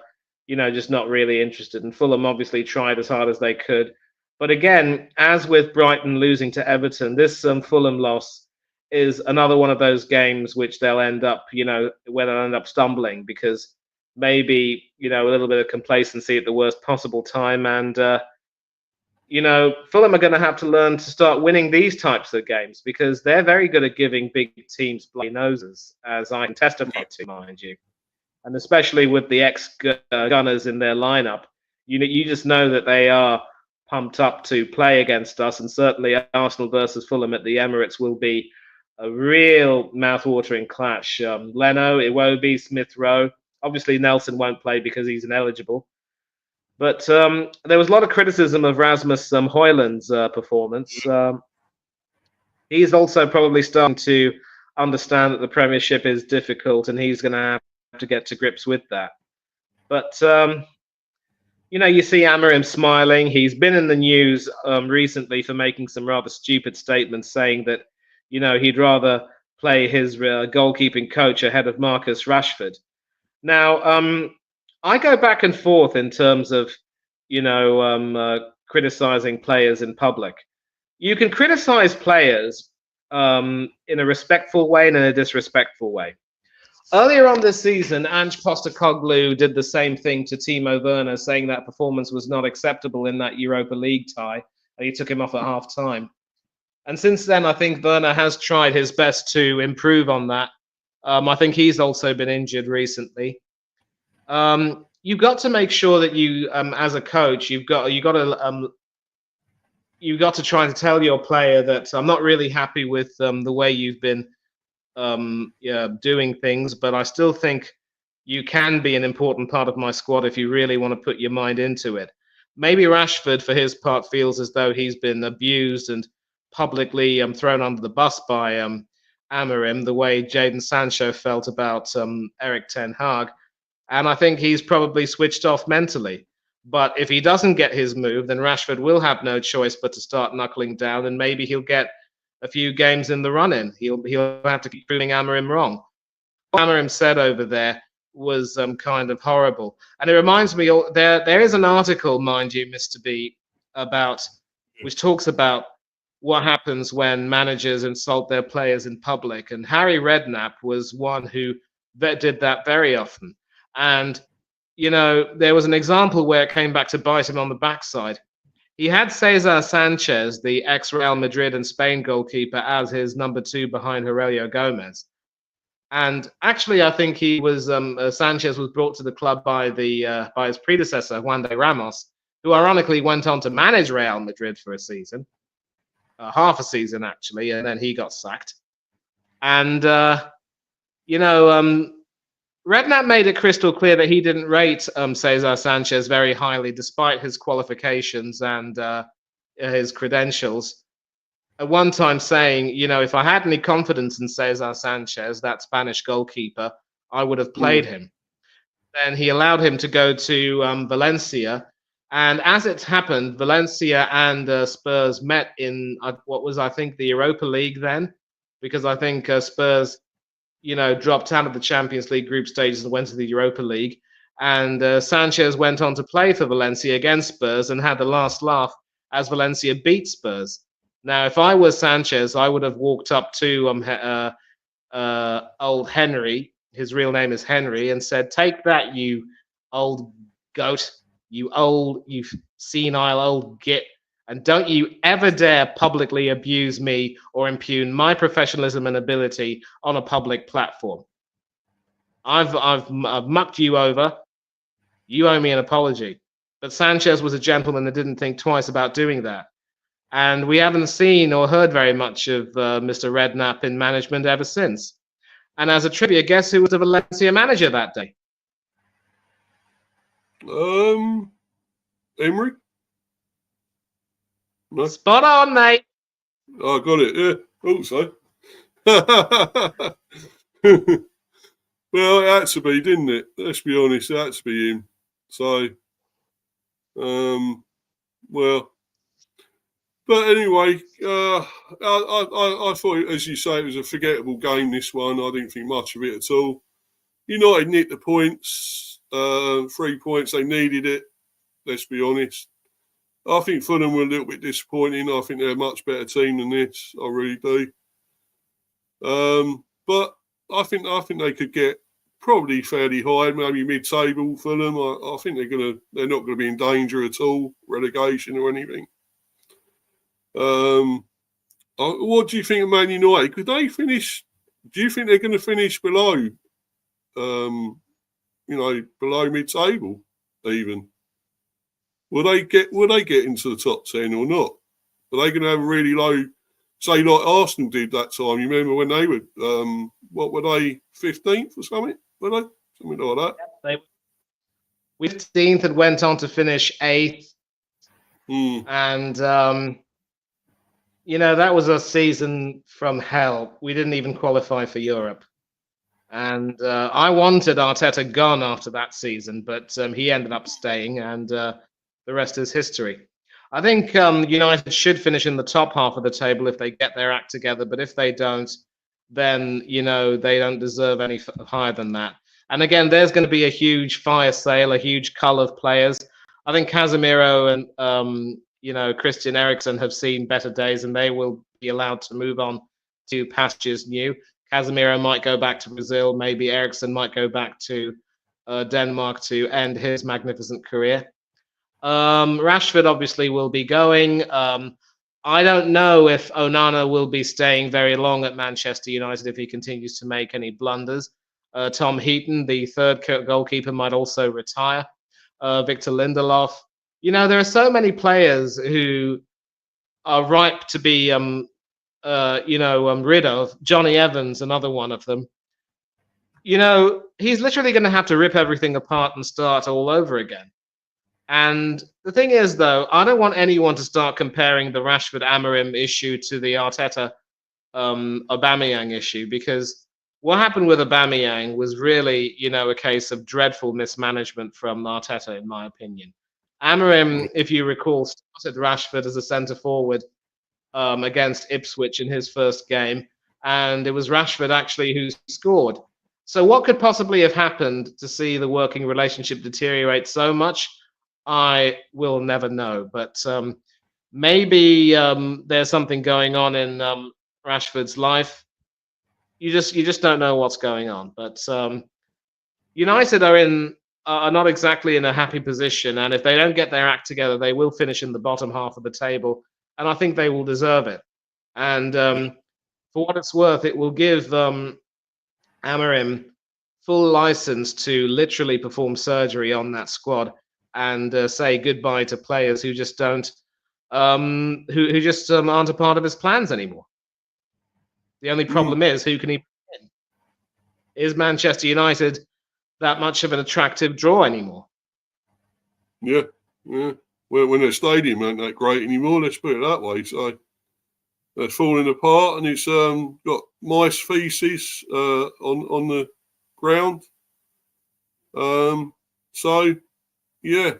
just not really interested. And Fulham obviously tried as hard as they could. But again, as with Brighton losing to Everton, this Fulham loss is another one of those games which they'll end up, where they'll end up stumbling because maybe, a little bit of complacency at the worst possible time. And, Fulham are going to have to learn to start winning these types of games because they're very good at giving big teams bloody noses, as I can testify to, mind you. And especially with the ex-Gunners in their lineup, you just know that they are pumped up to play against us. And certainly Arsenal versus Fulham at the Emirates will be a real mouth-watering clash. Leno, Iwobi, Smith Rowe. Obviously, Nelson won't play because he's ineligible. But there was a lot of criticism of Rasmus Højlund's performance. He's also probably starting to understand that the Premiership is difficult and he's going to have to get to grips with that. But, you see Amorim smiling. He's been in the news recently for making some rather stupid statements saying that, he'd rather play his goalkeeping coach ahead of Marcus Rashford. Now, I go back and forth in terms of, criticizing players in public. You can criticize players in a respectful way and in a disrespectful way. Earlier on this season, Ange Postecoglou did the same thing to Timo Werner, saying that performance was not acceptable in that Europa League tie, and he took him off at half-time. And since then, I think Werner has tried his best to improve on that. I think he's also been injured recently. You've got to make sure that you, as a coach, you've got to try to tell your player that I'm not really happy with the way you've been doing things, but I still think you can be an important part of my squad if you really want to put your mind into it. Maybe Rashford, for his part, feels as though he's been abused and publicly thrown under the bus by Amorim, the way Jadon Sancho felt about Erik ten Hag. And I think he's probably switched off mentally. But if he doesn't get his move, then Rashford will have no choice but to start knuckling down, and maybe he'll get a few games in the run-in. He'll have to keep proving Amorim wrong. What Amorim said over there was kind of horrible. And it reminds me, there is an article, mind you, Mr. B, about which talks about what happens when managers insult their players in public. And Harry Redknapp was one who did that very often. And, you know, there was an example where it came back to bite him on the backside. He had Cesar Sanchez, the ex-Real Madrid and Spain goalkeeper, as his number 2 behind Aurelio Gomez. And actually, I think he was Sanchez was brought to the club by his predecessor, Juan de Ramos, who ironically went on to manage Real Madrid for a season, half a season actually, and then he got sacked. And Redknapp made it crystal clear that he didn't rate Cesar Sanchez very highly, despite his qualifications and his credentials. At one time saying, you know, if I had any confidence in Cesar Sanchez, that Spanish goalkeeper, I would have played him. Then he allowed him to go to Valencia. And as it happened, Valencia and Spurs met in what was, I think, the Europa League then, because I think Spurs, you know, dropped out of the Champions League group stages and went to the Europa League. And Sanchez went on to play for Valencia against Spurs and had the last laugh as Valencia beat Spurs. Now, if I was Sanchez, I would have walked up to old Henry, his real name is Henry, and said, "Take that, you old goat, you senile old git, and don't you ever dare publicly abuse me or impugn my professionalism and ability on a public platform. I've mucked you over. You owe me an apology." But Sanchez was a gentleman that didn't think twice about doing that. And we haven't seen or heard very much of Mr. Redknapp in management ever since. And as a trivia, guess who was the Valencia manager that day? Emery? No? Spot on, mate. I got it, yeah. Also. Well, it had to be, didn't it? Let's be honest, it had to be him. So, well. But anyway, I thought, as you say, it was a forgettable game, this one. I didn't think much of it at all. United nicked the points, 3 points. They needed it, let's be honest. I think Fulham were a little bit disappointing. I think they're a much better team than this. I really do. But I think they could get probably fairly high, maybe mid-table. Fulham. I think they're not going to be in danger at all, relegation or anything. What do you think of Man United? Could they finish? Do you think they're going to finish below? Below mid-table, even? Will they get into the top 10 or not? Are they going to have a really low, say like Arsenal did that time? You remember when they were, what were they, 15th or something? Were they? Something like that. They were 15th and went on to finish 8th. And, that was a season from hell. We didn't even qualify for Europe. And I wanted Arteta gone after that season, but he ended up staying, and the rest is history. I think United should finish in the top half of the table if they get their act together, but if they don't, then, they don't deserve any higher than that. And again, there's going to be a huge fire sale, a huge cull of players. I think Casemiro and, Christian Eriksen have seen better days, and they will be allowed to move on to pastures new. Casemiro might go back to Brazil. Maybe Eriksen might go back to Denmark to end his magnificent career. Rashford obviously will be going. I don't know if Onana will be staying very long at Manchester United if he continues to make any blunders. Tom Heaton, the third goalkeeper, might also retire. Victor Lindelof. There are so many players who are ripe to be rid of. Johnny Evans, another one of them. He's literally going to have to rip everything apart and start all over again. And the thing is, though, I don't want anyone to start comparing the Rashford-Amorim issue to the Arteta Aubameyang issue, because what happened with Aubameyang was really, a case of dreadful mismanagement from Arteta, in my opinion. Amorim, if you recall, started Rashford as a centre-forward against Ipswich in his first game, and it was Rashford actually who scored. So what could possibly have happened to see the working relationship deteriorate so much? I will never know. But maybe there's something going on in Rashford's life. You just don't know what's going on. But United are not exactly in a happy position, and if they don't get their act together, they will finish in the bottom half of the table, and I think they will deserve it. And for what it's worth, it will give Amarim full license to literally perform surgery on that squad and say goodbye to players who just don't, who just aren't a part of his plans anymore. The only problem is, who can he put in? Is Manchester United that much of an attractive draw anymore? Yeah. When their stadium ain't that great anymore, let's put it that way. So it's falling apart, and it's got mice feces on the ground. So yeah,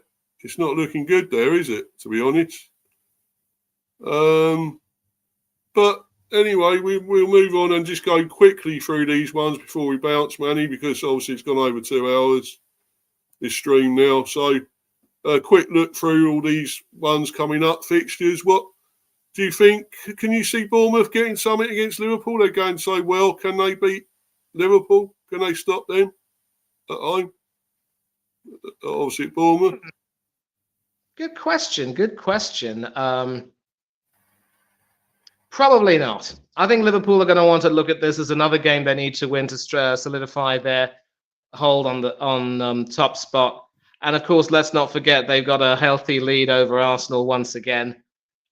it's not looking good there, is it? To be honest. But anyway, we'll move on and just go quickly through these ones before we bounce, Manny, because obviously it's gone over 2 hours, this stream now. So a quick look through all these ones coming up, fixtures. What do you think? Can you see Bournemouth getting something against Liverpool? They're going so well. Can they beat Liverpool? Can they stop them at home? Obviously, Bournemouth. Good question. Good question. Probably not. I think Liverpool are going to want to look at this as another game they need to win to solidify their hold on top spot. And of course, let's not forget they've got a healthy lead over Arsenal once again.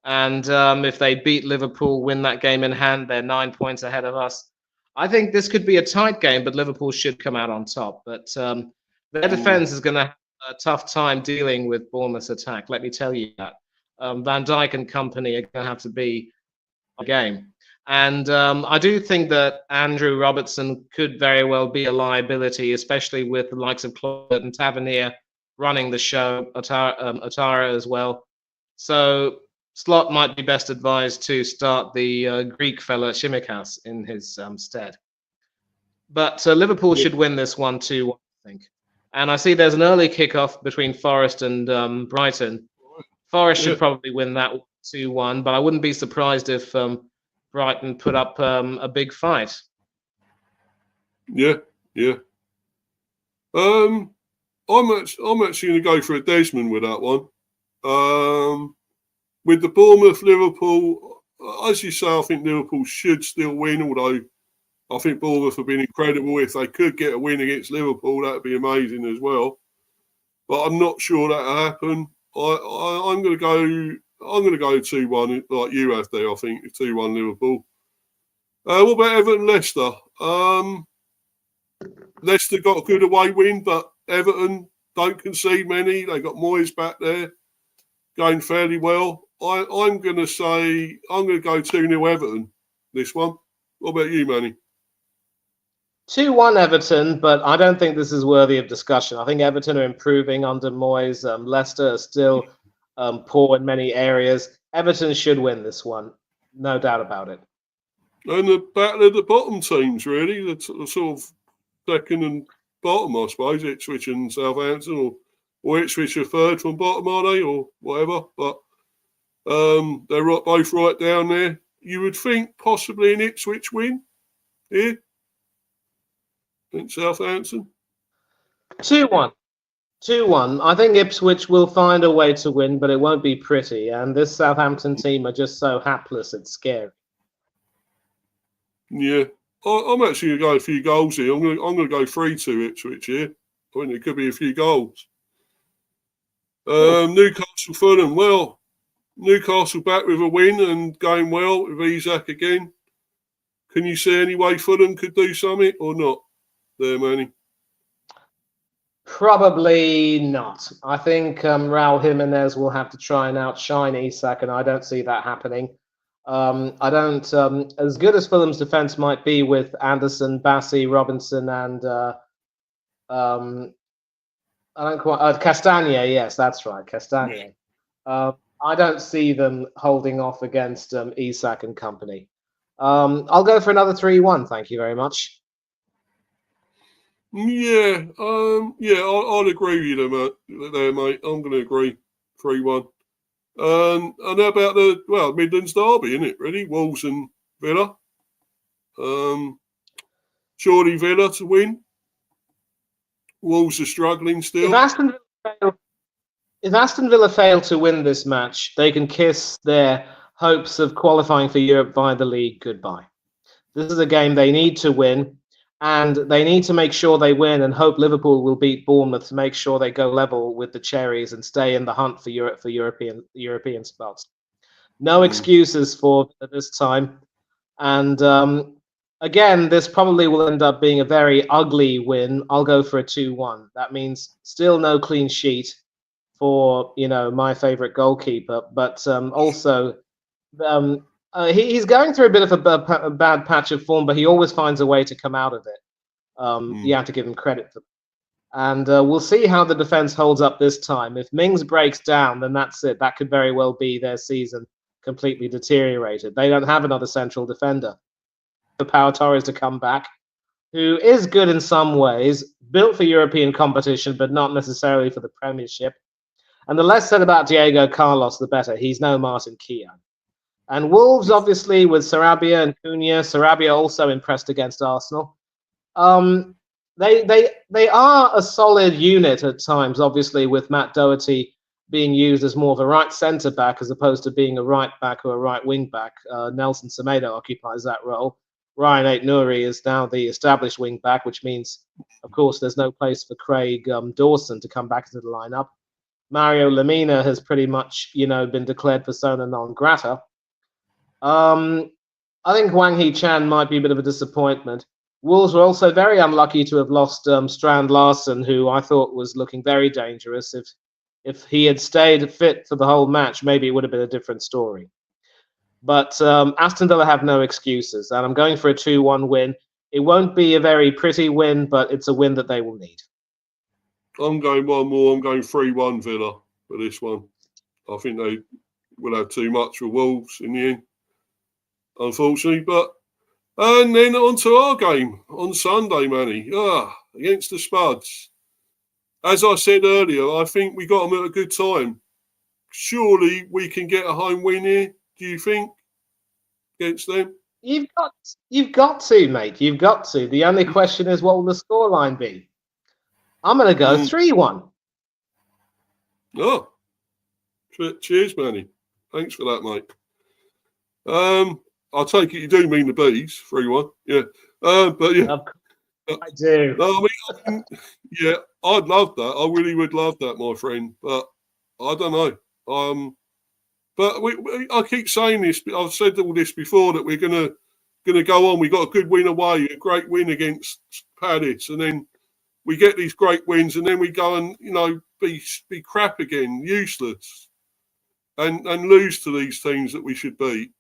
And if they beat Liverpool, win that game in hand, they're 9 points ahead of us. I think this could be a tight game, but Liverpool should come out on top. But their defense is going to have a tough time dealing with Bournemouth's attack. Let me tell you that. Van Dijk and company are going to have to be a game. And I do think that Andrew Robertson could very well be a liability, especially with the likes of Claude and Tavernier running the show, Atara as well. So Slot might be best advised to start the Greek fella Tsimikas in his stead. But Liverpool should win this 1-2, I think. And I see there's an early kickoff between Forest and Brighton. Forest should probably win that 2-1, but I wouldn't be surprised if Brighton put up a big fight. Yeah. I'm actually going to go for a Desmond with that one. With the Bournemouth Liverpool, as you say, I think Liverpool should still win, although I think Bournemouth have been incredible. If they could get a win against Liverpool, that would be amazing as well. But I'm not sure that'll happen. I'm going to go 2-1 like you have there. I think 2-1 Liverpool. What about Everton Leicester? Leicester got a good away win, but Everton don't concede many. They got Moyes back there, going fairly well. I'm going to go 2-0 Everton. This one. What about you, Manny? 2-1 Everton, but I don't think this is worthy of discussion. I think Everton are improving under Moyes. Leicester are still poor in many areas. Everton should win this one, no doubt about it. And the battle of the bottom teams, really, the sort of second and bottom, I suppose, Ipswich and Southampton, or Ipswich are third from bottom, are they, or whatever? But they're both right down there. You would think possibly an Ipswich win here in Southampton. 2-1. 2-1. I think Ipswich will find a way to win, but it won't be pretty. And this Southampton team are just so hapless, it's scary. Yeah. I'm actually going to go a few goals here. I'm going to go 3-2 Ipswich here. I think there could be a few goals. Newcastle Fulham. Well, Newcastle back with a win and going well with Isak again. Can you see any way Fulham could do something or not there, Manny? Probably not. I think Raul Jimenez will have to try and outshine Isak, and I don't see that happening. I don't, as good as Fulham's defense might be with Anderson, Bassi, Robinson, and Castagne. Yes, that's right, Castagne. I don't see them holding off against Isak and company. I'll go for another 3-1. Thank you very much. Yeah, I'd agree with you there, mate. I'm going to agree 3-1. And how about the Midlands derby, isn't it? Really, Wolves and Villa. Surely Villa to win. Wolves are struggling still. If Aston Villa fail to win this match, they can kiss their hopes of qualifying for Europe via the league goodbye. This is a game they need to win, and they need to make sure they win and hope Liverpool will beat Bournemouth to make sure they go level with the Cherries and stay in the hunt for European spots. No excuses for this time. And again, this probably will end up being a very ugly win. I'll go for a 2-1. That means still no clean sheet for my favorite goalkeeper, but also he's going through a bit of a bad patch of form, but he always finds a way to come out of it. You have to give him credit for that. And we'll see how the defense holds up this time. If Mings breaks down, then that's it. That could very well be their season completely deteriorated. They don't have another central defender. For Pau Torres to come back, who is good in some ways, built for European competition, but not necessarily for the Premiership. And the less said about Diego Carlos, the better. He's no Martin Keown. And Wolves, obviously, with Sarabia and Cunha. Sarabia also impressed against Arsenal. They are a solid unit at times, obviously, with Matt Doherty being used as more of a right centre-back as opposed to being a right-back or a right wing-back. Nelson Semedo occupies that role. Ryan Aït-Nouri is now the established wing-back, which means, of course, there's no place for Craig Dawson to come back into the lineup. Mario Lemina has pretty much, been declared persona non grata. I think Wang Hee-chan might be a bit of a disappointment. Wolves were also very unlucky to have lost Strand Larsen, who I thought was looking very dangerous. If he had stayed fit for the whole match, maybe it would have been a different story. But Aston Villa have no excuses, and I'm going for a 2-1 win. It won't be a very pretty win, but it's a win that they will need. I'm going one more. I'm going 3-1 Villa for this one. I think they will have too much for Wolves in the end, unfortunately. And then on to our game on Sunday, Manny. Against the Spuds. As I said earlier, I think we got them at a good time. Surely we can get a home win here, do you think, against them? You've got to, mate. You've got to. The only question is, what will the scoreline be? I'm going to go 3-1. Oh, cheers, Manny. Thanks for that, mate. I'll take it you do mean the bees, 3-1. Yeah. But yeah. I do. No, I mean, yeah, I'd love that. I really would love that, my friend. But I don't know. But I keep saying this. I've said all this before that we're gonna go on. We got a good win away, a great win against Palace, and then we get these great wins, and then we go and be crap again, useless, and lose to these teams that we should beat.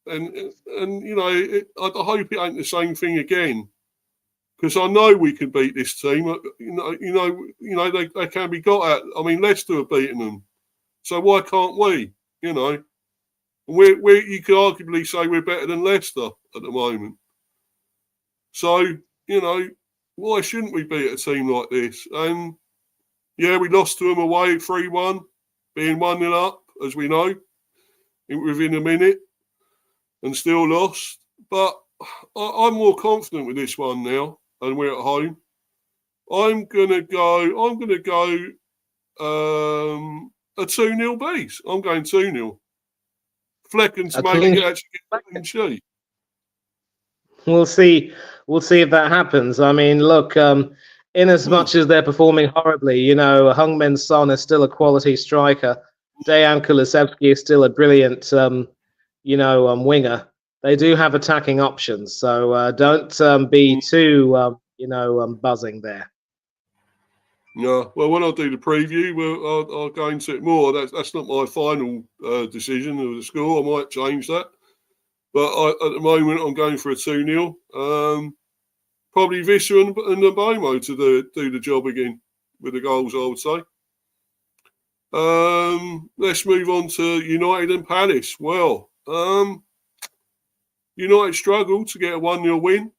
And I hope it ain't the same thing again, because I know we can beat this team. They can be got at. I mean, Leicester have beaten them, so why can't we? You could arguably say we're better than Leicester at the moment. So why shouldn't we beat a team like this? And yeah, we lost to them away 3-1, being 1-0 up, as we know, within a minute, and still lost. But I'm more confident with this one now, and we're at home. I'm gonna go a 2-0 base. I'm going 2-0. Fleck and Smoke actually get a clean sheet. We'll see if that happens. I mean, look, in as much as they're performing horribly, Heung-min Son is still a quality striker. Dejan Kulusevski is still a brilliant, winger. They do have attacking options, so don't be too, buzzing there. Yeah, well, when I do the preview, I'll go into it more. That's not my final decision of the score. I might change that. But at the moment, I'm going for a 2-0. Probably Visser and Mbeumo to do the job again with the goals, I would say. Let's move on to United and Palace. Well, United struggled to get a 1-0 win.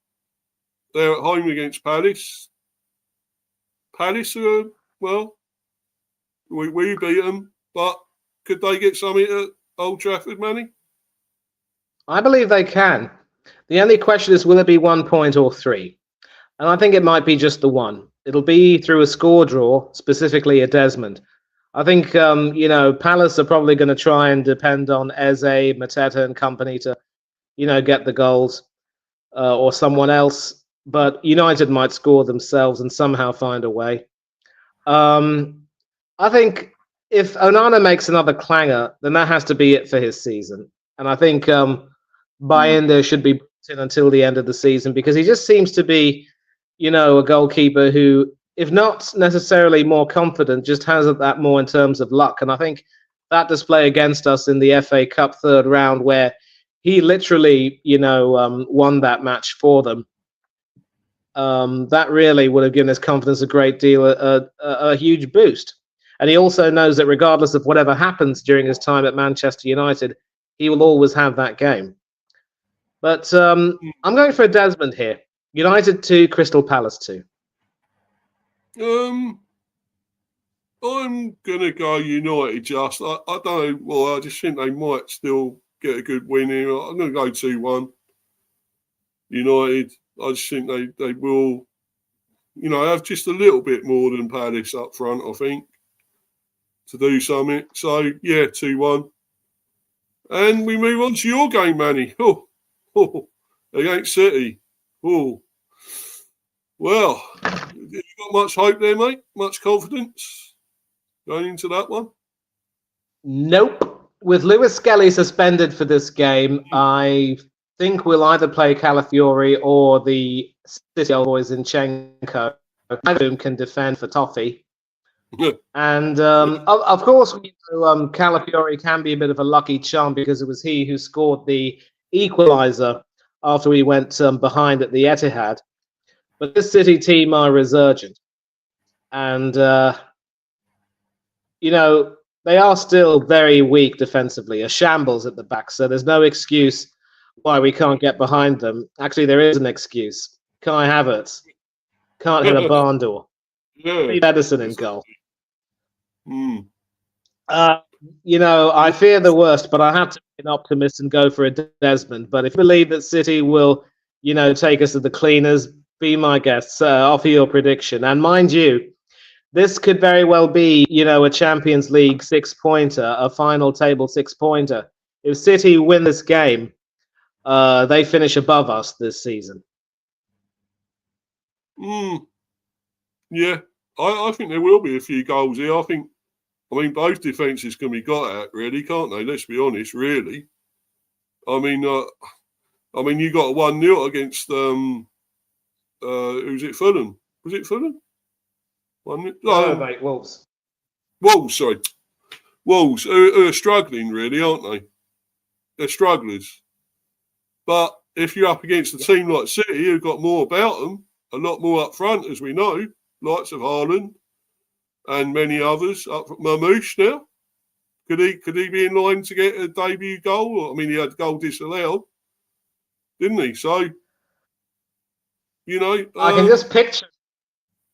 They're at home against Palace. Palace, well, we beat them, but could they get something at Old Trafford, Manny? I believe they can. The only question is, will it be 1 point or 3? And I think it might be just the one. It'll be through a score draw, specifically a Desmond. I think, Palace are probably going to try and depend on Eze, Mateta and company to, get the goals or someone else. But United might score themselves and somehow find a way. I think if Onana makes another clanger, then that has to be it for his season. And I think Bayindir should be in until the end of the season because he just seems to be, a goalkeeper who, if not necessarily more confident, just has that more in terms of luck. And I think that display against us in the FA Cup third round, where he literally, won that match for them, that really would have given his confidence a great deal, a huge boost. And he also knows that regardless of whatever happens during his time at Manchester United, he will always have that game. But I'm going for a Desmond here. United 2, Crystal Palace 2. I'm going to go United just. I don't know. Well, I just think they might still get a good win here. I'm going to go 2-1. United. I just think they will, have just a little bit more than Palace up front, I think, to do something. So, yeah, 2-1. And we move on to your game, Manny. Against City. Well, you got much hope there, mate? Much confidence going into that one? Nope. With Lewis Skelly suspended for this game, I think we'll either play Calafiori or the City boys Zinchenko, either of whom can defend for Toffee. And of course, Calafiori can be a bit of a lucky charm because it was he who scored the equaliser after we went behind at the Etihad. But this City team are resurgent. And, they are still very weak defensively, a shambles at the back. So there's no excuse why we can't get behind them. Actually, there is an excuse. Kai Havertz can't hit a barn door. Steve Edison in goal. I fear the worst, but I have to be an optimist and go for a Desmond. But if you believe that City will, take us to the cleaners, be my guests, offer your prediction. And mind you, this could very well be, a Champions League 6-pointer, a final table 6-pointer. If City win this game, they finish above us this season. Yeah, I think there will be a few goals here. I mean, both defences can be got at, really, can't they? Let's be honest, really. I mean, you got a 1-0 against who's it? Fulham? Was it Fulham? No, mate, Wolves. Wolves, sorry. Wolves are struggling, really, aren't they? They're strugglers. But if you're up against a team like City, who've got more about them, a lot more up front, as we know, likes of Haaland and many others. Marmoush now, could he be in line to get a debut goal? I mean, he had a goal disallowed, didn't he? So, I can just picture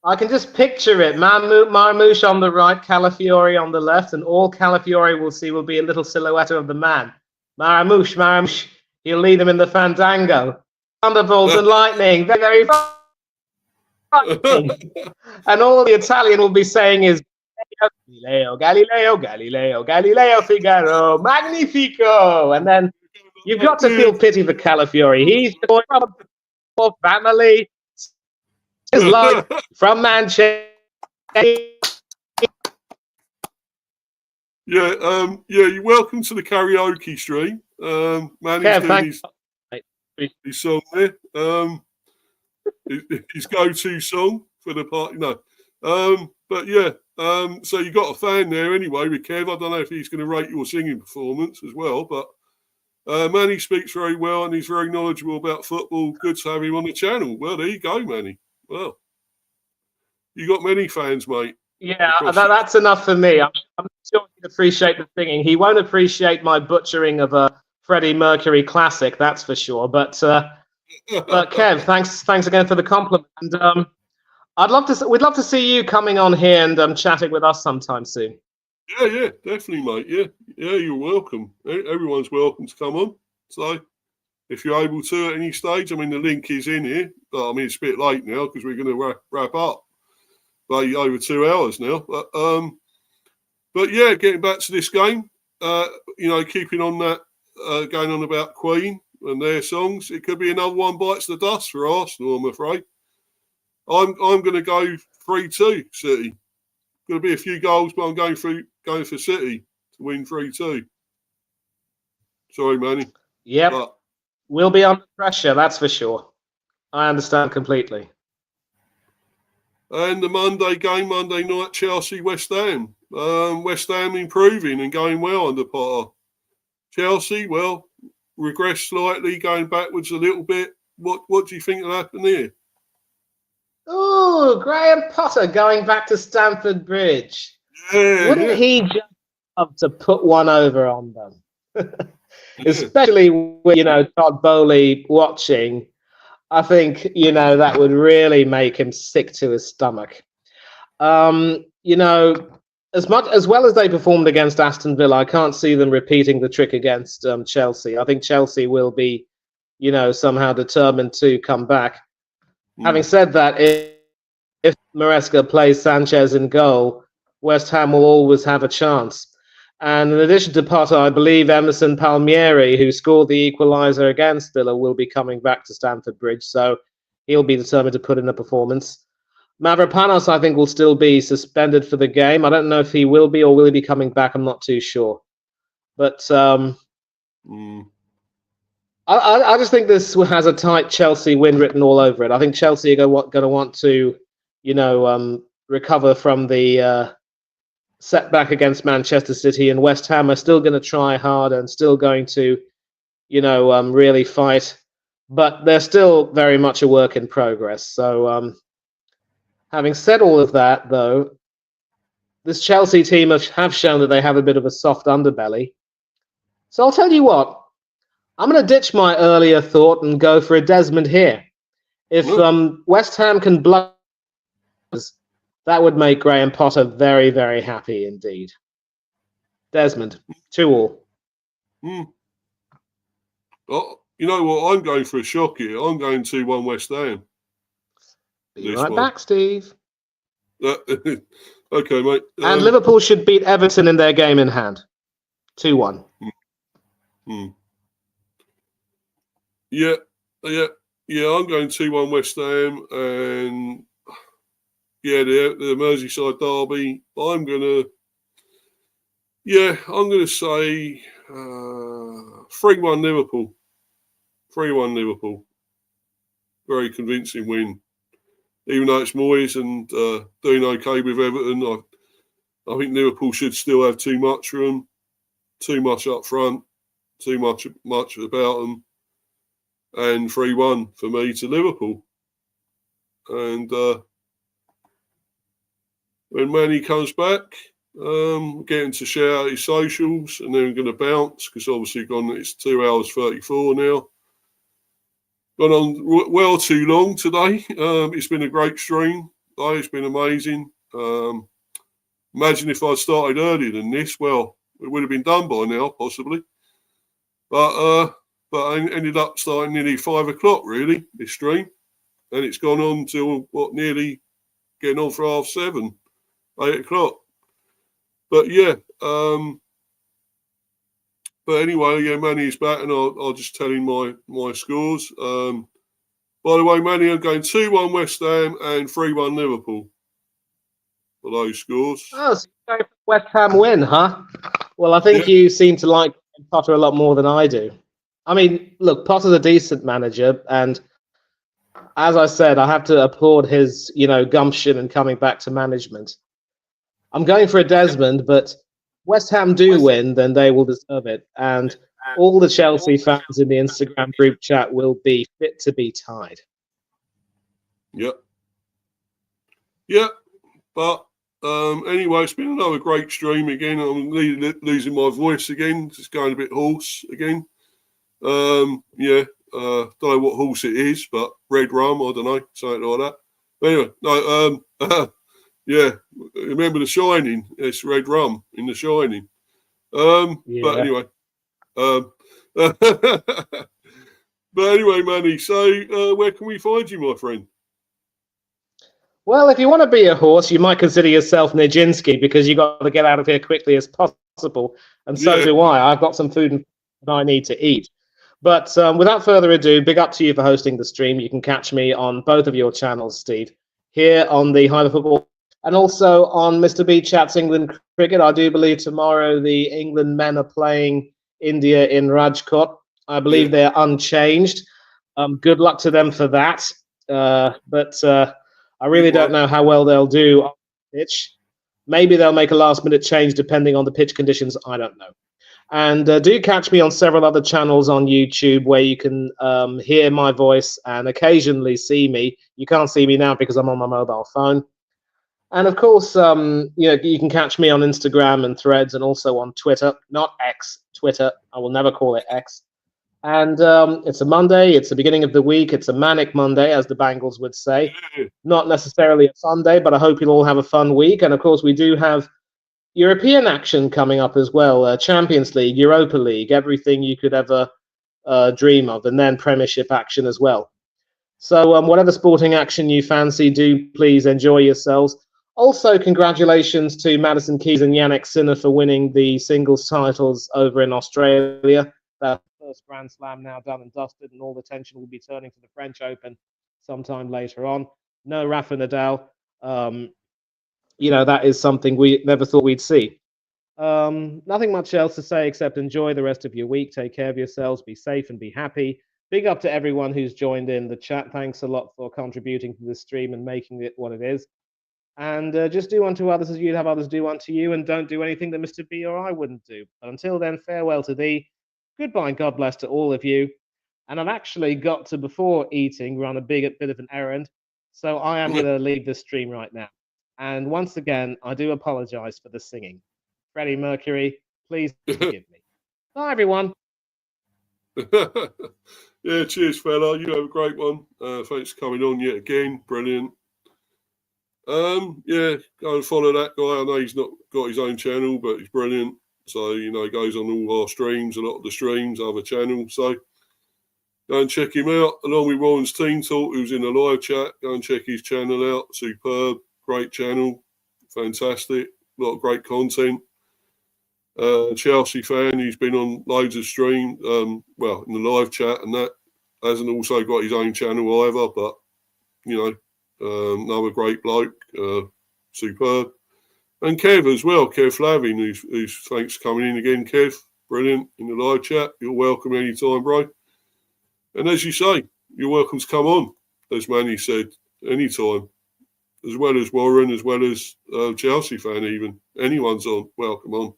it. Marmoush on the right, Calafiori on the left, and all Calafiori will see will be a little silhouette of the man. Marmoush. He'll lead them in the fandango. Thunderbolts and lightning. Very, very frightening. And all the Italian will be saying is Galileo, Figaro, Magnifico. And then you've got to feel pity for Calafiori. He's the poor family. His life from Manchester. Yeah, you're welcome to the karaoke stream. Manny's doing his song there. His go-to song for the party. No. But yeah, so you got a fan there anyway with Kev. I don't know if he's going to rate your singing performance as well, but Manny speaks very well and he's very knowledgeable about football. Good to have him on the channel. Well, there you go, Manny. Well, you got many fans, mate. Yeah, that's enough for me. I'm sure he'd appreciate the singing. He won't appreciate my butchering of a Freddie Mercury classic, that's for sure. But Kev, thanks again for the compliment. And We'd love to see you coming on here and chatting with us sometime soon. Yeah, definitely, mate. Yeah, you're welcome. Everyone's welcome to come on. So, if you're able to at any stage, I mean, the link is in here. But I mean, it's a bit late now because we're going to wrap up. But over 2 hours now. But yeah, getting back to this game, keeping on that, going on about Queen and their songs, it could be another one bites the dust for Arsenal, I'm afraid. I'm going to go 3-2 City. Going to be a few goals, but I'm going for City to win 3-2. Sorry, Manny. Yep. But we'll be under pressure, that's for sure. I understand completely. And the Monday night, Chelsea, West Ham. West Ham improving and going well under Potter. Chelsea, well, regressed slightly, going backwards a little bit. What do you think will happen here? Oh, Graham Potter going back to Stamford Bridge. Yeah, Wouldn't he just love to put one over on them? Especially with, Todd Bowley watching. I think, that would really make him sick to his stomach. As well as they performed against Aston Villa, I can't see them repeating the trick against Chelsea. I think Chelsea will be, somehow determined to come back. Having said that, if Maresca plays Sanchez in goal, West Ham will always have a chance. And in addition to Potter, I believe Emerson Palmieri, who scored the equaliser against Villa, will be coming back to Stamford Bridge, so he'll be determined to put in a performance. Mavropanos, I think, will still be suspended for the game. I don't know if he will be or will he be coming back. I'm not too sure. But I just think this has a tight Chelsea win written all over it. I think Chelsea are going to want to, recover from the setback against Manchester City, and West Ham are still going to try hard and still going to, really fight. But they're still very much a work in progress. So, having said all of that, though, this Chelsea team have shown that they have a bit of a soft underbelly. So I'll tell you what, I'm going to ditch my earlier thought and go for a Desmond here. If West Ham can blow, that would make Graham Potter very, very happy indeed. Desmond, 2-2. Oh, you know what? I'm going for a shock here. I'm going 2-1 West Ham. Be right back, Steve. Okay, mate. And Liverpool should beat Everton in their game in hand. 2-1. Yeah. I'm going 2-1 West Ham, and the Merseyside derby. I'm gonna say 3-1 Liverpool. 3-1 Liverpool. Very convincing win. Even though it's Moyes and doing okay with Everton, I think Liverpool should still have too much for them, too much up front, too much about them, and 3-1 for me to Liverpool. And when Manny comes back, getting to share out his socials, and then we're going to bounce because obviously it's 2 hours 34 now. Gone on well too long today. It's been a great stream. It's been amazing. Imagine if I'd started earlier than this. Well, it would have been done by now, possibly. But I ended up starting nearly 5 o'clock, really, this stream. And it's gone on till, nearly getting on for 7:30, 8 o'clock. But, yeah. But anyway, Manny's back, and I'll just tell him my scores. By the way, Manny, I'm going 2-1 West Ham and 3-1 Liverpool for those scores. Oh, so you're going for West Ham win, huh? Well, I think you seem to like Potter a lot more than I do. I mean, look, Potter's a decent manager, and as I said, I have to applaud his, gumption and coming back to management. I'm going for a Desmond, but West Ham do win, then they will deserve it. And all the Chelsea fans in the Instagram group chat will be fit to be tied. Yep. But anyway, it's been another great stream again. I'm losing my voice again. Just going a bit hoarse again. Don't know what horse it is, but red rum, I don't know, something like that. Anyway, no, yeah, remember The Shining? It's red rum in The Shining. But anyway, but anyway, Manny. So, where can we find you, my friend? Well, if you want to be a horse, you might consider yourself Nijinsky because you got to get out of here quickly as possible, and so do I. I've got some food that I need to eat. But without further ado, big up to you for hosting the stream. You can catch me on both of your channels, Steve, here on the Hyper Football and also on Mr. B Chats England Cricket. I do believe tomorrow the England men are playing India in Rajkot. I believe they're unchanged. Good luck to them for that. But I really don't know how well they'll do on the pitch. Maybe they'll make a last-minute change depending on the pitch conditions. I don't know. And do catch me on several other channels on YouTube where you can hear my voice and occasionally see me. You can't see me now because I'm on my mobile phone. And of course, you can catch me on Instagram and Threads and also on Twitter, not X, Twitter. I will never call it X. And it's a Monday. It's the beginning of the week. It's a manic Monday, as the Bangles would say. Not necessarily a Sunday, but I hope you'll all have a fun week. And of course, we do have European action coming up as well. Champions League, Europa League, everything you could ever dream of, and then Premiership action as well. So whatever sporting action you fancy, do please enjoy yourselves. Also, congratulations to Madison Keys and Yannick Sinner for winning the singles titles over in Australia. That first Grand Slam now done and dusted, and all the attention will be turning to the French Open sometime later on. No Rafa Nadal. That is something we never thought we'd see. Nothing much else to say except enjoy the rest of your week. Take care of yourselves. Be safe and be happy. Big up to everyone who's joined in the chat. Thanks a lot for contributing to the stream and making it what it is. And just do unto others as you'd have others do unto you, and don't do anything that Mr. B or I wouldn't do. But until then, farewell to thee. Goodbye and God bless to all of you. And I've actually got to, before eating, run a bit of an errand. So I am going to leave the stream right now. And once again, I do apologize for the singing. Freddie Mercury, please forgive me. Bye, everyone. Yeah, cheers, fella. You have a great one. Thanks for coming on yet again. Brilliant. Yeah, go and follow that guy. I know he's not got his own channel, but he's brilliant. So, he goes on all our streams, a lot of the streams, other channels. So, go and check him out. Along with Warren's Team Talk, who's in the live chat. Go and check his channel out. Superb. Great channel. Fantastic. A lot of great content. Chelsea fan, he's been on loads of streams, in the live chat, and that hasn't also got his own channel either, but, another great bloke, superb. And Kev as well, Kev Flavin, who's thanks for coming in again, Kev. Brilliant in the live chat. You're welcome anytime, bro. And as you say, you're welcome to come on, as Manny said, anytime. As well as Warren, as well as Chelsea fan even. Anyone's on, welcome on.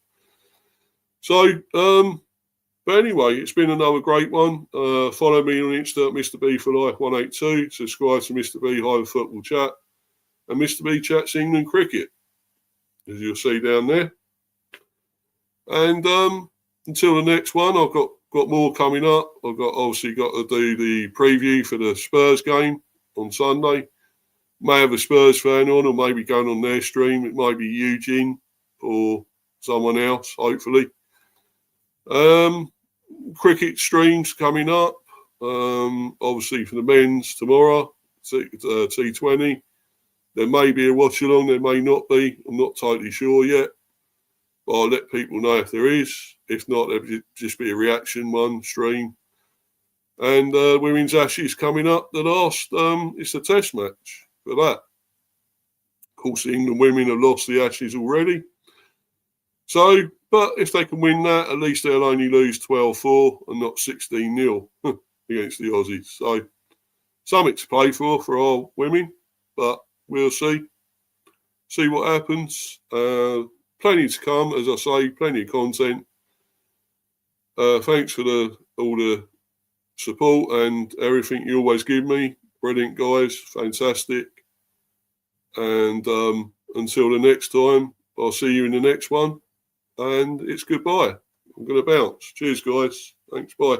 So, but anyway, it's been another great one. Follow me on Insta, Mr. B for Life 182. Subscribe to Mr. B Hyper Football Chat and Mr. B Chats England Cricket, as you'll see down there. And until the next one, I've got more coming up. I've obviously got to do the preview for the Spurs game on Sunday. May have a Spurs fan on, or maybe going on their stream. It might be Eugene or someone else, hopefully. Cricket streams coming up. Obviously for the men's tomorrow, T20. There may be a watch along, there may not be. I'm not totally sure yet. But I'll let people know if there is. If not, there'll just be a reaction one stream. And Women's Ashes coming up. The last, it's a test match for that. Of course, the England women have lost the Ashes already. So, but if they can win that, at least they'll only lose 12-4 and not 16-0 against the Aussies. So, something to play for our women, but we'll see. See what happens. Plenty to come, as I say, plenty of content. Thanks for all the support and everything you always give me. Brilliant, guys. Fantastic. And until the next time, I'll see you in the next one. And it's goodbye. I'm going to bounce. Cheers, guys. Thanks. Bye.